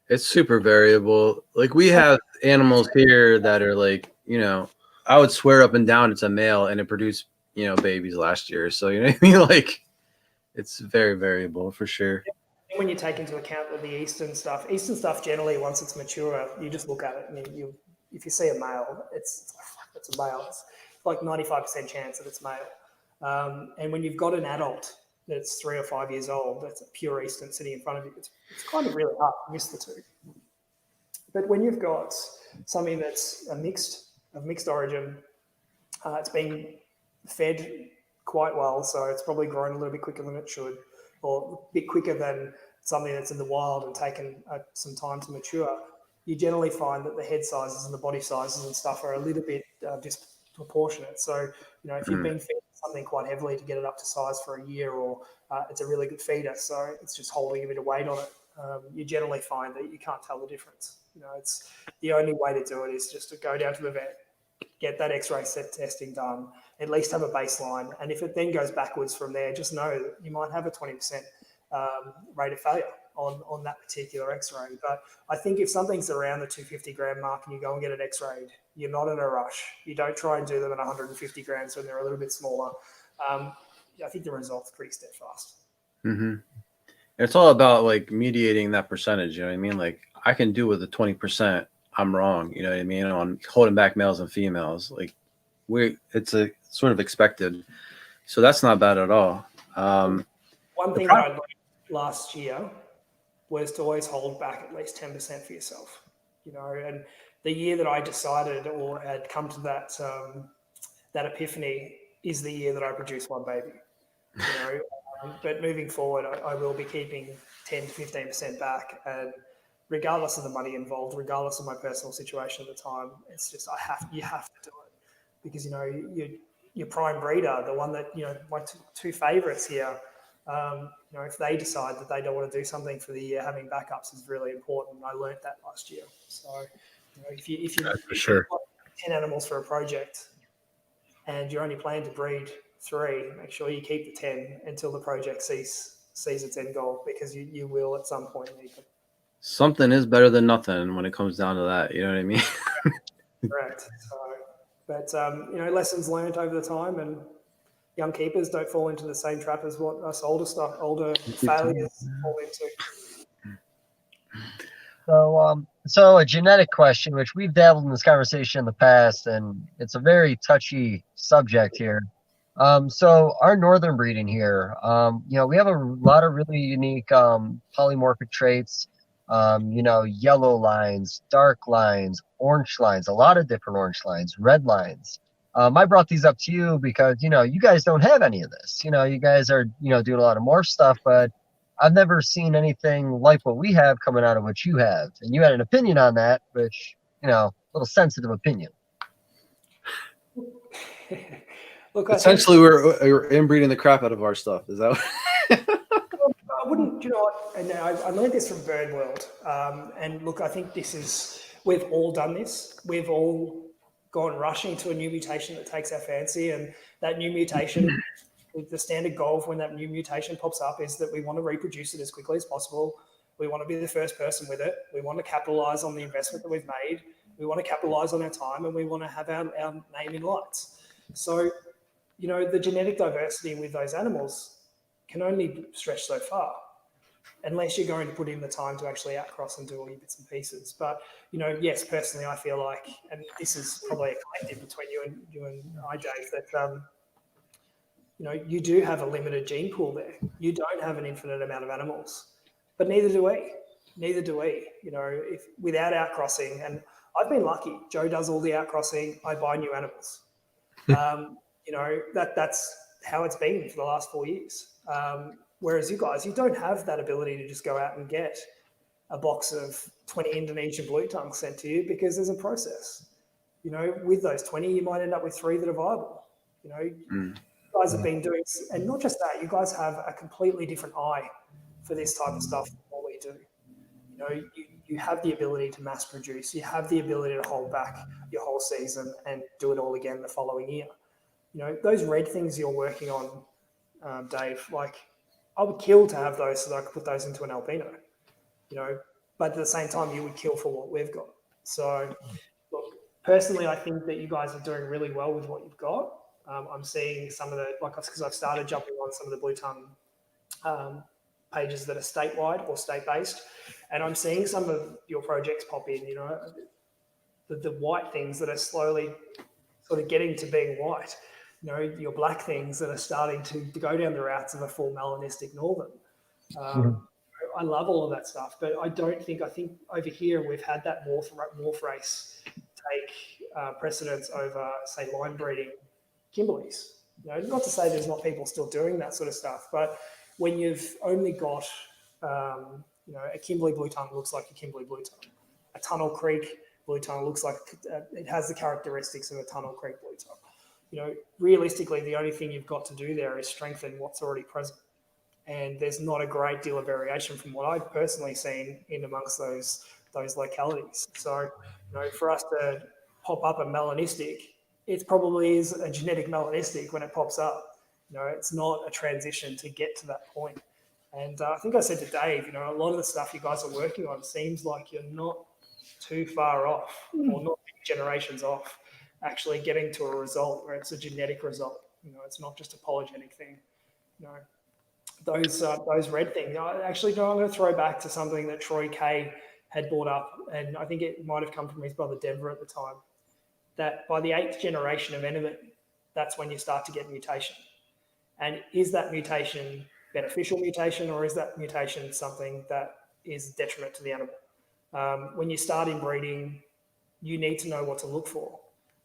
it's super variable. Like, we have animals here that are like, I would swear up and down it's a male, and it produced, babies last year. So, you know what I mean? Like, it's very variable for sure. And when you take into account the Eastern stuff generally, once it's mature, you just look at it and if you see a male, it's a male. It's like 95% chance that it's male. And when you've got an adult that's 3 or 5 years old, that's a pure Eastern sitting in front of you, it's kind of really hard to miss the two. But when you've got something that's of mixed origin, it's been fed quite well, so it's probably grown a little bit quicker than it should, or a bit quicker than something that's in the wild and taken some time to mature. You generally find that the head sizes and the body sizes and stuff are a little bit disproportionate. So, if you've been fed something quite heavily to get it up to size for a year, or it's a really good feeder, so it's just holding a bit of weight on it, you generally find that you can't tell the difference. It's the only way to do it is just to go down to the vet, get that X-ray testing done, at least have a baseline, and if it then goes backwards from there, just know that you might have a 20% rate of failure on that particular X-ray. But I think if something's around the 250 gram mark and you go and get it X-rayed, you're not in a rush. You don't try and do them at 150 grams when they're a little bit smaller. I think the result's pretty steadfast. It's all about like mediating that percentage. You know what I mean? Like, I can do with a 20%. I'm wrong. You know what I mean? On holding back males and females, like it's a sort of expected. So that's not bad at all. One thing that I learned last was to always hold back at least 10% for yourself, and the year that I decided or had come to that epiphany is the year that I produced one baby, but moving forward, I will be keeping 10 to 15% back, and regardless of the money involved, regardless of my personal situation at the time, it's just you have to do it because your prime breeder, the one that my two favourites here, if they decide that they don't want to do something for the year, having backups is really important. I learnt that last year. So if you for sure. 10 animals for a project and you're only planning to breed 3, make sure you keep the 10 until the project sees its end goal, because you will at some point need them. Something is better than nothing when it comes down to that. You know what I mean? Correct. So, but lessons learned over the time, and young keepers don't fall into the same trap as what us older failures fall into. So a genetic question, which we've dabbled in this conversation in the past, and it's a very touchy subject here. So our northern breeding here, we have a lot of really unique polymorphic traits. Yellow lines, dark lines, orange lines, a lot of different orange lines, red lines. I brought these up to you because, you guys don't have any of this. You guys are, doing a lot of morph stuff, but I've never seen anything like what we have coming out of what you have. And you had an opinion on that, which, a little sensitive opinion. Look, essentially, we're inbreeding the crap out of our stuff. Is that what? I wouldn't, and I learned this from Bird World. And look, I think we've all done this. We've all gone rushing to a new mutation that takes our fancy, and that new mutation, the standard goal of when that new mutation pops up is that we want to reproduce it as quickly as possible. We want to be the first person with it. We want to capitalize on the investment that we've made. We want to capitalize on our time, and we want to have our name in lights. So, the genetic diversity with those animals can only stretch so far, unless you're going to put in the time to actually outcross and do all your bits and pieces. But, yes, personally, I feel like, and this is probably a collective between you and I, Dave, that, you do have a limited gene pool there. You don't have an infinite amount of animals, but neither do we. If without outcrossing, and I've been lucky. Joe does all the outcrossing. I buy new animals. That's how it's been for the last 4 years. Whereas you guys, you don't have that ability to just go out and get a box of 20 Indonesian blue tongues sent to you, because there's a process. With those 20, you might end up with 3 that are viable. You guys have been doing, and not just that, you guys have a completely different eye for this type of stuff than what we do. You have the ability to mass produce. You have the ability to hold back your whole season and do it all again the following year. Those red things you're working on, Dave, like, I would kill to have those so that I could put those into an albino, but at the same time, you would kill for what we've got. So, look, personally, I think that you guys are doing really well with what you've got. I'm seeing some of the, because I've started jumping on some of the blue tongue pages that are statewide or state-based, and I'm seeing some of your projects pop in, the white things that are slowly sort of getting to being white, your black things that are starting to go down the routes of a full melanistic northern. I love all of that stuff, but I think over here we've had that morph race take precedence over, say, line breeding Kimberleys. Not to say there's not people still doing that sort of stuff, but when you've only got, a Kimberley blue tongue looks like a Kimberley blue tongue. A Tunnel Creek blue tongue looks like it has the characteristics of a Tunnel Creek blue tongue. Realistically, the only thing you've got to do there is strengthen what's already present. And there's not a great deal of variation from what I've personally seen in amongst those localities. So, for us to pop up a melanistic, it probably is a genetic melanistic when it pops up. It's not a transition to get to that point. And I think I said to Dave, a lot of the stuff you guys are working on seems like you're not too far off, or not generations off, actually getting to a result where it's a genetic result. It's not just a polygenic thing. Those red things. I'm going to throw back to something that Troy K had brought up, and I think it might have come from his brother Denver at the time, that by the 8th generation of Enemit, that's when you start to get mutation. And is that mutation beneficial mutation, or is that mutation something that is detriment to the animal. When you start inbreeding, you need to know what to look for.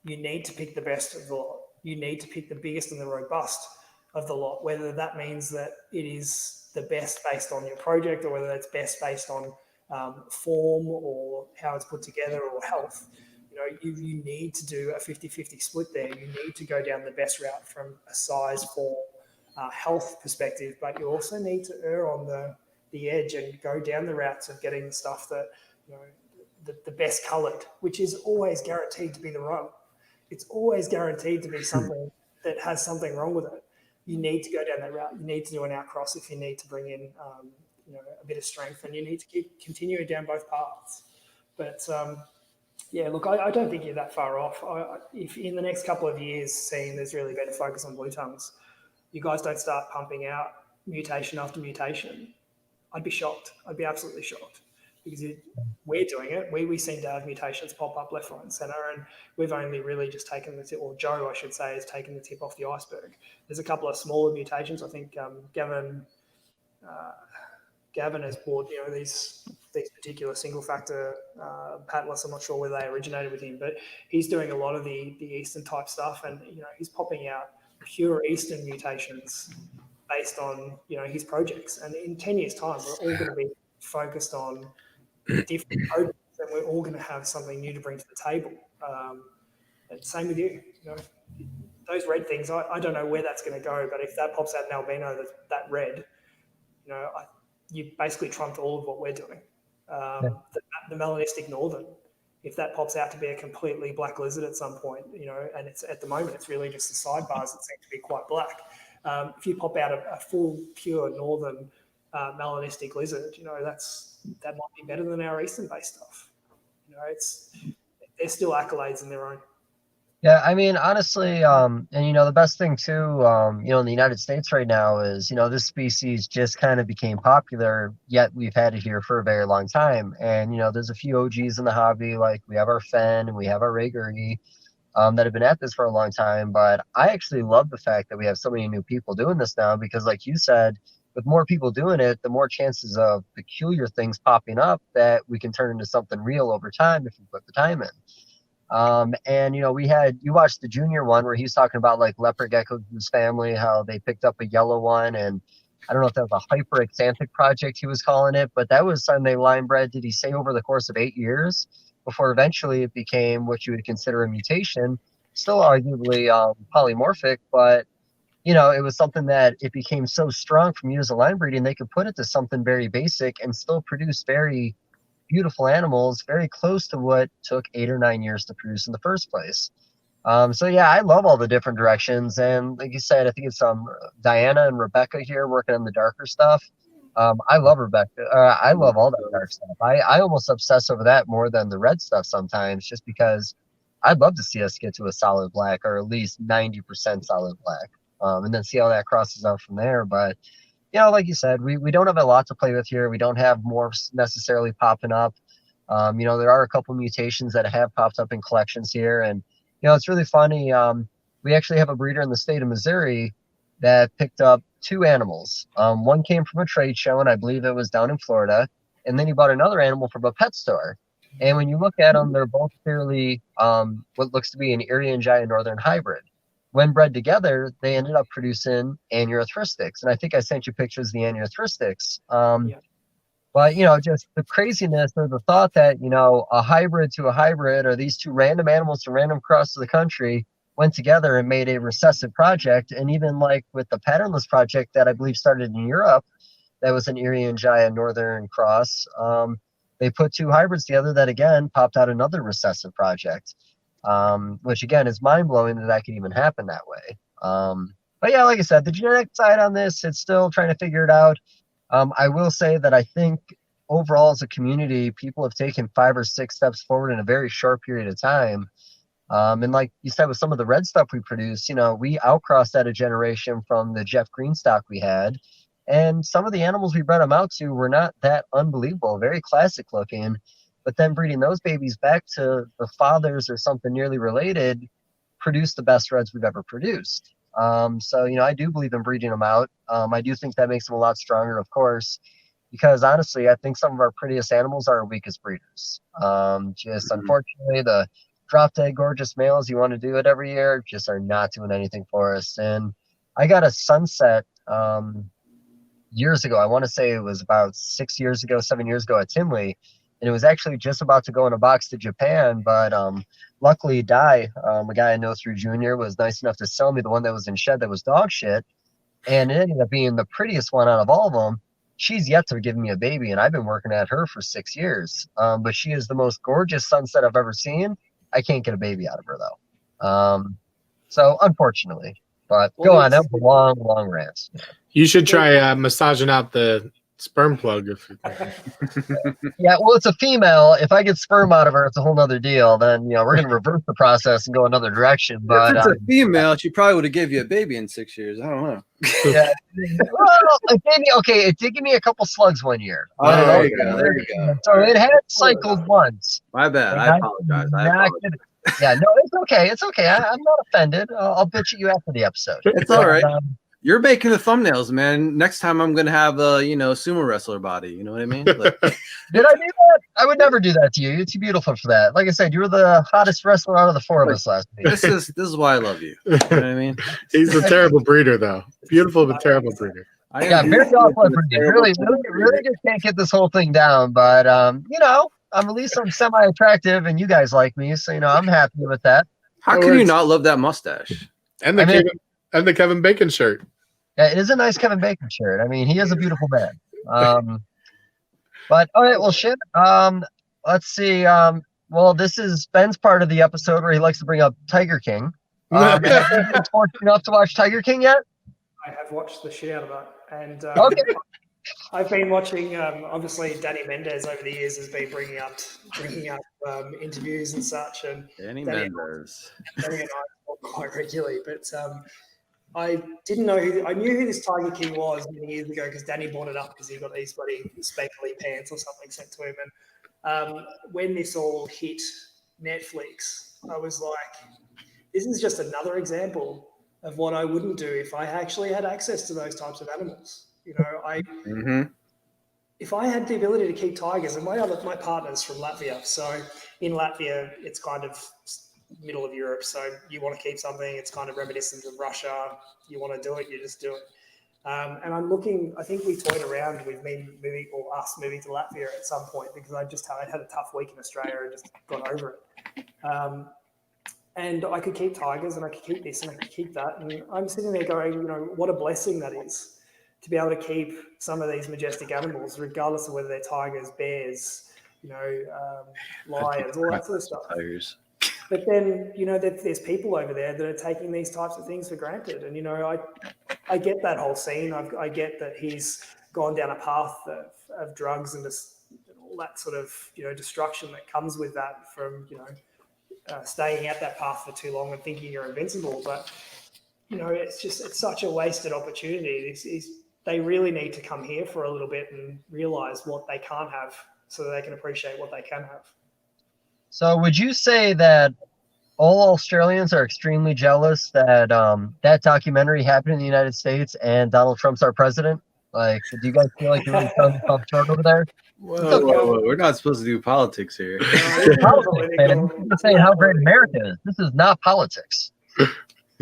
You need to pick the best of the lot. You need to pick the biggest and the robust of the lot, whether that means that it is the best based on your project or whether it's best based on form or how it's put together or health. You need to do a 50-50 split there. You need to go down the best route from a size, form, health perspective, but you also need to err on the edge and go down the routes of getting the stuff that, the best coloured, which is always guaranteed to be the wrong. It's always guaranteed to be something that has something wrong with it. You need to go down that route. You need to do an outcross if you need to bring in, a bit of strength, and you need to keep continuing down both paths. But yeah, look, I don't think you're that far off. If in the next couple of years, seeing there's really been a focus on blue tongues, you guys don't start pumping out mutation after mutation, I'd be shocked. I'd be absolutely shocked, because we're doing it. We seem to have mutations pop up left, right, and centre, and we've only really just taken the tip, or Joe, I should say, has taken the tip off the iceberg. There's a couple of smaller mutations. I think Gavin has bought these particular single factor patless. I'm not sure where they originated with him, but he's doing a lot of the Eastern type stuff, and he's popping out pure Eastern mutations based on his projects. And in 10 years' time, we're all going to be focused on different projects, and we're all going to have something new to bring to the table. And same with you. Those red things, I don't know where that's going to go, but if that pops out in albino, that red, you basically trumped all of what we're doing. The melanistic northern, if that pops out to be a completely black lizard at some point, and it's at the moment it's really just the sidebars that seem to be quite black. If you pop out a full pure northern melanistic lizard, that might be better than our eastern based stuff. They're still accolades in their own. Yeah, I mean, honestly, and the best thing too, in the United States right now is, this species just kind of became popular, yet we've had it here for a very long time. And, there's a few OGs in the hobby, like we have our Fen and we have our Ray Gurney, that have been at this for a long time. But I actually love the fact that we have so many new people doing this now, because like you said, with more people doing it, the more chances of peculiar things popping up that we can turn into something real over time if we put the time in. And you watched the junior one where he's talking about like leopard geckos' family, how they picked up a yellow one, and I don't know if that was a hyperexanthic project he was calling it, but that was something they line bred, did he say, over the course of 8 years before eventually it became what you would consider a mutation, still arguably polymorphic, but it was something that it became so strong from years of line breeding, they could put it to something very basic and still produce very beautiful animals, very close to what took 8 or 9 years to produce in the first place. So yeah, I love all the different directions, and like you said, I think it's Diana and Rebecca here working on the darker stuff. I love Rebecca. I love all that dark stuff. I almost obsess over that more than the red stuff sometimes, just because I'd love to see us get to a solid black, or at least 90% solid black, and then see how that crosses out from there. But like you said, we don't have a lot to play with here. We don't have morphs necessarily popping up. There are a couple mutations that have popped up in collections here. And, it's really funny. We actually have a breeder in the state of Missouri that picked up 2 animals. One came from a trade show, and I believe it was down in Florida. And then he bought another animal from a pet store. And when you look at them, they're both clearly what looks to be an Irian Giant Northern hybrid. When bred together, they ended up producing anuothristics. And I think I sent you pictures of the anuothristics. But, just the craziness or the thought that, a hybrid to a hybrid, or these 2 random animals from random across the country went together and made a recessive project. And even like with the patternless project that I believe started in Europe, that was an Irian Giant Northern cross. They put 2 hybrids together that, again, popped out another recessive project. Which again is mind-blowing that could even happen that way. But yeah, like I said, the genetic side on this, it's still trying to figure it out. I will say that I think overall as a community, people have taken 5 or 6 steps forward in a very short period of time. And like you said, with some of the red stuff we produce, we outcrossed that a generation from the Jeff Green stock we had. And some of the animals we bred them out to were not that unbelievable, very classic looking. But then breeding those babies back to the fathers or something nearly related produced the best reds we've ever produced. So, I do believe in breeding them out. I do think that makes them a lot stronger, of course, because honestly, I think some of our prettiest animals are our weakest breeders. Just unfortunately, the drop dead gorgeous males, you want to do it every year, just are not doing anything for us. And I got a sunset years ago. I want to say it was about 7 years ago at Tinley, and it was actually just about to go in a box to Japan, but luckily a guy I know through Junior, was nice enough to sell me the one that was in shed that was dog shit, and it ended up being the prettiest one out of all of them. She's yet to give me a baby, and I've been working at her for 6 years, but she is the most gorgeous sunset I've ever seen. I can't get a baby out of her though, so unfortunately. But go on, that was a long rant. You should try massaging out the sperm plug. Yeah, well, it's a female. If I get sperm out of her, it's a whole nother deal. Then we're gonna reverse the process and go another direction. But if it's a female, she probably would have gave you a baby in 6 years. I don't know. Yeah. Well, it did give me a couple slugs one year. Oh, there you go. So it had cycled once. My bad. I apologize. Yeah, no, it's okay. It's okay. I'm not offended. I'll bitch at you after the episode. It's all right. You're making the thumbnails, man. Next time I'm gonna have a sumo wrestler body. You know what I mean? Like, did I do that? I would never do that to you. You're too beautiful for that. Like I said, you were the hottest wrestler out of the four of us last week. This is why I love you. You know what I mean? He's a terrible breeder, though. Beautiful but terrible breeder. Yeah, very awful breeder. Really just can't get this whole thing down. But I'm at least I'm semi-attractive, and you guys like me, so I'm happy with that. How can you not love that mustache? And the Kevin Bacon shirt. Yeah, it is a nice Kevin Bacon shirt. I mean, he is a beautiful man. But all right, well, shit. Let's see. Well, this is Ben's part of the episode where he likes to bring up Tiger King. Have you been fortunate enough to watch Tiger King yet? I have watched the shit out of it, and okay. I've been watching. Obviously, Danny Mendez over the years has been bringing up interviews and such, and Danny Mendez. Danny and I talk quite regularly, but I didn't know I knew who this Tiger King was many years ago because Danny brought it up because he got these bloody sparkly pants or something sent to him, and when this all hit Netflix, I was like, this is just another example of what I wouldn't do if I actually had access to those types of animals. If I had the ability to keep tigers, and my partner's from Latvia, so in Latvia it's kind of middle of Europe, so you want to keep something, it's kind of reminiscent of Russia, you want to do it, you just do it. And I'm looking, I think we toyed around with us moving to Latvia at some point because I'd had a tough week in Australia and just got over it. And I could keep tigers and I could keep this and I could keep that. And I'm sitting there going, what a blessing that is to be able to keep some of these majestic animals, regardless of whether they're tigers, bears, lions, all that sort of stuff. Tigers. But then, there's people over there that are taking these types of things for granted. And, I get that whole scene. I get that he's gone down a path of drugs and all that sort of, destruction that comes with that from, staying at that path for too long and thinking you're invincible. But, it's such a wasted opportunity. They really need to come here for a little bit and realize what they can't have so that they can appreciate what they can have. So would you say that all Australians are extremely jealous that that documentary happened in the United States and Donald Trump's our president? Like, do you guys feel like you're really selling yourself short over there? Whoa, we're not supposed to do politics here. Politics, man. I'm saying how great America is. This is not politics.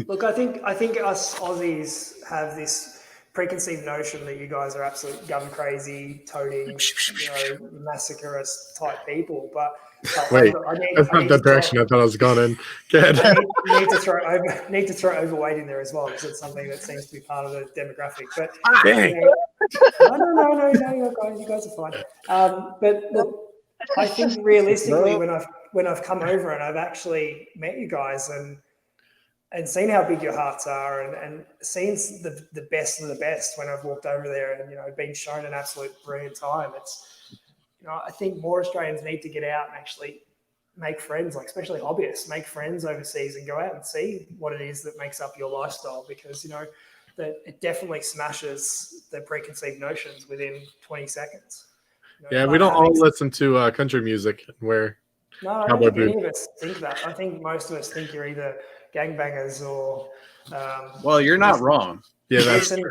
Look, I think us Aussies have this preconceived notion that you guys are absolute gun crazy, toting, massacreist type people. But wait, that's not the direction I thought I was going in. Go ahead. I need to throw overweight in there as well because it's something that seems to be part of the demographic. But no, you guys are fine. But look, I think realistically, when I've come over and I've actually met you guys and seen how big your hearts are and seen the best of the best when I've walked over there and been shown an absolute brilliant time. It's I think more Australians need to get out and actually make friends, like especially hobbyists, make friends overseas and go out and see what it is that makes up your lifestyle because that it definitely smashes the preconceived notions within 20 seconds. We don't all listen to country music where no, I don't think any of us think that. I think most of us think you're either gangbangers or well, you're not wrong. Yeah, that's Listen,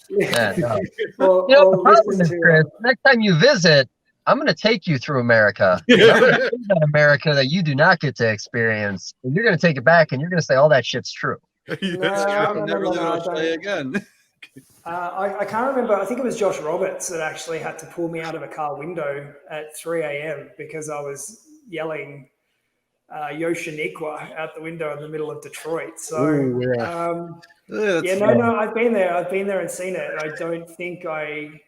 Yeah, no. or, You know, the or problem listen is, to Chris, next time you visit, I'm going to take you through America. And I'm going to see that America that you do not get to experience. And you're going to take it back and you're going to say all that shit's true. that's no, true. I'll never live in I Australia don't. again. I can't remember. I think it was Josh Roberts that actually had to pull me out of a car window at 3 a.m. because I was yelling Yoshiniqua out the window in the middle of Detroit. So, Ooh, yeah. I've been there. I've been there and seen it. And I don't think I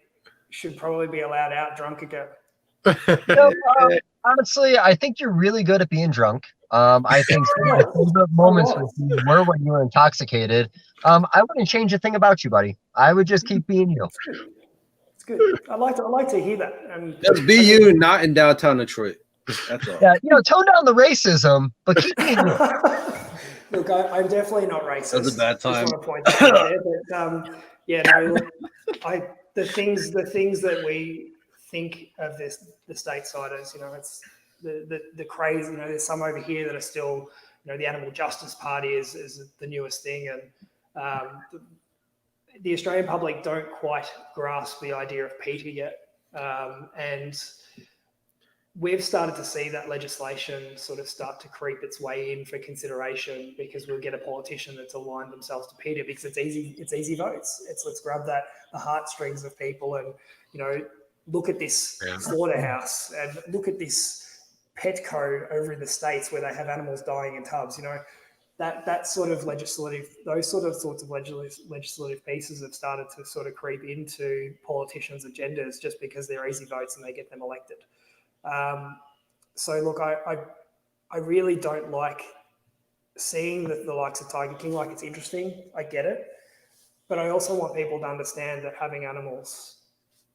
should probably be allowed out drunk again. You know, honestly, I think you're really good at being drunk. I think some of the favorite moments with you were when you were intoxicated. I wouldn't change a thing about you, buddy. I would just keep being you. It's good. I like to hear that. And Just be you, not in downtown Detroit. That's all. Yeah, you know, tone down the racism, but keep being you. Look, I'm definitely not racist. That was a bad time. Just want to point that out there, but look, the things that we think of the stateside, you know, it's the craze. You know, there's some over here that are still, you know, the Animal Justice Party is the newest thing, and the Australian public don't quite grasp the idea of PETA yet, and we've started to see that legislation sort of start to creep its way in for consideration because we'll get a politician that's aligned themselves to PETA because it's easy votes. It's let's grab the heartstrings of people and, you know, look at this slaughterhouse and look at this Petco over in the States where they have animals dying in tubs. You know, that sort of sorts of legislative pieces have started to sort of creep into politicians' agendas just because they're easy votes and they get them elected. So look, I really don't like seeing the likes of Tiger King. Like, it's interesting, I get it, but I also want people to understand that having animals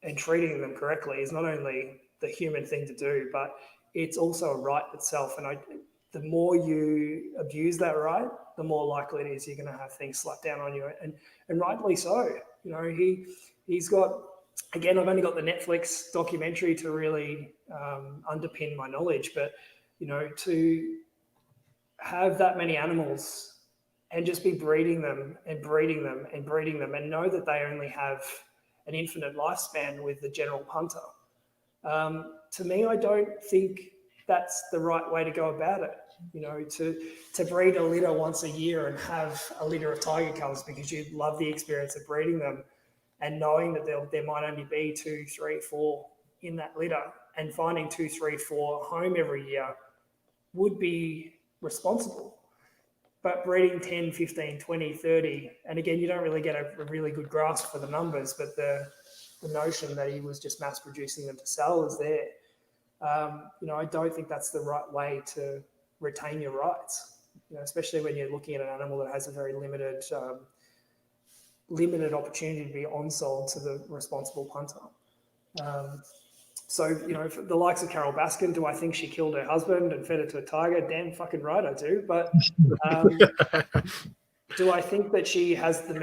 and treating them correctly is not only the human thing to do, but it's also a right itself. And the more you abuse that right, the more likely it is you're going to have things slapped down on you, and rightly so. You know, he's got. Again, I've only got the Netflix documentary to really underpin my knowledge, but, you know, to have that many animals and just be breeding them and breeding them and breeding them and know that they only have an infinite lifespan with the general punter. To me, I don't think that's the right way to go about it. You know, to breed a litter once a year and have a litter of tiger cubs because you love the experience of breeding them, and knowing that there might only be 2, 3, 4 in that litter, and finding 2, 3, 4 home every year would be responsible. But breeding 10, 15, 20, 30, and again, you don't really get a really good grasp for the numbers, but the notion that he was just mass producing them to sell is there. You know, I don't think that's the right way to retain your rights, you know, especially when you're looking at an animal that has a very limited opportunity to be on-sold to the responsible punter. So, you know, the likes of Carol Baskin, do I think she killed her husband and fed it to a tiger? Damn fucking right I do. But do I think that she has the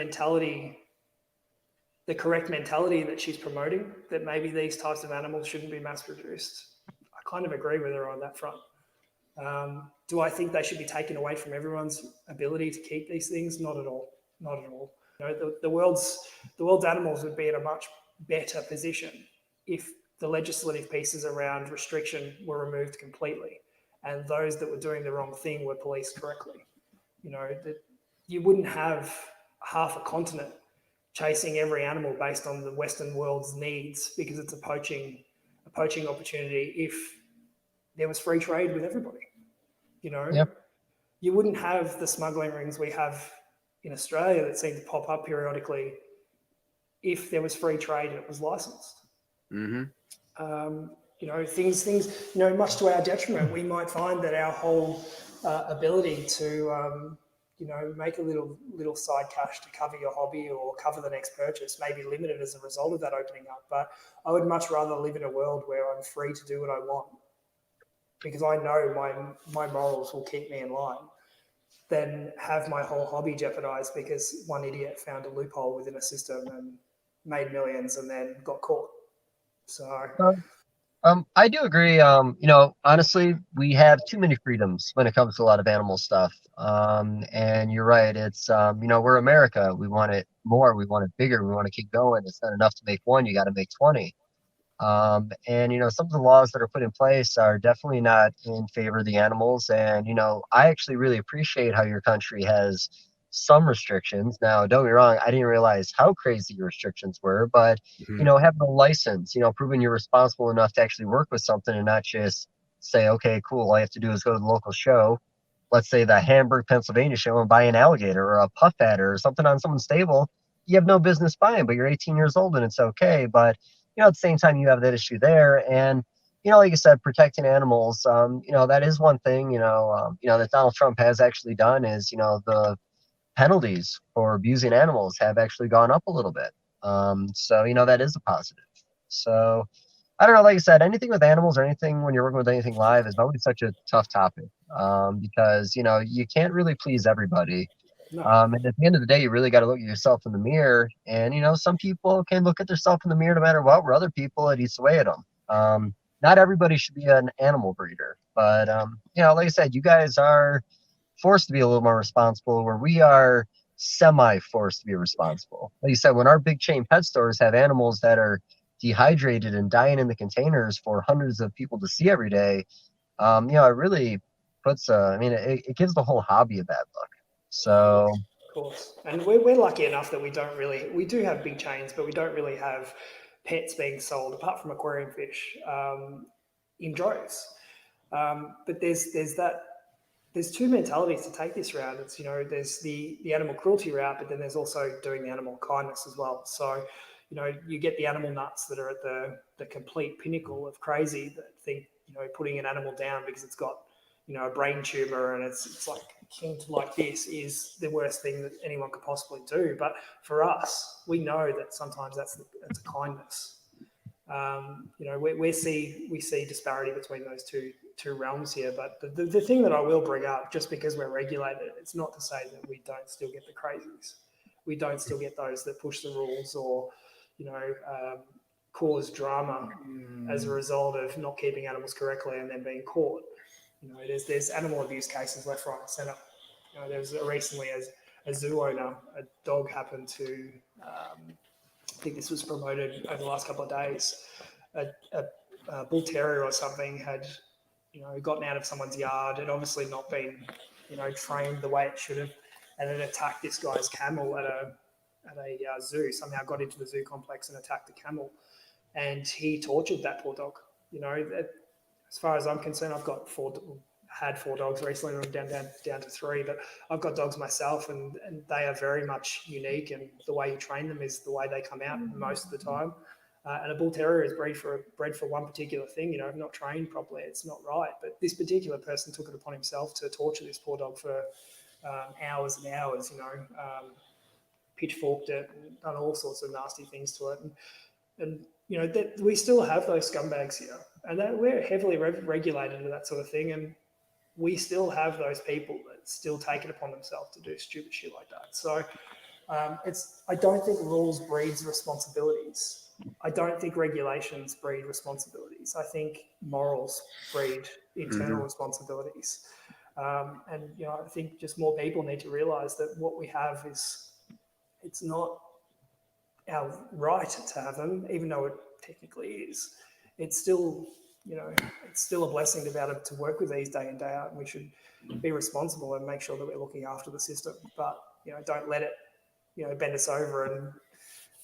correct mentality that she's promoting, that maybe these types of animals shouldn't be mass-produced? I kind of agree with her on that front. Do I think they should be taken away from everyone's ability to keep these things? Not at all. Not at all. You know, the world's animals would be in a much better position if the legislative pieces around restriction were removed completely, and those that were doing the wrong thing were policed correctly. You know, that you wouldn't have half a continent chasing every animal based on the Western world's needs because it's a poaching opportunity if there was free trade with everybody. You know, You wouldn't have the smuggling rings we have in Australia that seem to pop up periodically if there was free trade and it was licensed. Mm-hmm. You know, things, you know, much to our detriment, we might find that our whole ability to, you know, make a little side cash to cover your hobby or cover the next purchase may be limited as a result of that opening up. But I would much rather live in a world where I'm free to do what I want because I know my morals will keep me in line, than have my whole hobby jeopardized because one idiot found a loophole within a system and made millions and then got caught. So I do agree. Honestly, we have too many freedoms when it comes to a lot of animal stuff. And you're right. It's, we're America. We want it more. We want it bigger. We want to keep going. It's not enough to make one. You got to make 20. And some of the laws that are put in place are definitely not in favor of the animals. And I actually really appreciate how your country has some restrictions. Now, don't get me wrong, I didn't realize how crazy your restrictions were, but having a license, proving you're responsible enough to actually work with something and not just say, okay, cool, all I have to do is go to the local show, let's say the Hamburg, Pennsylvania show, and buy an alligator or a puff adder or something on someone's table. You have no business buying, but you're 18 years old and it's okay. But at the same time, you have that issue there. And, like you said, protecting animals, that is one thing, that Donald Trump has actually done is, the penalties for abusing animals have actually gone up a little bit. So, that is a positive. So, I don't know, like I said, anything with animals or anything when you're working with anything live is always such a tough topic because, you can't really please everybody. No. And at the end of the day, you really got to look at yourself in the mirror. And, some people can look at themselves in the mirror no matter what, where other people, it eats away at them. Not everybody should be an animal breeder. But, like I said, you guys are forced to be a little more responsible where we are semi-forced to be responsible. Like you said, when our big chain pet stores have animals that are dehydrated and dying in the containers for hundreds of people to see every day, it really puts, it gives the whole hobby a bad look. So, of course, and we're lucky enough that we do have big chains, but we don't really have pets being sold apart from aquarium fish in droves. But there's two mentalities to take this round. It's there's the animal cruelty route, but then there's also doing the animal kindness as well. So you get the animal nuts that are at the complete pinnacle of crazy that think putting an animal down because it's got a brain tumor and it's like akin to like this is the worst thing that anyone could possibly do. But for us, we know that sometimes that's a kindness. We see disparity between those two realms here. But the thing that I will bring up, just because we're regulated, it's not to say that we don't still get the crazies. We don't still get those that push the rules or cause drama as a result of not keeping animals correctly and then being caught. There's animal abuse cases left, right, and centre. There was recently a zoo owner, a dog happened to, I think this was promoted over the last couple of days, a bull terrier or something had, gotten out of someone's yard and obviously not been, trained the way it should have, and it attacked this guy's camel at a zoo. Somehow got into the zoo complex and attacked the camel, and he tortured that poor dog. As far as I'm concerned, I've got had four dogs recently. I'm down to three, but I've got dogs myself, and they are very much unique. And the way you train them is the way they come out most of the time. And a bull terrier is bred for one particular thing. If not trained properly, it's not right. But this particular person took it upon himself to torture this poor dog for hours and hours. Pitchforked it and done all sorts of nasty things to it. And that we still have those scumbags here, and that we're heavily regulated to that sort of thing, and we still have those people that still take it upon themselves to do stupid shit like that. So I don't think rules breeds responsibilities. I don't think regulations breed responsibilities. I think morals breed internal responsibilities. And I think just more people need to realise that what we have it's not our right to have them, even though it technically is. It's still, it's still a blessing to be able to work with these day in, day out, and we should be responsible and make sure that we're looking after the system. But, don't let it, bend us over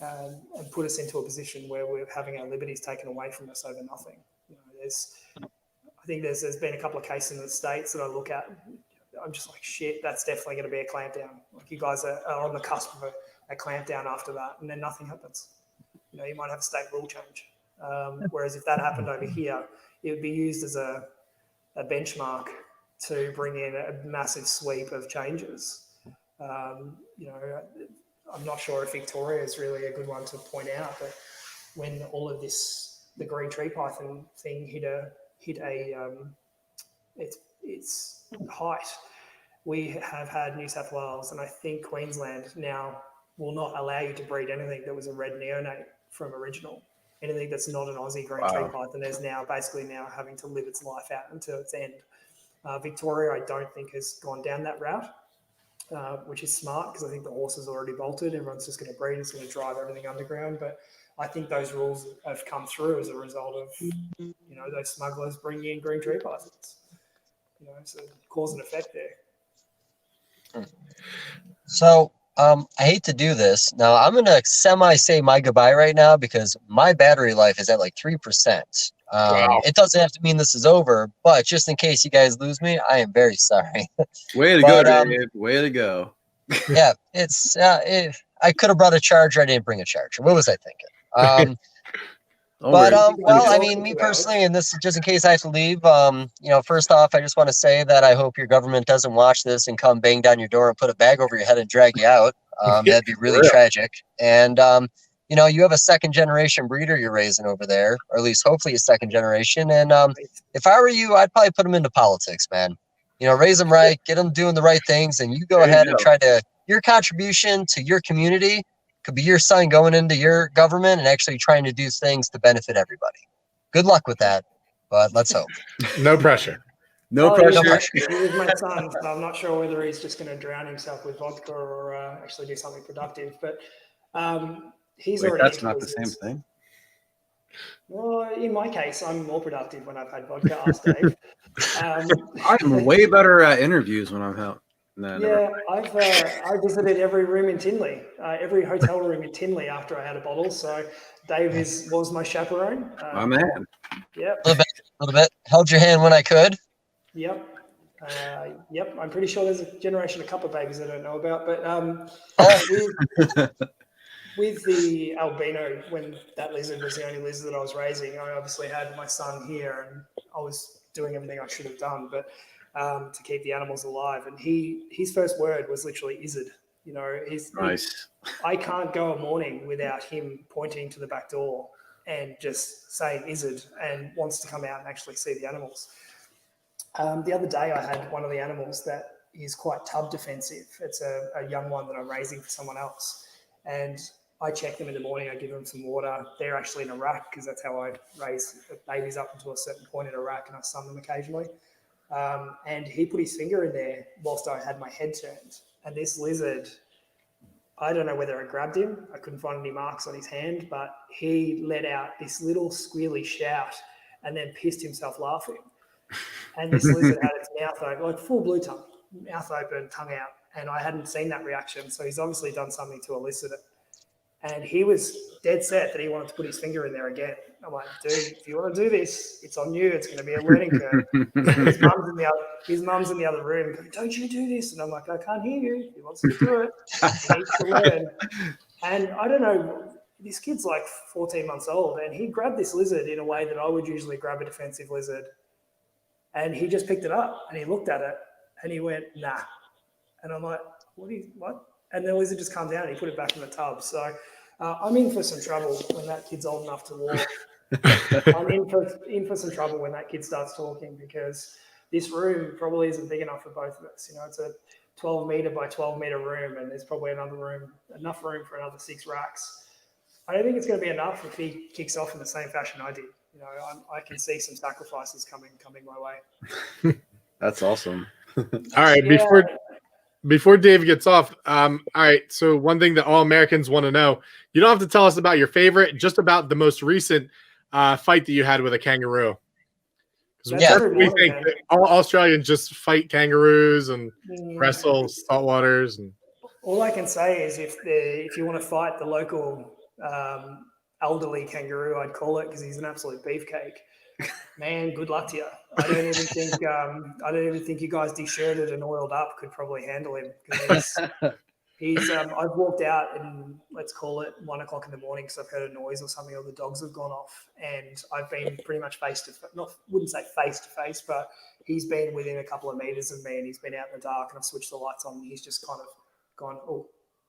and put us into a position where we're having our liberties taken away from us over nothing. I think there's been a couple of cases in the States that I look at. I'm just like, shit, that's definitely going to be a clampdown. Like, you guys are on the cusp of a clampdown after that, and then nothing happens. You might have a state rule change. Whereas if that happened over here, it would be used as a benchmark to bring in a massive sweep of changes. I'm not sure if Victoria is really a good one to point out, but when all of this, the green tree python thing hit its height, we have had New South Wales and I think Queensland now will not allow you to breed anything that was a red neonate from original. anything that's not an Aussie green tree python is now having to live its life out until its end. Victoria, I don't think has gone down that route, which is smart because I think the horse is already bolted. Everyone's just going to breed. It's going to drive everything underground. But I think those rules have come through as a result of, those smugglers bringing in green tree pythons. So cause and effect there. So I hate to do this. Now I'm going to say my goodbye right now because my battery life is at like 3%. Wow. It doesn't have to mean this is over, but just in case you guys lose me, I am very sorry. Way to go, Dave. Way to go. Yeah, it's I could have brought a charger. I didn't bring a charger. What was I thinking? Well, I mean, me personally, and this is just in case I have to leave. First off, I just want to say that I hope your government doesn't watch this and come bang down your door and put a bag over your head and drag you out. That'd be really tragic. And you have a second generation breeder you're raising over there, or at least hopefully a second generation. And if I were you, I'd probably put them into politics, man. Raise them right, get them doing the right things, and you go ahead and try to. Your contribution to your community could be your son going into your government and actually trying to do things to benefit everybody. Good luck with that, but let's hope. No pressure. No pressure. With my son, so I'm not sure whether he's just going to drown himself with vodka or actually do something productive. But he's already. That's not the same thing. Well, in my case, I'm more productive when I've had vodka. Ask Dave. I'm way better at interviews when I'm out. No, I visited every room in Tinley, every hotel room in Tinley after I had a bottle. So Dave was my chaperone. My man. Yep. A little bit. Held your hand when I could. Yep. I'm pretty sure there's a generation of Kupper babies I don't know about. But with the albino, when that lizard was the only lizard that I was raising, I obviously had my son here and I was doing everything I should have done. But to keep the animals alive. And his first word was literally "izzard." Nice. I can't go a morning without him pointing to the back door and just saying "izzard" and wants to come out and actually see the animals. The other day I had one of the animals that is quite tub defensive. It's a young one that I'm raising for someone else. And I check them in the morning. I give them some water. They're actually in a rack because that's how I raise babies up until a certain point in a rack, and I sun them occasionally. And he put his finger in there whilst I had my head turned. And this lizard, I don't know whether I grabbed him. I couldn't find any marks on his hand, but he let out this little squealy shout and then pissed himself laughing. And this lizard had its mouth open, like full blue tongue, mouth open, tongue out. And I hadn't seen that reaction. So he's obviously done something to elicit it. And he was dead set that he wanted to put his finger in there again. I'm like, dude, if you want to do this, it's on you. It's going to be a learning curve. His mum's in the other room going, don't you do this? And I'm like, I can't hear you. He wants to do it. He needs to learn. And I don't know, this kid's like 14 months old, and he grabbed this lizard in a way that I would usually grab a defensive lizard. And he just picked it up and he looked at it and he went, nah. And I'm like, what? And the lizard just calmed down and he put it back in the tub. So I'm in for some trouble when that kid's old enough to walk. I'm in for some trouble when that kid starts talking, because this room probably isn't big enough for both of us. It's a 12 meter by 12 meter room, and there's probably enough room for another 6 racks. I don't think it's going to be enough if he kicks off in the same fashion I did. I can see some sacrifices coming my way. That's awesome. All right, before Dave gets off, all right, so one thing that all Americans want to know, you don't have to tell us about your favorite, just about the most recent fight that you had with a kangaroo. Because we think that all Australians just fight kangaroos and wrestle saltwaters. And all I can say is if you want to fight the local elderly kangaroo, I'd call it, because he's an absolute beefcake. Man, good luck to you. I don't even think you guys de-shirted and oiled up could probably handle him. He's I've walked out and let's call it 1 o'clock in the morning because I've heard a noise or something, or the dogs have gone off, and I've been pretty much wouldn't say face to face, but he's been within a couple of meters of me, and he's been out in the dark, and I've switched the lights on, and he's just kind of gone, oh,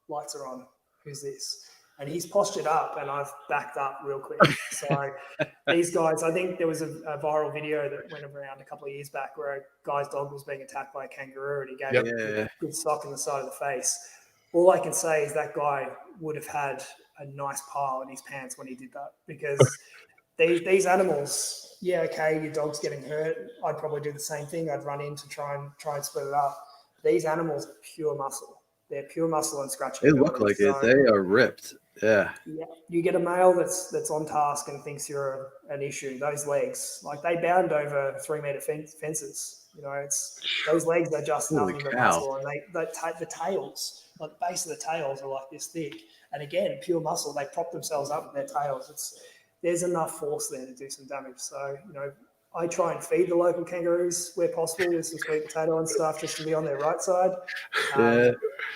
lights are on. Who's this? And he's postured up, and I've backed up real quick. So these guys, I think there was a viral video that went around a couple of years back where a guy's dog was being attacked by a kangaroo, and he gave him a good sock in the side of the face. all I can say is that guy would have had a nice pile in his pants when he did that, because these animals, yeah, okay, your dog's getting hurt. I'd probably do the same thing. I'd run in to try and split it up. These animals are pure muscle. They're pure muscle and scratching. They look like it. They are ripped. Yeah. Yeah. You get a male that's on task and thinks you're an issue. Those legs, like they bound over 3-meter fences. You know, it's those legs are just nothing but muscle, and the tails, like the base of the tails, are like this thick. And again, pure muscle. They prop themselves up with their tails. There's enough force there to do some damage. So, you know, I try and feed the local kangaroos where possible with some sweet potato and stuff, just to be on their right side.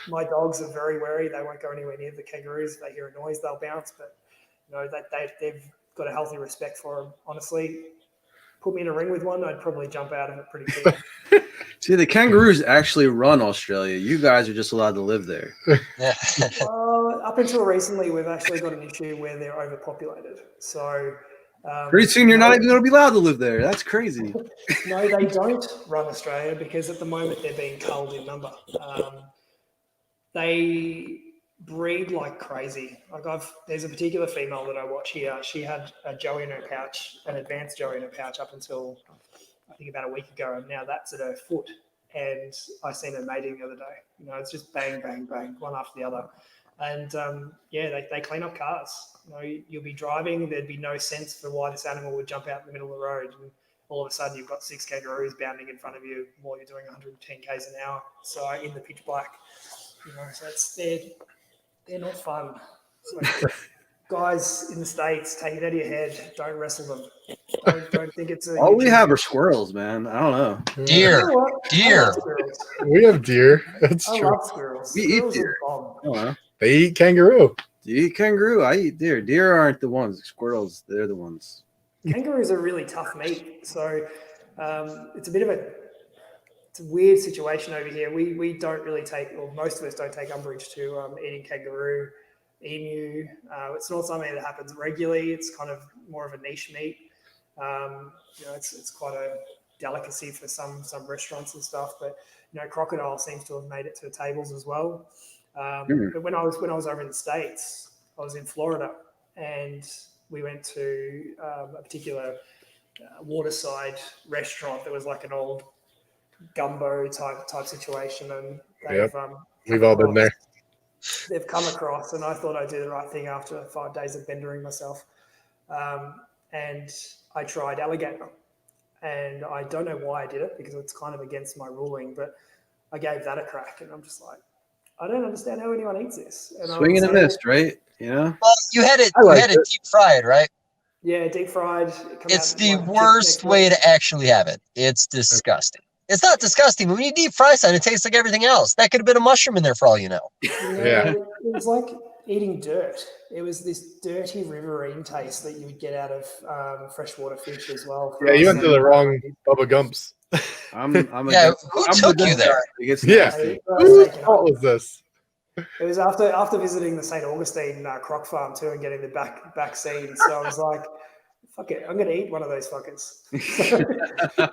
My dogs are very wary. They won't go anywhere near the kangaroos. If they hear a noise, they'll bounce. But, you know, they've got a healthy respect for them. Honestly, put me in a ring with one, I'd probably jump out of it pretty quick. See, the kangaroos actually run Australia. You guys are just allowed to live there. Up until recently, we've actually got an issue where they're overpopulated. So pretty soon you're not even going to be allowed to live there. That's crazy. No, they don't run Australia because at the moment they're being culled in number. They breed like crazy. Like there's a particular female that I watch here. She had a joey in her pouch, an advanced joey in her pouch up until I think about a week ago, and now that's at her foot. And I seen her mating the other day. You know, it's just bang, bang, bang, one after the other. And they clean up cars. You know, you'll be driving, there'd be no sense for why this animal would jump out in the middle of the road, and all of a sudden you've got 6 kangaroos bounding in front of you while you're doing 110 k's an hour. So in the pitch black, you know, so they're not fun. So guys in the States, take it out of your head. Don't wrestle them. Don't think it's a. All we have are squirrels, man. I don't know. Deer. You know what? Deer. We have deer. That's I true. love squirrels. We eat deer. They eat kangaroo. Do you eat kangaroo? I eat deer. Deer aren't the ones. Squirrels, they're the ones. Kangaroos are really tough meat. So it's a weird situation over here. We don't really take, or most of us don't take umbrage to eating kangaroo, emu. It's not something that happens regularly. It's kind of more of a niche meat. You know, it's quite a delicacy for some restaurants and stuff. But you know, crocodile seems to have made it to the tables as well. But when I was over in the States, I was in Florida, and we went to a particular waterside restaurant that was like an old gumbo type situation, and we've all been there. They've come across, and I thought I'd do the right thing after 5 days of bendering myself, and I tried alligator, and I don't know why I did it because it's kind of against my ruling, but I gave that a crack, and I'm just like, I don't understand how anyone eats this. And swing and a miss, right? You know. Well, you had it deep fried, right? Yeah, deep fried. It's the worst way to actually have it. It's disgusting. It's not disgusting, but when you deep fry something, it tastes like everything else. That could have been a mushroom in there for all you know. Yeah. It was like eating dirt. It was this dirty riverine taste that you would get out of freshwater fish as well. Yeah, you went to the wrong Bubba Gumps. Who took you there? Yeah. Whose fault was this? It was after visiting the St. Augustine croc farm too and getting the back scene. So I was like, fuck it, I'm going to eat one of those fuckers.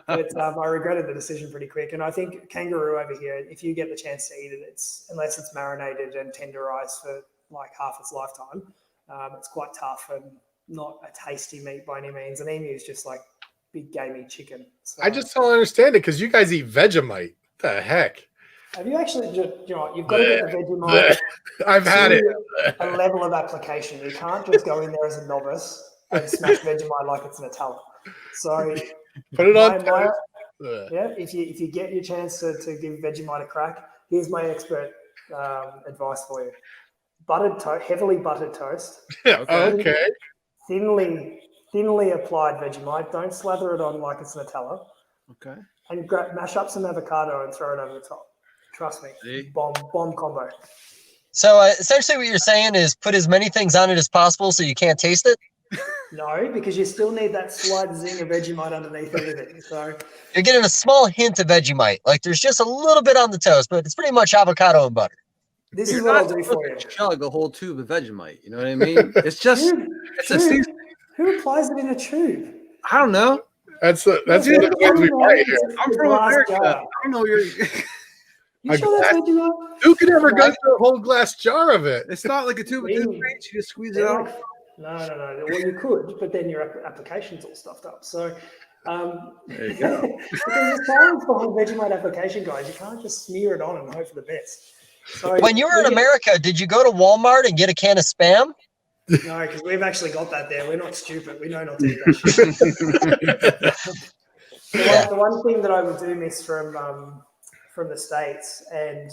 But I regretted the decision pretty quick. And I think kangaroo over here, if you get the chance to eat it, unless it's marinated and tenderized for like half its lifetime, it's quite tough and not a tasty meat by any means. An emu is just like big gamey chicken. So, I just don't understand it because you guys eat Vegemite. What the heck? have you actually, you know what, you've got to get the Vegemite. I've had it. A level of application. You can't just go in there as a novice and smash Vegemite like it's Nutella. So put it on. If you get your chance to give Vegemite a crack, here's my expert advice for you: heavily buttered toast. Okay. Thinly applied Vegemite. Don't slather it on like it's Nutella. Okay. And mash up some avocado and throw it over the top. Trust me, bomb combo. So essentially, what you're saying is put as many things on it as possible so you can't taste it. No, because you still need that slight zing of Vegemite underneath everything. So you're getting a small hint of Vegemite. Like there's just a little bit on the toast, but it's pretty much avocado and butter. This is what I'll do for you. Chug a whole tube of Vegemite. You know what I mean? It's just who applies it in a tube? I don't know. That's one of the things we buy here. I'm from America. I don't know. You sure that's Vegemite? Who could ever go through a whole glass jar of it? It's not like a tube of toothpaste. You just squeeze it out. No. Well, you could, but then your application's all stuffed up. So, there you go. Because the science behind Vegemite application, guys, you can't just smear it on and hope for the best. So when you were in America, did you go to Walmart and get a can of Spam? No, because we've actually got that there. We're not stupid. We know not to eat that shit. The one thing that I would do miss from the States, and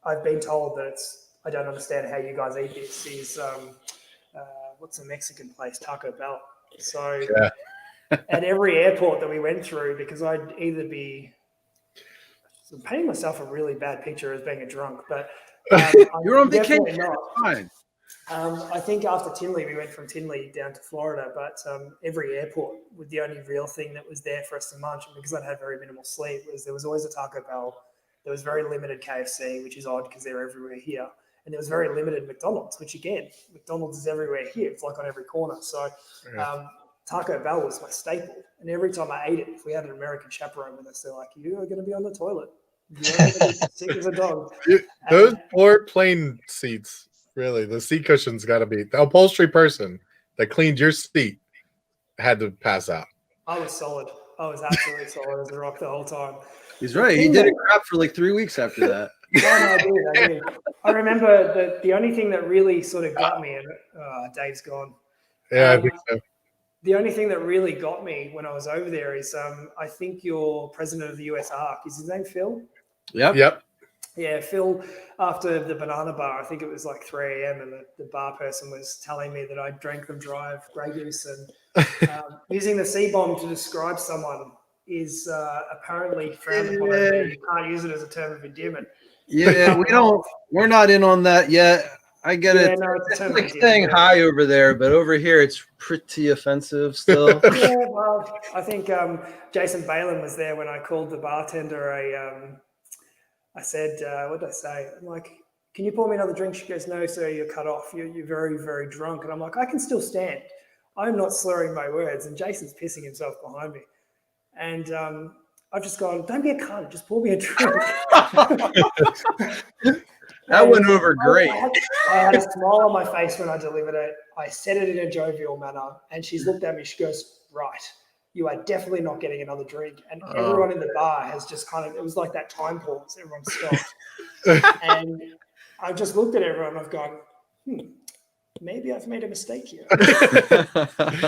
I've been told that I don't understand how you guys eat this, is what's a Mexican place? Taco Bell. So at every airport that we went through, because I'd either be I'm painting myself a really bad picture as being a drunk, but you're on vacation. Not. Fine. I think after Tinley, we went from Tinley down to Florida, but every airport, with the only real thing that was there for us to munch, and because I'd had very minimal sleep, was there was always a Taco Bell. There was very limited KFC, which is odd because they're everywhere here. And there was very limited McDonald's, which again, McDonald's is everywhere here. It's like on every corner. So Taco Bell was my staple. And every time I ate it, if we had an American chaperone with us, they're like, you are going to be on the toilet. You're going to be sick as a dog. Those poor plane seats. Really, the seat cushion's got to be the upholstery person that cleaned your seat had to pass out. I was solid. I was absolutely solid as a rock the whole time. He's right. He did a crap for like 3 weeks after that. No, I did. I remember that the only thing that really sort of got me, and Dave's gone. Yeah, I think so. The only thing that really got me when I was over there is I think your president of the US ARC, is his name Phil? Yep. Yeah, Phil, after the banana bar, I think it was like 3 a.m. and the bar person was telling me that I drank them dry of Grey Goose, and using the C-bomb to describe someone is apparently frowned upon. You can't use it as a term of endearment. Yeah, we're not in on that yet. I get it. No, it's like saying hi over there, but over here it's pretty offensive still. Yeah, well, I think Jason Balin was there when I called the bartender I said, what did I say? I'm like, can you pour me another drink? She goes, no, sir, you're cut off. You're very, very drunk. And I'm like, I can still stand. I'm not slurring my words. And Jason's pissing himself behind me. And I've just gone, don't be a cunt. Just pour me a drink. That went over great. I had a smile on my face when I delivered it. I said it in a jovial manner. And she's looked at me. She goes, right. You are definitely not getting another drink. And everyone in the bar has just it was like that time pause. Everyone stopped. And I've just looked at everyone. I've gone, maybe I've made a mistake here.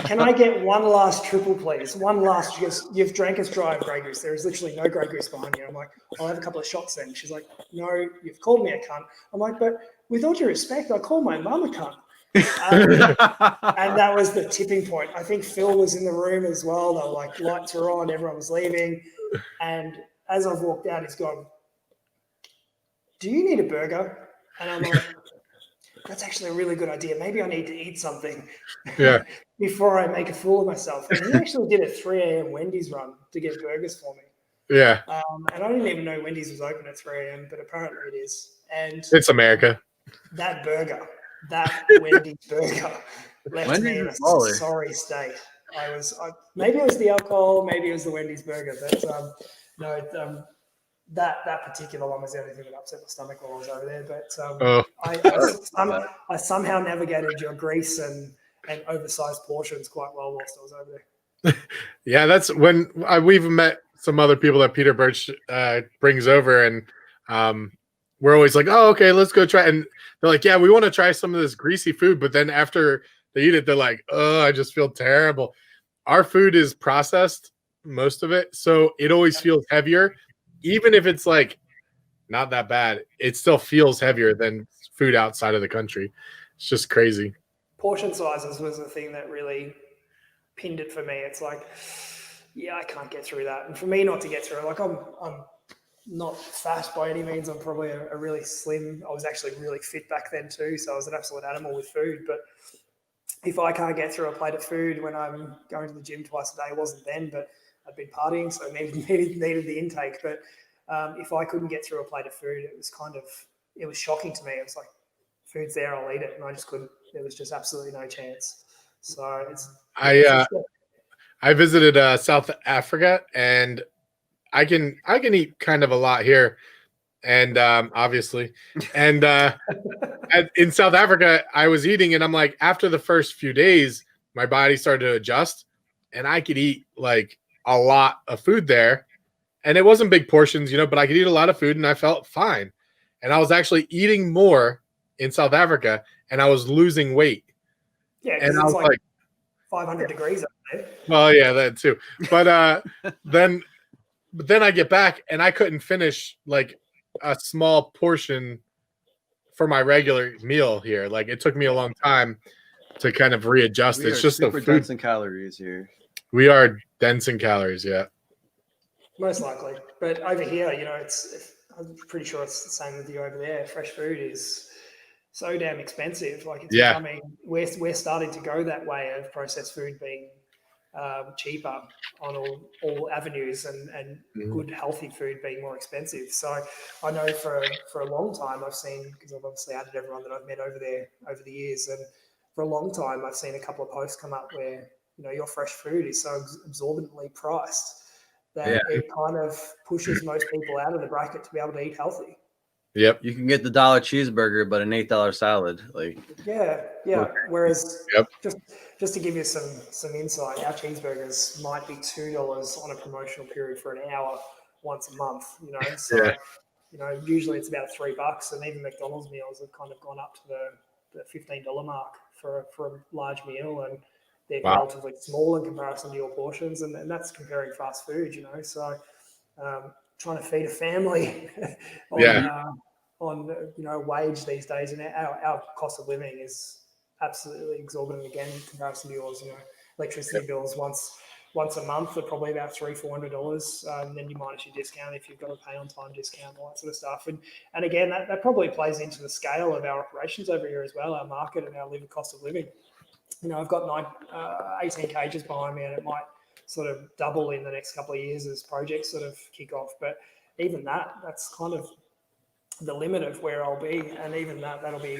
Can I get one last triple, please? One last. She goes, you've drank us dry of Grey Goose. There is literally no Grey Goose behind you. I'm like, I'll have a couple of shots then. She's like, no, you've called me a cunt. I'm like, but with all due respect, I call my mum a cunt. And that was the tipping point. I think Phil was in the room as well. They were like, lights were on, everyone was leaving. And as I've walked out, he's gone, do you need a burger? And I'm like, that's actually a really good idea. Maybe I need to eat something before I make a fool of myself. And he actually did a 3 a.m. Wendy's run to get burgers for me. Yeah. And I didn't even know Wendy's was open at 3 a.m., but apparently it is. And it's America. That Wendy's burger left me in a sorry state. Maybe it was the alcohol, maybe it was the Wendy's burger, but that particular one was the only thing that upset my stomach while I was over there. But I somehow navigated your grease and oversized portions quite well whilst I was over there. Yeah, that's when we've met some other people that Peter Birch brings over, and we're always like, oh, okay, let's go try. And they're like, yeah, we want to try some of this greasy food. But then after they eat it, they're like, oh, I just feel terrible. Our food is processed, most of it. So it always feels heavier. Even if it's like not that bad, it still feels heavier than food outside of the country. It's just crazy. Portion sizes was the thing that really pinned it for me. It's like, yeah, I can't get through that. And for me not to get through it, like I'm not fat by any means. I'm probably a really slim. I was actually really fit back then too. So I was an absolute animal with food. But if I can't get through a plate of food when I'm going to the gym twice a day, it wasn't then, but I'd been partying, so I needed the intake. But if I couldn't get through a plate of food, it was shocking to me. It was like, food's there, I'll eat it. And I just couldn't. There was just absolutely no chance. So I visited South Africa, and I can eat kind of a lot here, and obviously, and in South Africa, I was eating, and I'm like, after the first few days, my body started to adjust, and I could eat like a lot of food there, and it wasn't big portions, but I could eat a lot of food, and I felt fine, and I was actually eating more in South Africa, and I was losing weight. Yeah, And because I it's was like 500 degrees up there. well, yeah, that too. But then I get back and I couldn't finish like a small portion for my regular meal here. Like it took me a long time to kind of readjust. We It's are just the super food. dense in calories here. We are dense in calories, yeah. Most likely. But over here, I'm pretty sure it's the same with you over there. Fresh food is so damn expensive. Like it's becoming, we're starting to go that way of processed food being cheaper on all avenues, and good healthy food being more expensive. So I know for a long time I've seen, because I've obviously added everyone that I've met over there over the years, and for a long time I've seen a couple of posts come up where your fresh food is so exorbitantly priced that it kind of pushes most people out of the bracket to be able to eat healthy. Yep. You can get the $1 cheeseburger, but an $8 salad. Like yeah. Whereas just to give you some insight, our cheeseburgers might be $2 on a promotional period for an hour once a month. So usually it's about $3, and even McDonald's meals have kind of gone up to the $15 mark for a large meal, and they're relatively small in comparison to your portions, and that's comparing fast food. So trying to feed a family on wage these days, and our cost of living is absolutely exorbitant again in comparison to yours. Electricity bills once a month are probably about $300-$400, then you minus your discount if you've got a pay on time discount, all that sort of stuff. And again, that probably plays into the scale of our operations over here as well, our market and our cost of living. I've got 18 cages behind me, and it might sort of double in the next couple of years as projects sort of kick off. But even that's kind of the limit of where I'll be, and even that'll be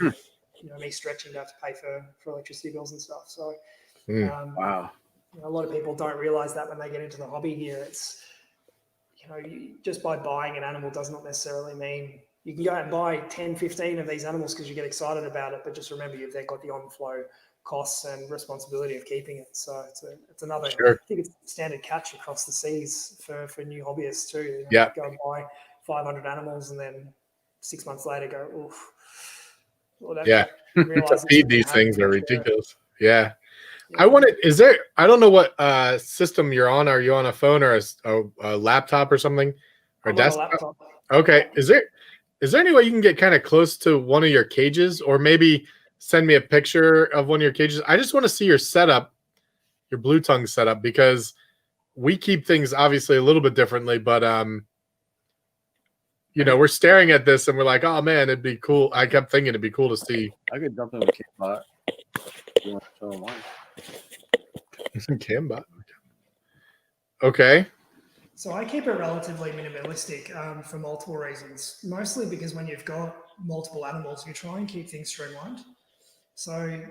me stretching to have to pay for electricity bills and stuff. So wow. A lot of people don't realize that when they get into the hobby here. It's just by buying an animal does not necessarily mean you can go out and buy 10, 15 of these animals because you get excited about it, but just remember you've then got the on-flow costs and responsibility of keeping it. So it's another, I think it's standard catch across the seas for new hobbyists too. Go and buy 500 animals and then 6 months later go, oof. Well, To feed these things are ridiculous. Yeah. I don't know what system you're on. Are you on a phone or a laptop or something? Or desktop? Laptop. Okay. Is there any way you can get kind of close to one of your cages, or maybe send me a picture of one of your cages? I just want to see your setup, your blue tongue setup, because we keep things obviously a little bit differently, but we're staring at this and we're like, oh man, it'd be cool. I kept thinking it'd be cool to see. I could dump in a Cambot. You want to show them mine? Cambot. Okay. So I keep it relatively minimalistic for multiple reasons. Mostly because when you've got multiple animals, you try and keep things streamlined. So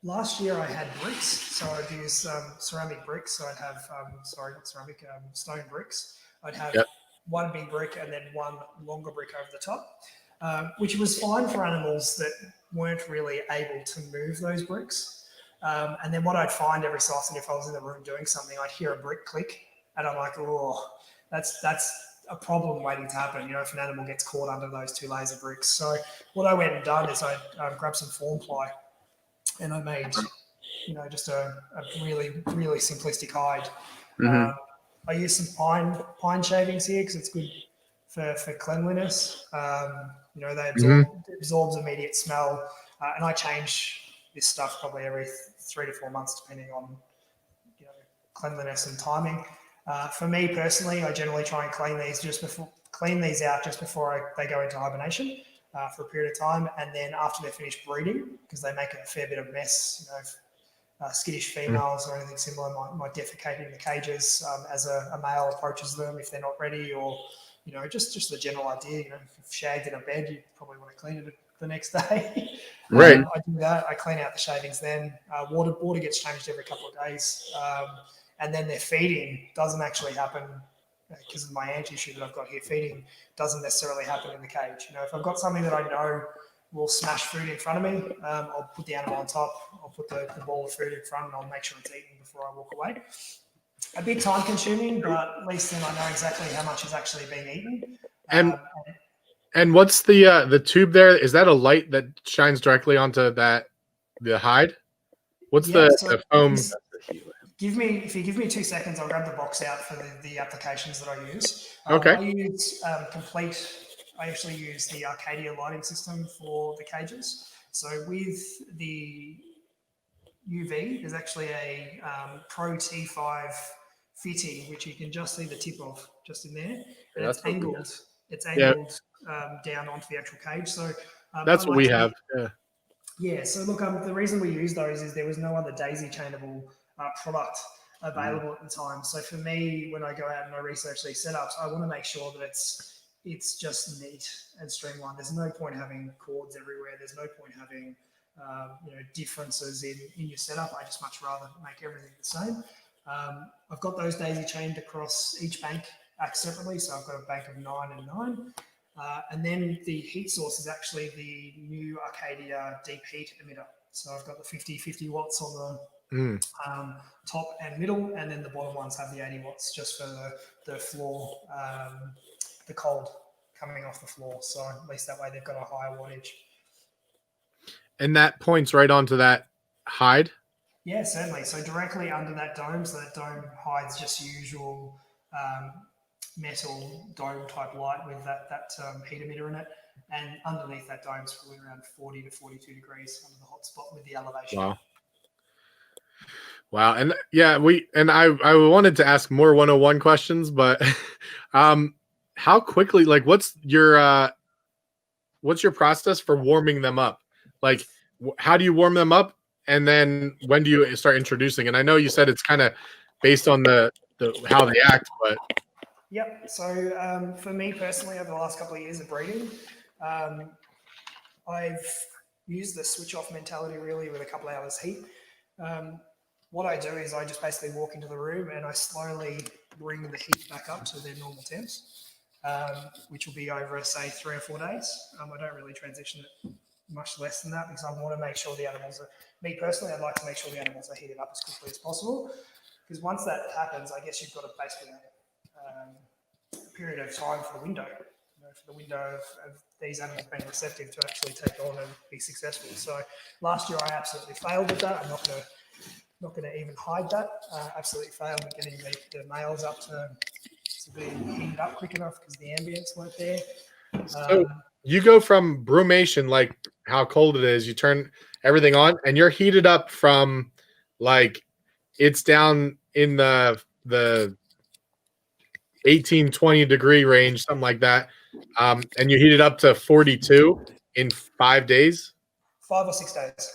last year I had bricks. So I'd use ceramic bricks. So I'd have, not ceramic, stone bricks. I'd have one big brick and then one longer brick over the top, which was fine for animals that weren't really able to move those bricks. And then what I'd find every so often, if I was in the room doing something, I'd hear a brick click, and I'm like, oh, that's a problem waiting to happen, if an animal gets caught under those two layers of bricks. So what I went and done is I grabbed some form ply, and I made, just a really, really simplistic hide. I use some pine shavings here because it's good for cleanliness. They absorbs immediate smell, and I change this stuff probably every 3 to 4 months, depending on cleanliness and timing. For me personally, I generally try and clean these out just before they go into hibernation for a period of time, and then after they're finished breeding, because they make a fair bit of mess. Skittish females or anything similar might defecate in the cages as a male approaches them if they're not ready, or just the general idea. If shagged in a bed, you probably want to clean it the next day. Right. I do that. I clean out the shavings then. Water gets changed every couple of days. And then their feeding doesn't actually happen because of my ant issue that I've got here, feeding doesn't necessarily happen in the cage. If I've got something that I know will smash food in front of me, I'll put the animal on top, I'll put the ball of food in front, and I'll make sure it's eaten before I walk away. A bit time consuming, but at least then I know exactly how much is actually being eaten. And what's the tube there? Is that a light that shines directly onto the hide? What's the foam? If you give me 2 seconds, I'll grab the box out for the applications that I use. Okay. I use I actually use the Arcadia lighting system for the cages. So with the UV, there's actually a Pro T5 fitting, which you can just see the tip of just in there. And it's angled. It's angled down onto the actual cage. So that's what we have. Yeah. Yeah. So look, the reason we use those is there was no other daisy chainable product available at the time. So for me, when I go out and I research these setups, I want to make sure that it's just neat and streamlined. There's no point having cords everywhere. There's no point having differences in your setup. I just much rather make everything the same. I've got those daisy chained across each bank separately. So I've got a bank of 9 and 9. And then the heat source is actually the new Arcadia deep heat emitter. So I've got the 50 watts on the top and middle, and then the bottom ones have the 80 watts just for the floor, the cold coming off the floor. So at least that way they've got a higher wattage. And that points right onto that hide? Yeah, certainly. So directly under that dome, so that dome hides just usual metal dome type light with that heat emitter in it. And underneath that dome is probably around 40 to 42 degrees under the hot spot with the elevation. Wow. And yeah, I wanted to ask more 101 questions, but how quickly, like what's your process for warming them up? Like how do you warm them up? And then when do you start introducing? And I know you said it's kind of based on the how they act, but. Yep. So for me personally, over the last couple of years of breeding, I've used the switch off mentality really with a couple of hours heat. What I do is I just basically walk into the room and I slowly bring the heat back up to their normal temps, which will be over, say, 3 or 4 days. I don't really transition it much less than that because I want to make sure the animals are, me personally, I'd like to make sure the animals are heated up as quickly as possible because once that happens, I guess you've got to basically a period of time for the window, for the window of these animals being receptive to actually take on and be successful. So last year I absolutely failed at that. I'm not going to even hide that. Absolutely failed at getting the males up to be heated up quick enough because the ambience weren't there. So you go from brumation, like how cold it is, you turn everything on and you're heated up from like it's down in the 18, 20 degree range, something like that. And you heat it up to 42 in 5 days. 5 or 6 days.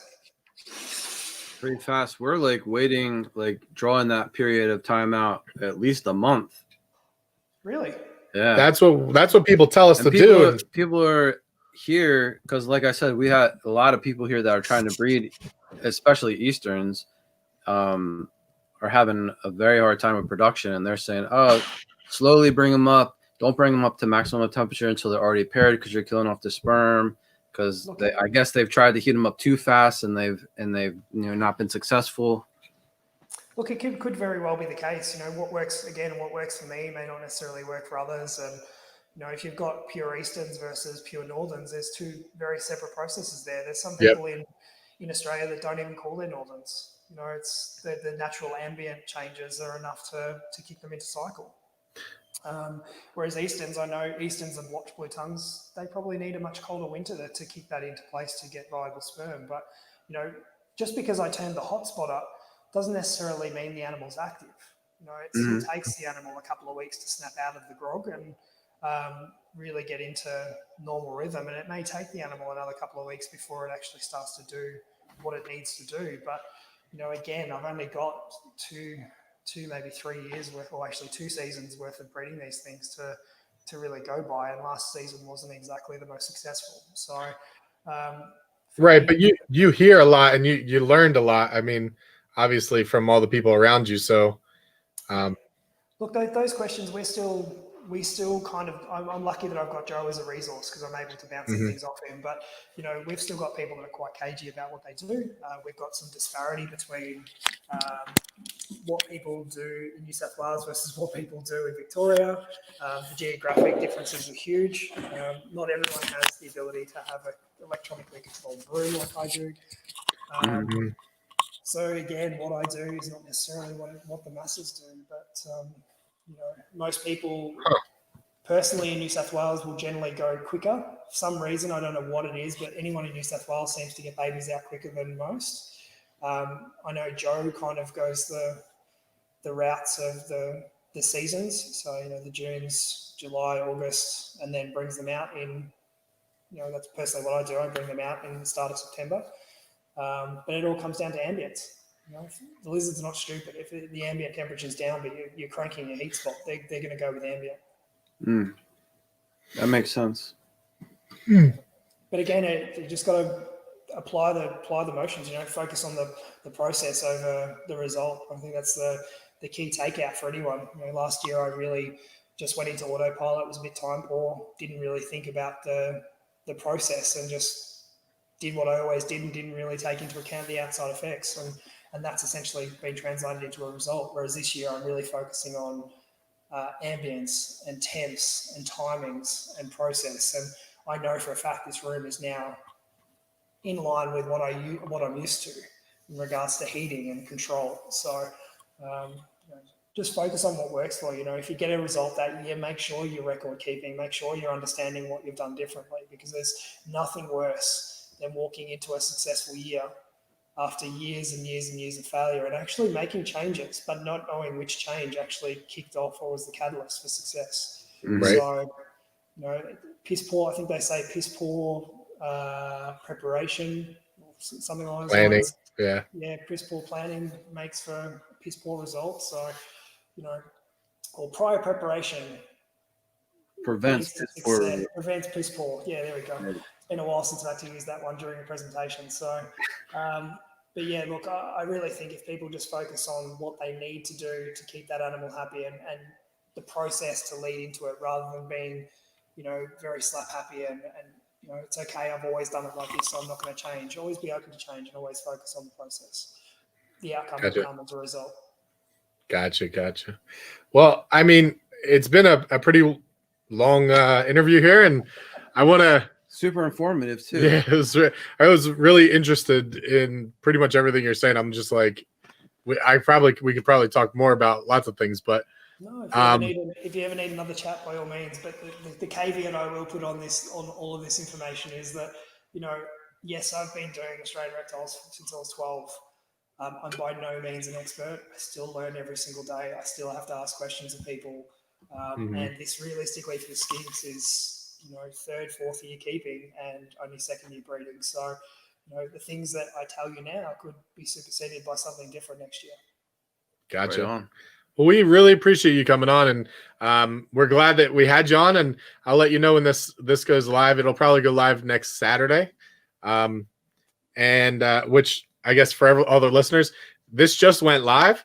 Pretty fast. We're like waiting, like drawing that period of time out at least a month. Really? Yeah. That's what people tell us to do. People are here because, like I said, we had a lot of people here that are trying to breed, especially Easterns, are having a very hard time with production, and they're saying, "Oh, slowly bring them up. Don't bring them up to maximum temperature until they're already paired because you're killing off the sperm." Because I guess they've tried to heat them up too fast, and they've not been successful. Look, it could very well be the case. What works for me may not necessarily work for others. And if you've got pure Easterns versus pure Northerns, there's two very separate processes there. There's some people in Australia that don't even call their Northerns. It's the natural ambient changes are enough to kick them into cycle. Whereas Easterns, I know Easterns and blotched blue tongues, they probably need a much colder winter to kick that into place to get viable sperm. But, just because I turned the hotspot up doesn't necessarily mean the animal's active. It takes the animal a couple of weeks to snap out of the grog and really get into normal rhythm. And it may take the animal another couple of weeks before it actually starts to do what it needs to do. But, again, I've only got two, maybe 3 years worth, or actually 2 seasons worth of breeding these things to really go by. And last season wasn't exactly the most successful. So, right. But you hear a lot and you learned a lot. I mean, obviously from all the people around you. So, Look, those questions, we still kind of, I'm lucky that I've got Joe as a resource because I'm able to bounce some things off him. But, we've still got people that are quite cagey about what they do. We've got some disparity between what people do in New South Wales versus what people do in Victoria. The geographic differences are huge. Not everyone has the ability to have an electronically controlled broom like I do. So again, what I do is not necessarily what the masses do, but most people personally in New South Wales will generally go quicker. For some reason, I don't know what it is, but anyone in New South Wales seems to get babies out quicker than most. I know Joe kind of goes the routes of the seasons. So, the Junes, July, August, and then brings them out in, that's personally what I do. I bring them out in the start of September. But it all comes down to ambience. The lizard's not stupid. If the ambient temperature's down, but you're cranking your heat spot, they're going to go with ambient. That makes sense. But again, you just got to apply the motions. Focus on the process over the result. I think that's the key takeout for anyone. Last year I really just went into autopilot. Was a bit time poor. Didn't really think about the process and just did what I always did and didn't really take into account the outside effects. And that's essentially been translated into a result. Whereas this year I'm really focusing on ambience and temps and timings and process. And I know for a fact this room is now in line with what I'm used to in regards to heating and control. So just focus on what works for you. If you get a result that year, make sure you're record keeping, make sure you're understanding what you've done differently, because there's nothing worse than walking into a successful year after years and years and years of failure and actually making changes, but not knowing which change actually kicked off or was the catalyst for success. Right. So, piss poor, I think they say piss poor preparation, something along those lines. Yeah. Yeah, piss poor planning makes for piss poor results. So, or prior preparation Prevents piss poor. Yeah, there we go. It's been a while since I've had to use that one during a presentation. So, but yeah, look, I really think if people just focus on what they need to do to keep that animal happy and the process to lead into it, rather than being, very slap happy and it's okay, I've always done it like this, so I'm not going to change. Always be open to change and always focus on the process. The outcome will come as a result. Gotcha. Well, I mean, it's been a pretty long interview here, and I want to super informative too. Yeah, I was really interested in pretty much everything you're saying. I'm just like, we could probably talk more about lots of things, but no, if you ever need another chat, by all means. But the caveat I will put on all of this information is that, yes, I've been doing Australian reptiles since I was 12. I'm by no means an expert. I still learn every single day. I still have to ask questions of people. And this realistically for the skinks is, third, fourth year keeping and only second year breeding. So, the things that I tell you now could be superseded by something different next year. Gotcha. Right on. Well, we really appreciate you coming on, and we're glad that we had you on. And I'll let you know when this goes live. It'll probably go live next Saturday, and which I guess for all the listeners, this just went live.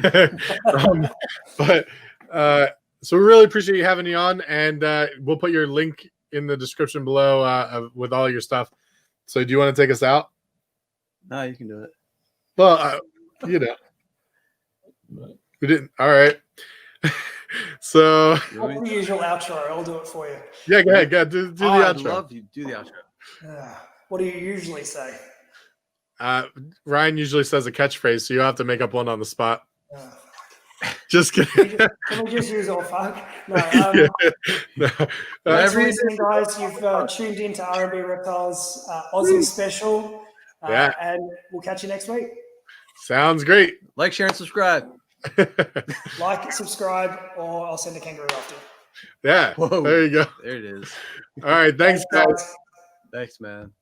But so we really appreciate you having you on, and we'll put your link in the description below with all your stuff. So do you want to take us out? No, you can do it. Well, we didn't. All right. So the usual outro. I'll do it for you. Yeah, go ahead. Do the outro. I'd love you. Do the outro. What do you usually say? Ryan usually says a catchphrase, so you have to make up one on the spot. Just kidding. Can we just use all fuck? No. No. Thanks for listening, guys. You've tuned into R&B Reptiles Aussie special. And we'll catch you next week. Sounds great. Like, share, and subscribe. Like, subscribe, or I'll send a kangaroo after you. Yeah. Whoa. There you go. There it is. All right. Thanks, guys. Thanks, man.